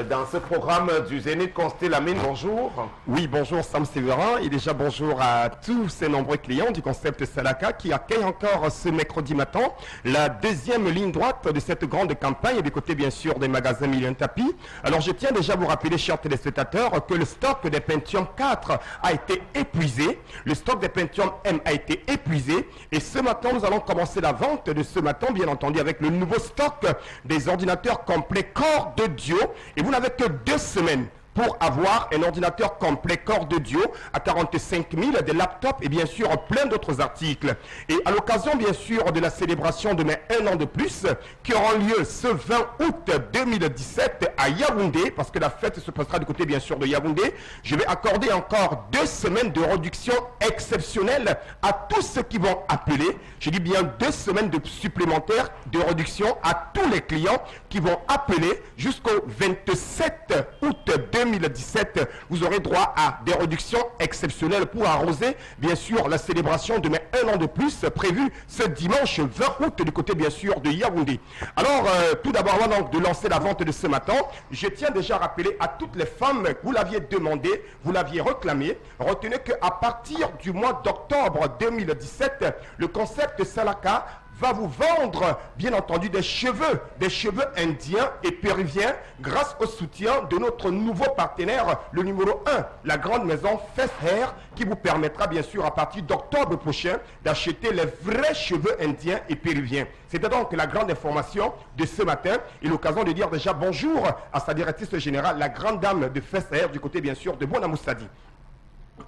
Dans ce programme du Zénith Constellamine, bonjour.
Oui, bonjour Sam Séverin et déjà bonjour à tous ces nombreux clients du concept Salaka qui accueillent encore ce mercredi matin la deuxième ligne droite de cette grande campagne du côté bien sûr des magasins Mille et un tapis. Alors je tiens déjà à vous rappeler, chers téléspectateurs, que le stock des Pentium 4 a été épuisé. Le stock des Pentium M a été épuisé et ce matin nous allons commencer la vente de ce matin bien entendu avec le nouveau stock des ordinateurs complets Corps de Dieu. Et vous n'avez que 2 semaines pour avoir un ordinateur complet Corps de Dieu à 45 000, des laptops et bien sûr plein d'autres articles. Et à l'occasion bien sûr de la célébration de mes 1 an de plus qui aura lieu ce 20 août 2017 à Yaoundé, parce que la fête se passera du côté bien sûr de Yaoundé, je vais accorder encore 2 semaines de réduction exceptionnelle à tous ceux qui vont appeler. Je dis bien 2 semaines de supplémentaires de réduction à tous les clients qui vont appeler jusqu'au 27 août 2017. Vous aurez droit à des réductions exceptionnelles pour arroser bien sûr la célébration de mes 1 an de plus prévue ce dimanche 20 août du côté bien sûr de Yaoundé. Alors tout d'abord avant donc de lancer la vente de ce matin, je tiens déjà à rappeler à toutes les femmes, vous l'aviez demandé, vous l'aviez réclamé, retenez qu'à partir du mois d'octobre 2017, le concept Salaka va vous vendre, bien entendu, des cheveux indiens et péruviens grâce au soutien de notre nouveau partenaire, le numéro 1, la grande maison Fess Hair, qui vous permettra, bien sûr, à partir d'octobre prochain, d'acheter les vrais cheveux indiens et péruviens. C'était donc la grande information de ce matin et l'occasion de dire déjà bonjour à sa directrice générale, la grande dame de Fess Hair, du côté, bien sûr, de Bonamoussadi.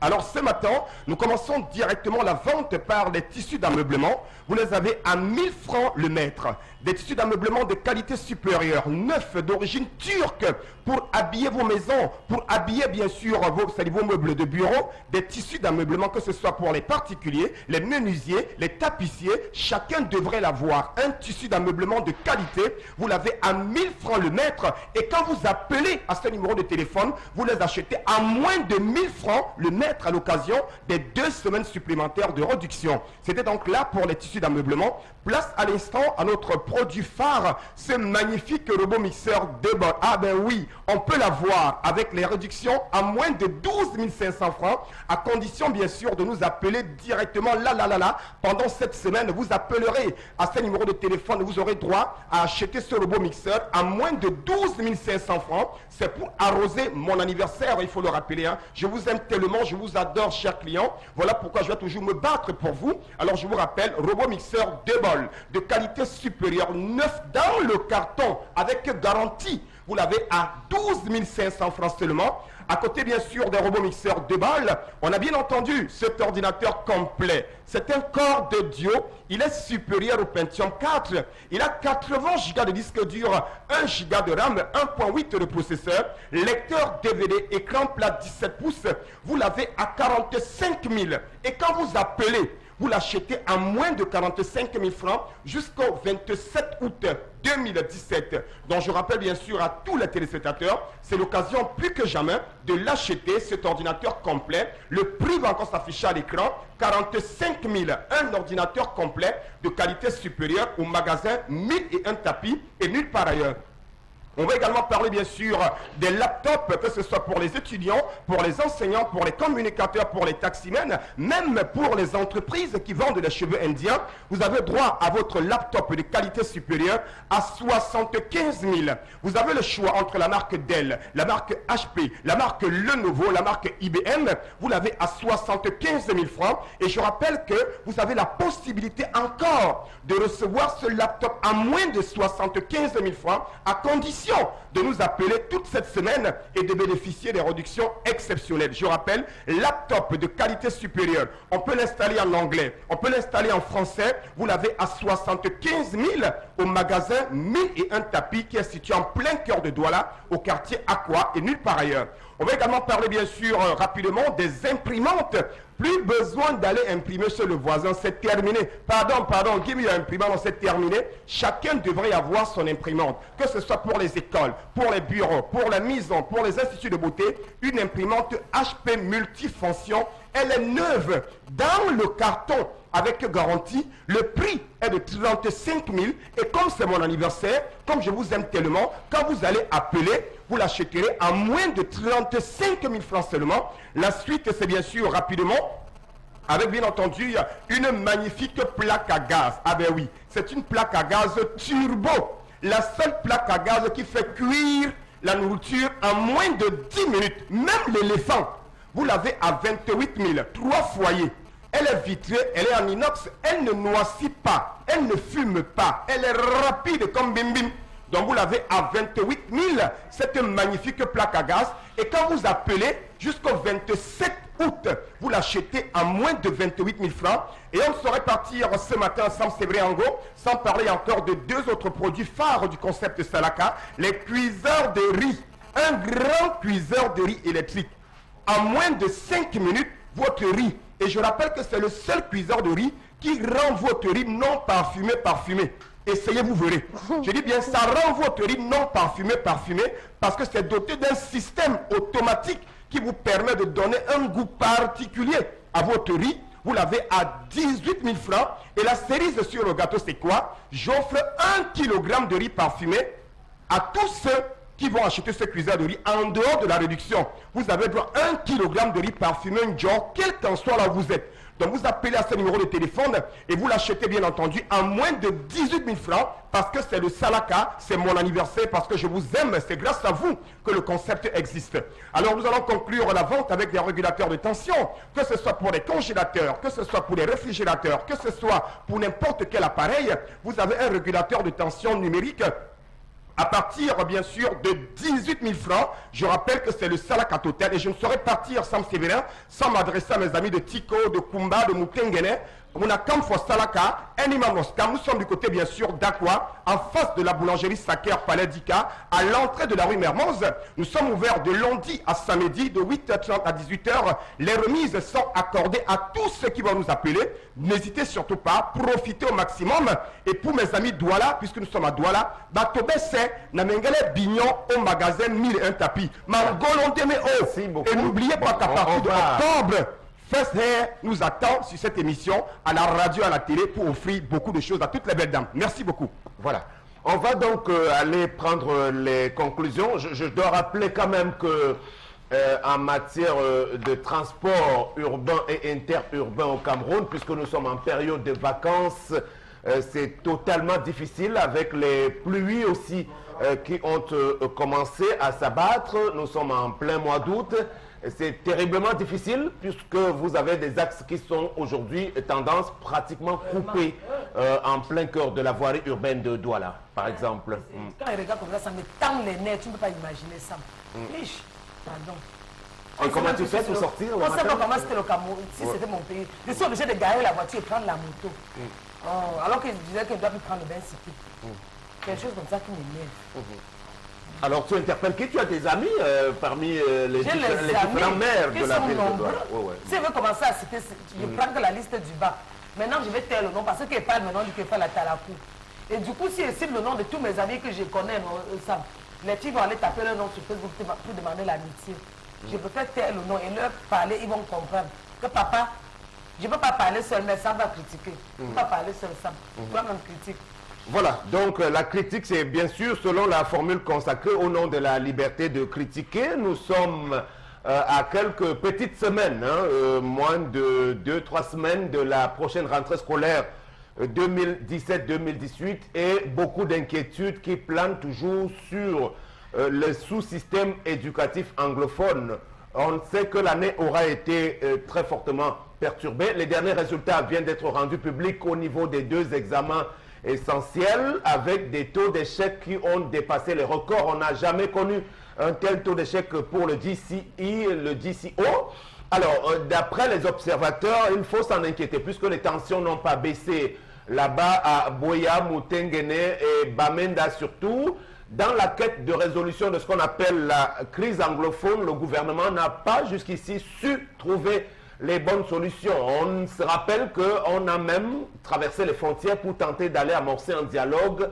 Alors ce matin, nous commençons directement la vente par les tissus d'ameublement. Vous les avez à 1000 francs le mètre. Des tissus d'ameublement de qualité supérieure, neufs, d'origine turque, pour habiller vos maisons, pour habiller bien sûr vos meubles de bureau. Des tissus d'ameublement, que ce soit pour les particuliers, les menuisiers, les tapissiers, chacun devrait l'avoir. Un tissu d'ameublement de qualité, vous l'avez à 1000 francs le mètre. Et quand vous appelez à ce numéro de téléphone, vous les achetez à moins de 1000 francs le mètre à l'occasion des 2 semaines supplémentaires de réduction. C'était donc là pour les tissus d'ameublement. Place à l'instant à notre produit phare, ce magnifique robot mixeur de bord. Ah ben oui, on peut l'avoir avec les réductions à moins de 12 500 francs, à condition bien sûr de nous appeler directement là. Pendant cette semaine, vous appellerez à ce numéro de téléphone, vous aurez droit à acheter ce robot mixeur à moins de 12 500 francs. C'est pour arroser mon anniversaire, il faut le rappeler. Hein. Je vous aime tellement, je vous adore, chers clients. Voilà pourquoi je vais toujours me battre pour vous. Alors je vous rappelle, robot mixeur de bol de qualité supérieure, neuf dans le carton avec garantie. Vous l'avez à 12 500 francs seulement. À côté, bien sûr, des robots mixeurs de balles, on a bien entendu cet ordinateur complet. C'est un corps de Dio. Il est supérieur au Pentium 4. Il a 80 Go de disque dur, 1 Go de RAM, 1.8 de processeur, lecteur DVD, écran plat 17 pouces. Vous l'avez à 45 000. Et quand vous appelez, vous l'achetez à moins de 45 000 francs jusqu'au 27 août 2017. Donc je rappelle bien sûr à tous les téléspectateurs, c'est l'occasion plus que jamais de l'acheter, cet ordinateur complet. Le prix va encore s'afficher à l'écran, 45 000, un ordinateur complet de qualité supérieure au magasin 1001 tapis et nulle part ailleurs. On va également parler bien sûr des laptops, que ce soit pour les étudiants, pour les enseignants, pour les communicateurs, pour les taximens, même pour les entreprises qui vendent des cheveux indiens. Vous avez droit à votre laptop de qualité supérieure à 75 000. Vous avez le choix entre la marque Dell, la marque HP, la marque Lenovo, la marque IBM. Vous l'avez à 75 000 francs. Et je rappelle que vous avez la possibilité encore de recevoir ce laptop à moins de 75 000 francs à condition de nous appeler toute cette semaine et de bénéficier des réductions exceptionnelles. Je rappelle, laptop de qualité supérieure. On peut l'installer en anglais, on peut l'installer en français. Vous l'avez à 75 000 au magasin 1001 tapis qui est situé en plein cœur de Douala, au quartier Aqua et nulle part ailleurs. On va également parler bien sûr rapidement des imprimantes. Plus besoin d'aller imprimer chez le voisin, c'est terminé. Pardon, qui me imprimant, c'est terminé. Chacun devrait avoir son imprimante, que ce soit pour les écoles, pour les bureaux, pour la maison, pour les instituts de beauté. Une imprimante HP multifonction, elle est neuve dans le carton avec garantie. Le prix est de 35 000 et comme c'est mon anniversaire, comme je vous aime tellement, quand vous allez appeler, vous l'achèterez à moins de 35 000 francs seulement. La suite, c'est bien sûr rapidement, avec bien entendu une magnifique plaque à gaz. Ah ben oui, c'est une plaque à gaz turbo. La seule plaque à gaz qui fait cuire la nourriture en moins de 10 minutes. Même l'éléphant, vous l'avez à 28 000, 3 foyers. Elle est vitrée, elle est en inox, elle ne noircit pas, elle ne fume pas, elle est rapide comme bim bim. Donc vous l'avez à 28 000, cette magnifique plaque à gaz. Et quand vous appelez jusqu'au 27 août, vous l'achetez à moins de 28 000 francs. Et on saurait partir ce matin ensemble, c'est vrai, Ango, sans parler encore de deux autres produits phares du concept Salaka, les cuiseurs de riz. Un grand cuiseur de riz électrique. En moins de 5 minutes, votre riz. Et je rappelle que c'est le seul cuiseur de riz qui rend votre riz non parfumé, parfumé. Essayez, vous verrez. Je dis bien, ça rend votre riz non parfumé, parfumé, parce que c'est doté d'un système automatique qui vous permet de donner un goût particulier à votre riz. Vous l'avez à 18 000 francs. Et la cerise sur le gâteau, c'est quoi? J'offre 1 kg de riz parfumé à tous ceux qui vont acheter ce cuiseur de riz en dehors de la réduction. Vous avez droit à 1 kg de riz parfumé, quel qu'en soit là où vous êtes. Donc vous appelez à ce numéro de téléphone et vous l'achetez bien entendu à moins de 18 000 francs parce que c'est le Salaka, c'est mon anniversaire, parce que je vous aime, c'est grâce à vous que le concept existe. Alors nous allons conclure la vente avec des régulateurs de tension, que ce soit pour les congélateurs, que ce soit pour les réfrigérateurs, que ce soit pour n'importe quel appareil. Vous avez un régulateur de tension numérique à partir, bien sûr, de 18 000 francs. Je rappelle que c'est le Salaka total et je ne saurais partir sans Sévérin, sans m'adresser à mes amis de Tico, de Kumba, de Mukengene. On a Kamfo Salaka, Animamoska. Nous sommes du côté, bien sûr, d'Aqua, en face de la boulangerie Saker Palais d'Ika, à l'entrée de la rue Mermoz. Nous sommes ouverts de lundi à samedi, de 8h30 à 18h. Les remises sont accordées à tous ceux qui vont nous appeler. N'hésitez surtout pas, profitez au maximum. Et pour mes amis Douala, puisque nous sommes à Douala, Batobesse, Namengele Bignon au magasin 1001 tapis. Et n'oubliez pas qu'à partir d'octobre, First Hair nous attend sur cette émission, à la radio, à la télé, pour offrir beaucoup de choses à toutes les belles dames. Merci beaucoup.
Voilà. On va donc aller prendre les conclusions. Je dois rappeler quand même que en matière de transport urbain et interurbain au Cameroun, puisque nous sommes en période de vacances, c'est totalement difficile avec les pluies aussi qui ont commencé à s'abattre. Nous sommes en plein mois d'août. C'est terriblement difficile puisque vous avez des axes qui sont aujourd'hui tendance pratiquement coupés en plein cœur de la voirie urbaine de Douala, par exemple.
Quand il regarde comme ça me tend les nerfs, tu ne peux pas imaginer ça. Pardon.
Comment tu fais pour sortir?
On ne sait pas comment c'était le Cameroun, si c'était mon pays. Je suis obligé de garer la voiture et prendre la moto. Alors que je disais que je dois plus prendre le bain cité. Quelque chose comme ça qui m'énerve.
Alors tu interpelles qui? Tu as des amis parmi les différents maires de la ville de Douala?
Si je veux commencer à citer, je prends que la liste du bas. Maintenant, je vais taire le nom parce qu'il parle maintenant du que fait la Talakou. Et du coup, si je cite le nom de tous mes amis que je connais, les filles vont aller taper leur nom sur Facebook pour demander l'amitié. Je préfère taire le nom et leur parler, ils vont comprendre. Que papa, je ne peux pas parler seul, mais ça va critiquer. Je ne peux pas parler seul, ça. Toi-même critique.
Voilà, donc la critique, c'est bien sûr selon la formule consacrée au nom de la liberté de critiquer. Nous sommes à quelques petites semaines, moins de 2-3 semaines de la prochaine rentrée scolaire 2017-2018 et beaucoup d'inquiétudes qui planent toujours sur le sous-système éducatif anglophone. On sait que l'année aura été très fortement perturbée. Les derniers résultats viennent d'être rendus publics au niveau des 2 examens essentiels avec des taux d'échec qui ont dépassé les records. On n'a jamais connu un tel taux d'échec pour le DCE, le DCO. Alors, d'après les observateurs, il faut s'en inquiéter puisque les tensions n'ont pas baissé là-bas à Boya, Mutengene et Bamenda surtout. Dans la quête de résolution de ce qu'on appelle la crise anglophone, le gouvernement n'a pas jusqu'ici su trouver les bonnes solutions. On se rappelle qu'on a même traversé les frontières pour tenter d'aller amorcer un dialogue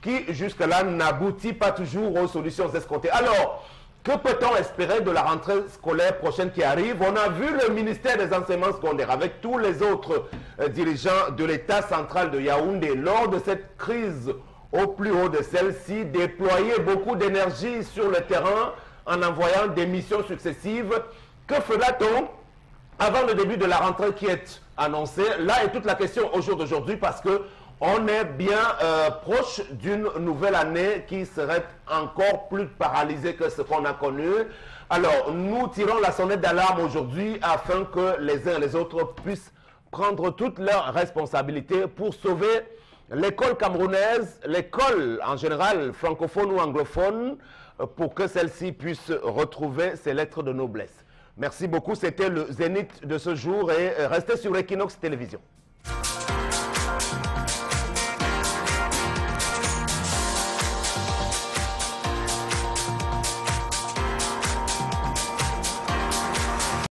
qui jusque-là n'aboutit pas toujours aux solutions escomptées. Alors, que peut-on espérer de la rentrée scolaire prochaine qui arrive? On a vu le ministère des enseignements secondaires avec tous les autres dirigeants de l'État central de Yaoundé lors de cette crise au plus haut de celle-ci, déployer beaucoup d'énergie sur le terrain en envoyant des missions successives. Que fera-t-on avant le début de la rentrée qui est annoncée? Là est toute la question au jour d'aujourd'hui parce que on est bien proche d'une nouvelle année qui serait encore plus paralysée que ce qu'on a connu. Alors, nous tirons la sonnette d'alarme aujourd'hui afin que les uns et les autres puissent prendre toutes leurs responsabilités pour sauver l'école camerounaise, l'école en général francophone ou anglophone, pour que celle-ci puisse retrouver ses lettres de noblesse. Merci beaucoup, c'était le Zénith de ce jour et restez sur Equinox Télévision.